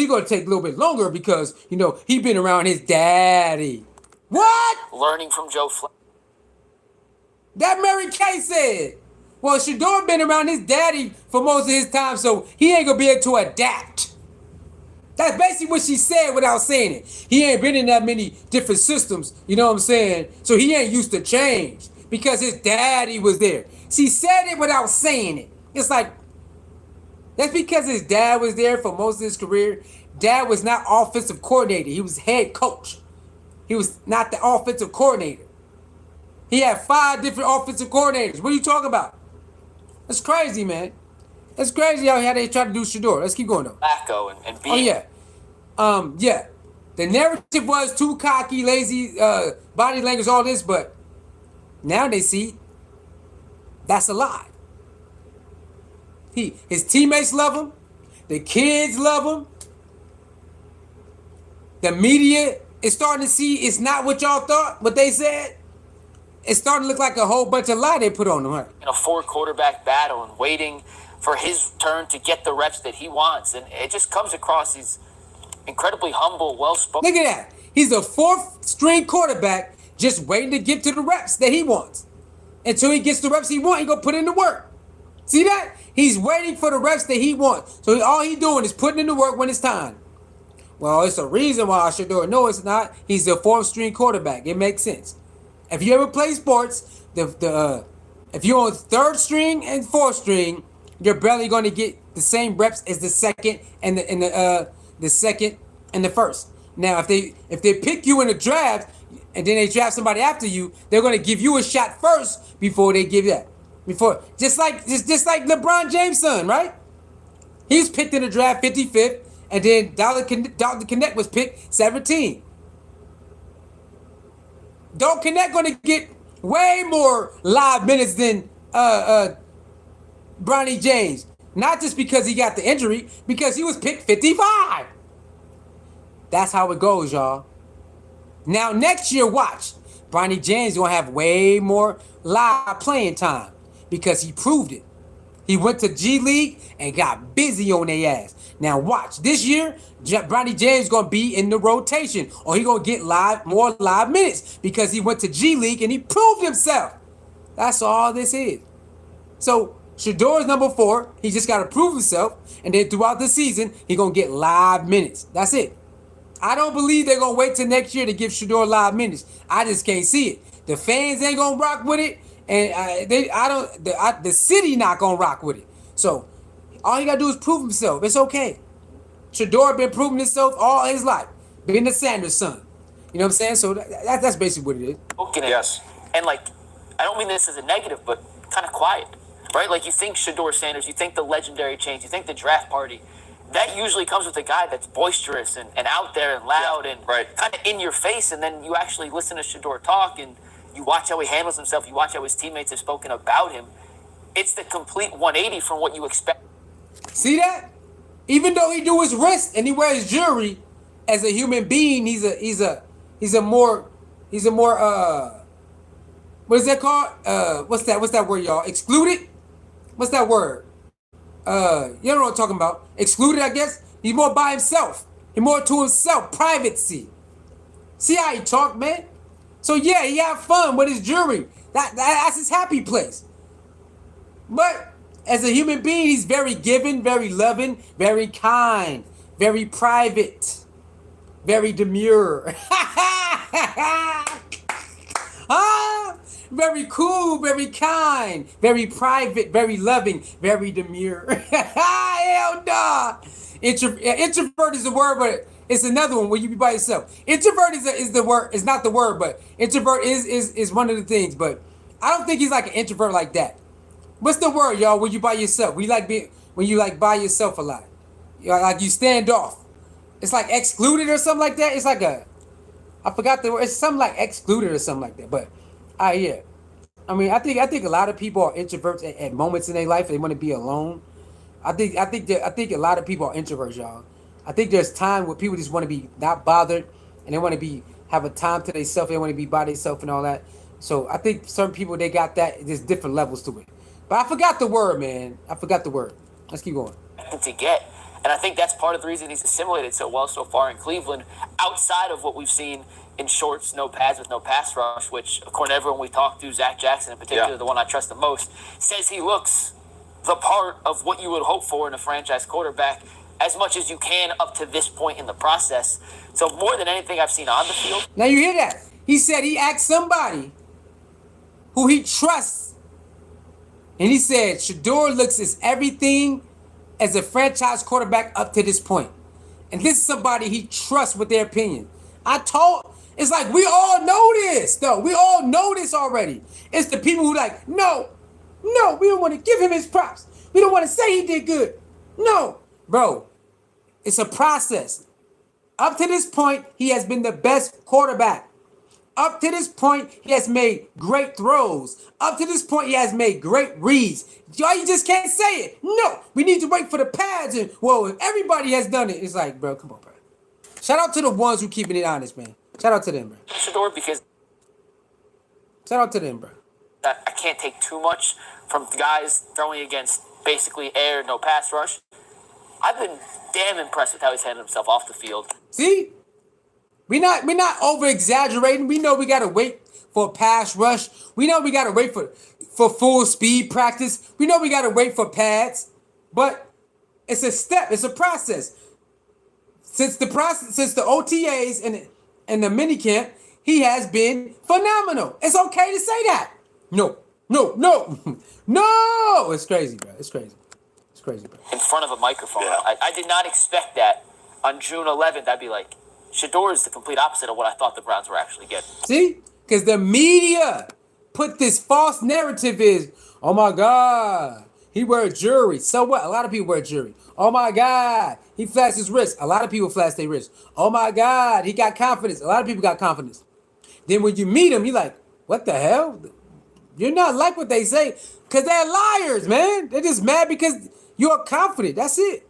Speaker 1: gonna take a little bit longer because he been around his daddy. What?
Speaker 8: Learning from Joe Flacco.
Speaker 1: That Mary Kay said. Well, Shedeur been around his daddy for most of his time, so he ain't gonna be able to adapt. That's basically what she said without saying it. He ain't been in that many different systems, you know what I'm saying? So he ain't used to change because his daddy was there. She said it without saying it. It's like, that's because his dad was there for most of his career. Dad was not offensive coordinator. He was head coach. He was not the offensive coordinator. He had 5 different offensive coordinators. What are you talking about? That's crazy, man. That's crazy how they try to do Shedeur. Let's keep going, though.
Speaker 8: Flacco and being...
Speaker 1: Oh, yeah. Yeah. The narrative was too cocky, lazy, body language, all this, but now they see that's a lie. His teammates love him. The kids love him. The media is starting to see it's not what y'all thought, what they said. It's starting to look like a whole bunch of lie they put on him. Huh?
Speaker 8: In a 4-quarterback battle and waiting for his turn to get the reps that he wants. And it just comes across he's incredibly humble, well-spoken.
Speaker 1: Look at that. He's a 4th-string quarterback just waiting to get to the reps that he wants. Until he gets the reps he wants, he going to put in the work. See that? He's waiting for the reps that he wants. So all he's doing is putting in the work when it's time. Well, it's a reason why I should do it. No, it's not. He's a 4th-string quarterback. It makes sense. If you ever play sports, if you're on 3rd string and 4th string, you're barely going to get the same reps as the second and the second and the first. Now, if they pick you in a draft and then they draft somebody after you, they're going to give you a shot first before they give that. Just like LeBron James' son, right? He was picked in the draft 55th, and then Dr. Connect was picked 17th. Don't Connect going to get way more live minutes than Bronny James. Not just because he got the injury, because he was picked 55. That's how it goes, y'all. Now, next year, watch. Bronny James going to have way more live playing time because he proved it. He went to G League and got busy on their ass. Now, watch. This year, Bronny James going to be in the rotation, or he going to get more live minutes because he went to G League and he proved himself. That's all this is. So, Shedeur is number 4. He just got to prove himself, and then throughout the season, he going to get live minutes. That's it. I don't believe they're going to wait till next year to give Shedeur live minutes. I just can't see it. The fans ain't going to rock with it, and the city not going to rock with it. So, all you got to do is prove himself. It's okay. Shedeur been proving himself all his life. Being the Sanders son. You know what I'm saying? So, that's basically what it is.
Speaker 8: Yes. And, I don't mean this as a negative, but kind of quiet. Right? You think Shedeur Sanders, you think the legendary change, you think the draft party. That usually comes with a guy that's boisterous and out there and loud and kind of in your face. And then you actually listen to Shedeur talk and you watch how he handles himself. You watch how his teammates have spoken about him. It's the complete 180 from what you expect.
Speaker 1: See that? Even though he do his wrist and he wears jewelry, as a human being, he's a more what is that called? What's that word, y'all? Excluded? What's that word? You know what I'm talking about. Excluded, I guess. He's more by himself. He's more to himself. Privacy. See how he talk, man? So yeah, he have fun with his jewelry. That's his happy place. But as a human being, he's very giving, very loving, very kind, very private, very demure. Very cool, very kind, very private, very loving, very demure. Hell nah. Introvert is the word, but it's another one where you be by yourself. Introvert is the word. It's not the word, but introvert is one of the things. But I don't think he's like an introvert like that. What's the word, y'all? When you by yourself, when you by yourself a lot, like you stand off. It's like excluded or something like that. It's like I forgot the word. It's something like excluded or something like that. But yeah. I mean, I think a lot of people are introverts at moments in their life. They want to be alone. I think a lot of people are introverts, y'all. I think there's time where people just want to be not bothered and they want to have a time to themselves. They want to be by themselves and all that. So I think certain people, they got that. There's different levels to it. But I forgot the word, man. I forgot the word. Let's keep going.
Speaker 8: To get. And I think that's part of the reason he's assimilated so well so far in Cleveland, outside of what we've seen in shorts, no pads with no pass rush, which, according to everyone we talked to, Zach Jackson in particular, the one I trust the most, says he looks the part of what you would hope for in a franchise quarterback as much as you can up to this point in the process. So more than anything I've seen on the field.
Speaker 1: Now you hear that? He said he asked somebody who he trusts, and he said Shedeur looks as everything as a franchise quarterback up to this point. And this is somebody he trusts with their opinion. It's like we all know this, though. We all know this already. It's the people who like, no, we don't want to give him his props. We don't want to say he did good. No, bro, it's a process. Up to this point, he has been the best quarterback. Up to this point, he has made great throws. Up to this point, he has made great reads. Y'all, you just can't say it. No, we need to wait for the pads. And, well, everybody has done it. It's like, bro, come on, bro. Shout out to the ones who keeping it honest, man. Shout out to them, bro.
Speaker 8: Shedeur, because
Speaker 1: Shout out to them, bro.
Speaker 8: I can't take too much from guys throwing against basically air, no pass rush. I've been damn impressed with how he's handled himself off the field.
Speaker 1: See? We're not over exaggerating. We know we gotta wait for a pass rush. We know we gotta wait for full speed practice. We know we gotta wait for pads. But it's a step, it's a process. Since the OTAs and the minicamp, he has been phenomenal. It's okay to say that. No. No! It's crazy, bro. It's crazy. It's crazy, bro.
Speaker 8: In front of a microphone.
Speaker 3: Yeah.
Speaker 8: I did not expect that on June 11th. I'd be like, Shedeur is the complete opposite of what I thought the Browns were actually getting.
Speaker 1: See? Because the media put this false narrative is, oh my God, he wear jewelry. So what? A lot of people wear jewelry. Oh my God, he flashed his wrist. A lot of people flash their wrist. Oh my God, he got confidence. A lot of people got confidence. Then when you meet him, you're like, what the hell? You're not like what they say. Because they're liars, man. They're just mad because you're confident. That's it.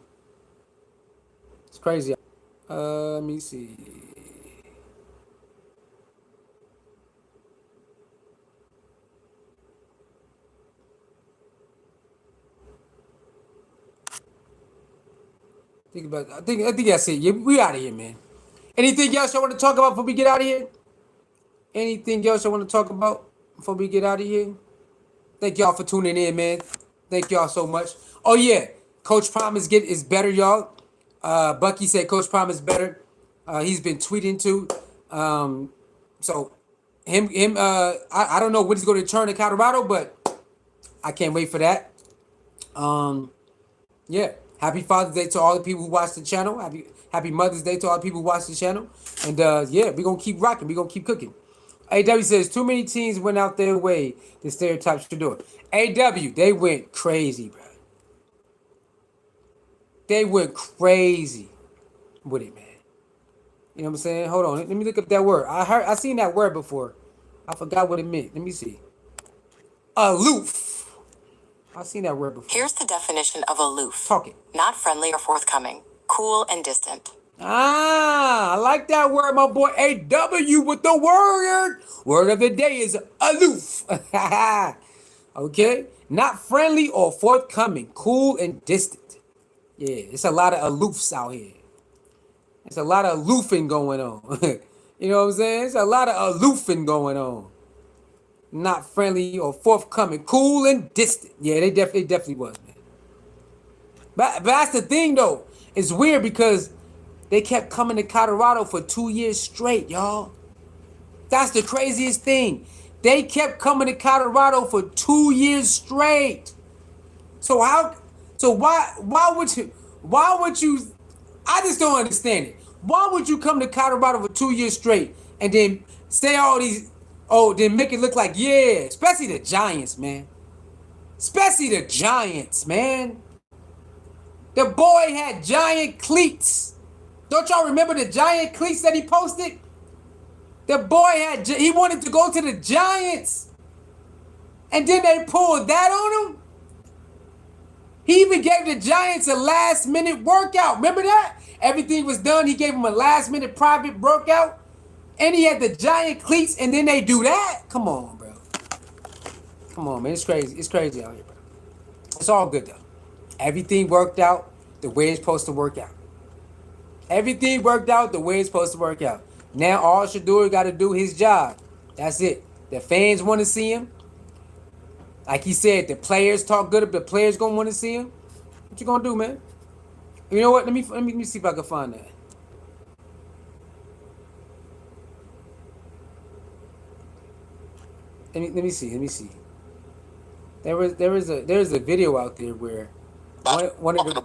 Speaker 1: It's crazy. Let me see. I think that's it. Yeah, we out of here, man. Anything else y'all want to talk about before we get out of here? Anything else y'all want to talk about before we get out of here? Thank y'all for tuning in, man. Thank y'all so much. Oh yeah, Coach Prime is better, y'all. Bucky said Coach Prime is better. He's been tweeting too. So I don't know when he's going to return to Colorado, but I can't wait for that. Yeah. Happy Father's Day to all the people who watch the channel. Happy Mother's Day to all the people who watch the channel. And yeah, we're going to keep rocking. We're going to keep cooking. AW says, too many teams went out their way to stereotype Shedeur. AW, they went crazy, bro. They went crazy with it, man. You know what I'm saying? Hold on. Let me look up that word. I seen that word before. I forgot what it meant. Let me see. Aloof. I've seen that word before.
Speaker 9: Here's the definition of aloof.
Speaker 1: Talk it.
Speaker 9: Not friendly or forthcoming. Cool and distant.
Speaker 1: I like that word, my boy. AW with the word. Word of the day is aloof. Okay? Not friendly or forthcoming. Cool and distant. Yeah, it's a lot of aloofs out here. It's a lot of aloofing going on. You know what I'm saying? It's a lot of aloofing going on. Not friendly or forthcoming. Cool and distant. Yeah, they definitely was, man. But that's the thing, though. It's weird because they kept coming to Colorado for 2 years straight, y'all. That's the craziest thing. They kept coming to Colorado for 2 years straight. So why would you, I just don't understand it. Why would you come to Colorado for 2 years straight and then say all these, then make it look like, yeah, especially the Giants, man. Especially the Giants, man. The boy had giant cleats. Don't y'all remember the giant cleats that he posted? The boy he wanted to go to the Giants. And then they pulled that on him. He even gave the Giants a last minute workout. Remember that? Everything was done. He gave them a last minute private workout. And he had the giant cleats, and then they do that? Come on, bro. Come on, man. It's crazy. It's crazy out here, bro. It's all good, though. Everything worked out the way it's supposed to work out. Everything worked out the way it's supposed to work out. Now all Shedeur got to do his job. That's it. The fans want to see him. Like he said, the players talk good. If the players going to want to see him, what you going to do, man? You know what? Let me see if I can find that. Let me see. There is a video out there where one of the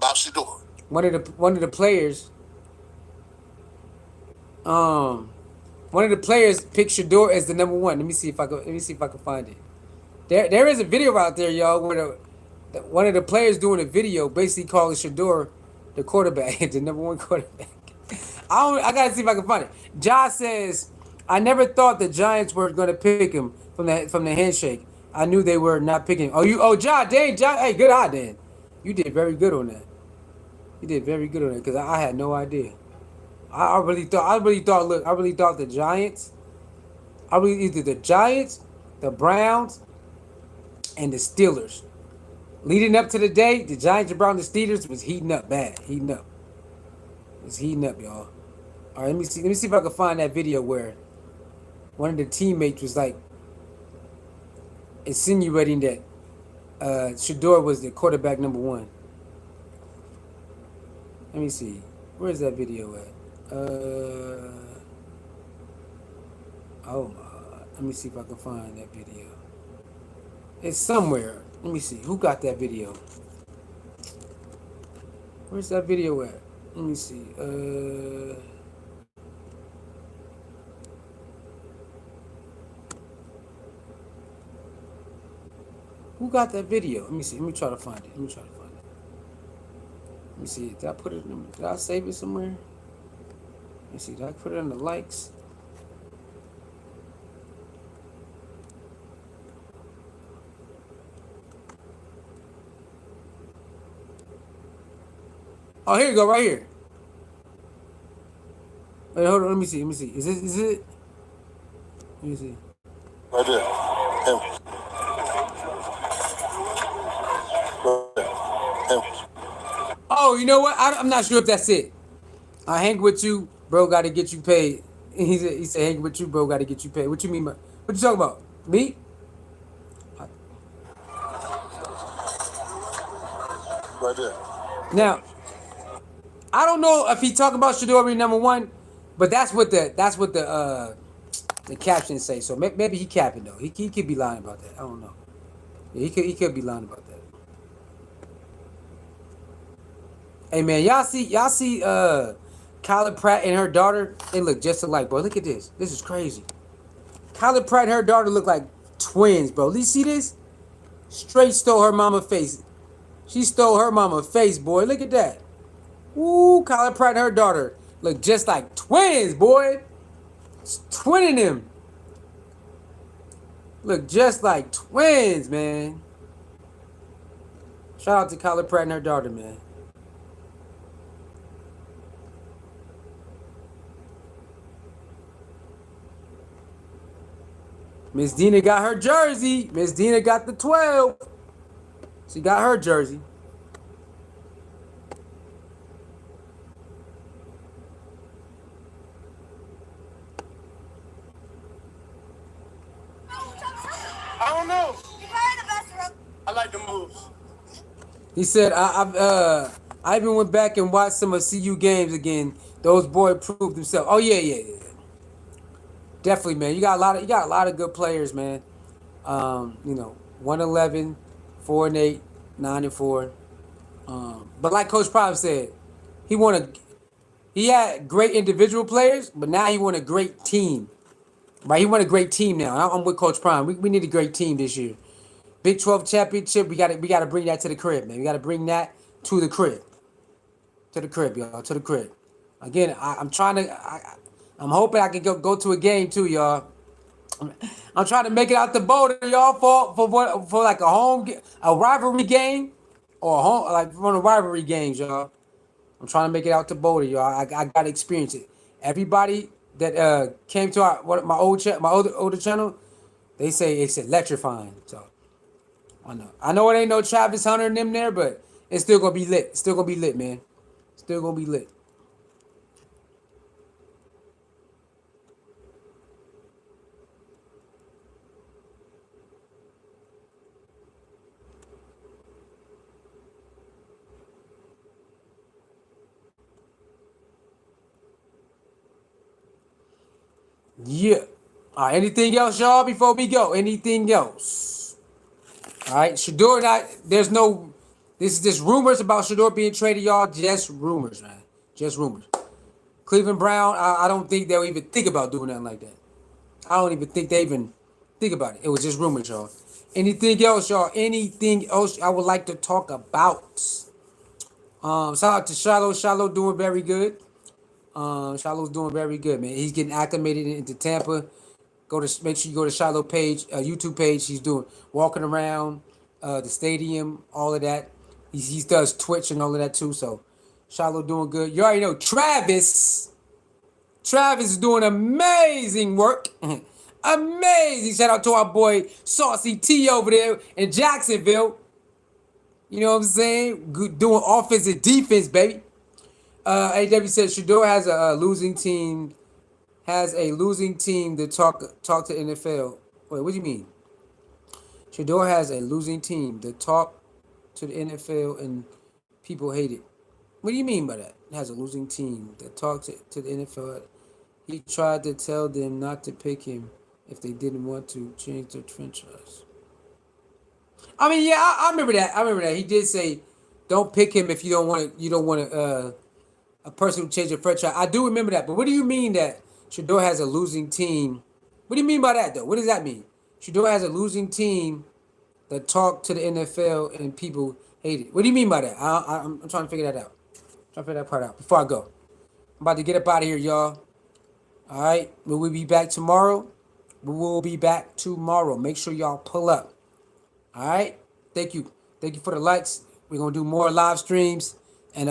Speaker 1: players picked Shedeur as the number one. Let me see if I can find it. There is a video out there, y'all, where one of the players doing a video basically calling Shedeur the quarterback, the number one quarterback. I gotta see if I can find it. Josh says, I never thought the Giants were gonna pick him from the handshake. I knew they were not picking him. John, dang, John, hey, good eye, Dan. You did very good on that. You did very good on that because I had no idea. I really thought. Look, I really thought the Giants. Either the Giants, the Browns, and the Steelers. Leading up to the day, the Giants, the Browns, the Steelers was heating up bad. Heating up. It was heating up, y'all. All right, let me see. Let me see if I can find that video where one of the teammates was like insinuating that Shedeur was the quarterback number one. Let me see. Where's that video at? Oh my. Let me see if I can find that video. It's somewhere. Let me see. Who got that video? Where's that video at? Let me see. Who got that video? Let me see. Let me try to find it. Let me see. Did I put it in? Did I save it somewhere? Let me see. Did I put it in the likes? Oh, here you go, right here. Wait, hold on. Let me see. Is it? Let me see.
Speaker 7: Right there. Him. Him.
Speaker 1: Oh, you know what? I'm not sure if that's it. I hang with you, bro. Got to get you paid. He said, hang with you, bro. Got to get you paid. What you mean by? What you talking about? Me?
Speaker 7: Right there.
Speaker 1: Now, I don't know if he talking about Shedeur being number one, but that's what the captions say. So maybe he capping though. He could be lying about that. I don't know. Yeah, he could be lying about that. Hey man, y'all see Kyla Pratt and her daughter? They look just alike, bro. Look at this. This is crazy. Kyla Pratt and her daughter look like twins, bro. You see this? Straight stole her mama face. She stole her mama face, boy. Look at that. Ooh, Kyla Pratt and her daughter look just like twins, boy. It's twinning them. Look just like twins, man. Shout out to Kyla Pratt and her daughter, man. Miss Dina got her jersey. Miss Dina got the 12. She got her jersey.
Speaker 5: I don't know. I like the moves.
Speaker 1: He said, I even went back and watched some of CU games again. Those boys proved themselves. Oh yeah. Definitely, man. You got a lot of good players, man. 111, 4-8, 9-4. But like Coach Prime said, he had great individual players, but now he won a great team. Right? He won a great team now. I'm with Coach Prime. We need a great team this year. Big 12 championship, we gotta bring that to the crib, man. We gotta bring that to the crib. To the crib, y'all. To the crib. Again, I'm hoping I can go to a game too, y'all. I'm trying to make it out the Boulder, y'all, for like a rivalry game, or a home, like one of the rivalry games, y'all. I'm trying to make it out to Boulder, y'all. I gotta experience it. Everybody that came to my older channel, they say it's electrifying. So I know it ain't no Travis Hunter and them there, but it's still gonna be lit. It's still gonna be lit, man. Still gonna be lit. Yeah. All right, anything else, y'all, before we go? Anything else? All right, Shador, there's no, this is just rumors about Shador being traded, y'all. Just rumors, man. Just rumors. Cleveland Brown, I don't think they'll even think about doing nothing like that. I don't even think they even think about it. It was just rumors, y'all. Anything else, y'all? Anything else I would like to talk about? Shout out to Shiloh. Shiloh doing very good. Shiloh's doing very good, man. He's getting acclimated into Tampa. Make sure you go to Shiloh page, YouTube page. He's doing walking around the stadium, all of that. He does Twitch and all of that too. So Shiloh doing good. You already know Travis. Travis is doing amazing work. Amazing. Shout out to our boy Saucy T over there in Jacksonville. You know what I'm saying? Good, doing offense and defense, baby. AW says Shedeur has a losing team. Has a losing team to talk to NFL. Wait, what do you mean? Shedeur has a losing team to talk to the NFL and people hate it. What do you mean by that? It has a losing team that talks to the NFL. He tried to tell them not to pick him if they didn't want to change their franchise. I mean, yeah, I remember that. I remember that. He did say, "Don't pick him if you don't want to. You don't want a person who change their franchise." I do remember that. But what do you mean that Shedeur has a losing team? What do you mean by that, though? What does that mean? Shedeur has a losing team that talk to the NFL and people hate it. What do you mean by that? I'm trying to figure that out. Trying to figure that part out before I go. I'm about to get up out of here, y'all. All right. Will we be back tomorrow? We will be back tomorrow. Make sure y'all pull up. All right. Thank you. Thank you for the likes. We're going to do more live streams. And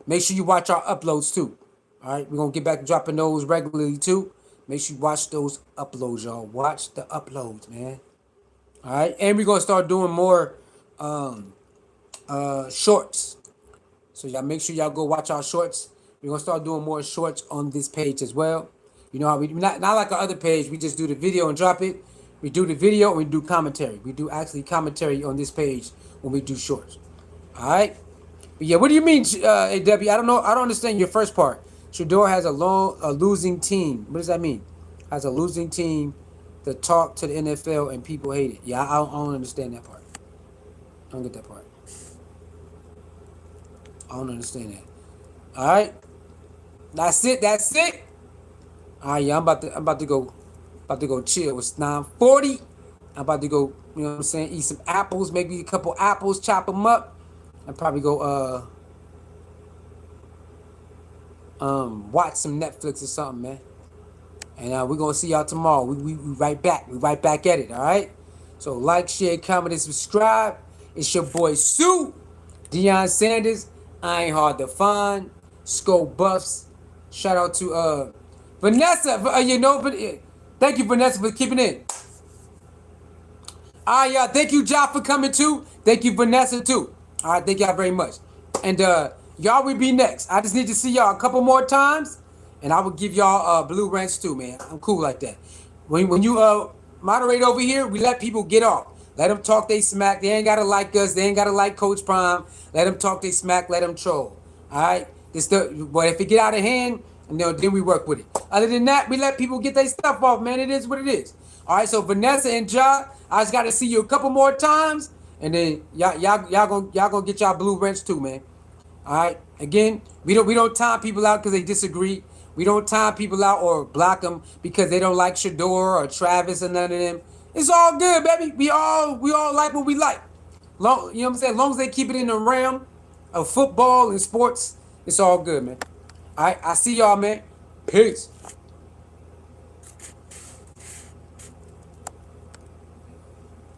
Speaker 1: make sure you watch our uploads too. All right. We're going to get back to dropping those regularly too. Make sure you watch those uploads, y'all. Watch the uploads, man. All right. And we're going to start doing more shorts. So y'all make sure y'all go watch our shorts. We're going to start doing more shorts on this page as well. You know how we not like our other page. We just do the video and drop it. We do the video and we do commentary. We do actually commentary on this page when we do shorts. All right. But yeah, what do you mean, AW? I don't know. I don't understand your first part. Shedeur has a losing team. What does that mean? Has a losing team to talk to the NFL and people hate it. Yeah, I don't understand that part. I don't get that part. I don't understand that. All right. That's it. That's it. All right, yeah, I'm about to go chill. It's 9:40. I'm about to go, you know what I'm saying, eat some apples, maybe a couple apples, chop them up, and probably go watch some Netflix or something, man. And we're gonna see y'all tomorrow. We right back. We right back at it, all right? So like, share, comment, and subscribe. It's your boy Sue, Deion Sanders. I ain't hard to find. Scope Buffs. Shout out to Vanessa, thank you, Vanessa, for keeping it. All right, y'all. Thank you, Job, for coming too. Thank you, Vanessa, too. All right, thank y'all very much. And y'all will be next. I just need to see y'all a couple more times, and I will give y'all blue ranch too, man. I'm cool like that. When you moderate over here, we let people get off. Let them talk they smack. They ain't gotta like us. They ain't gotta like Coach Prime. Let them talk they smack. Let them troll. All right. But if it get out of hand, then we work with it. Other than that, we let people get their stuff off, man. It is what it is. All right, so Vanessa and Ja, I just got to see you a couple more times, and then y'all gonna get y'all blue wrench too, man. All right. Again, we don't time people out because they disagree. We don't time people out or block them because they don't like Shedeur or Travis or none of them. It's all good, baby. We all like what we like. You know what I'm saying? As long as they keep it in the realm of football and sports, it's all good, man. All right, I see y'all, man. Peace.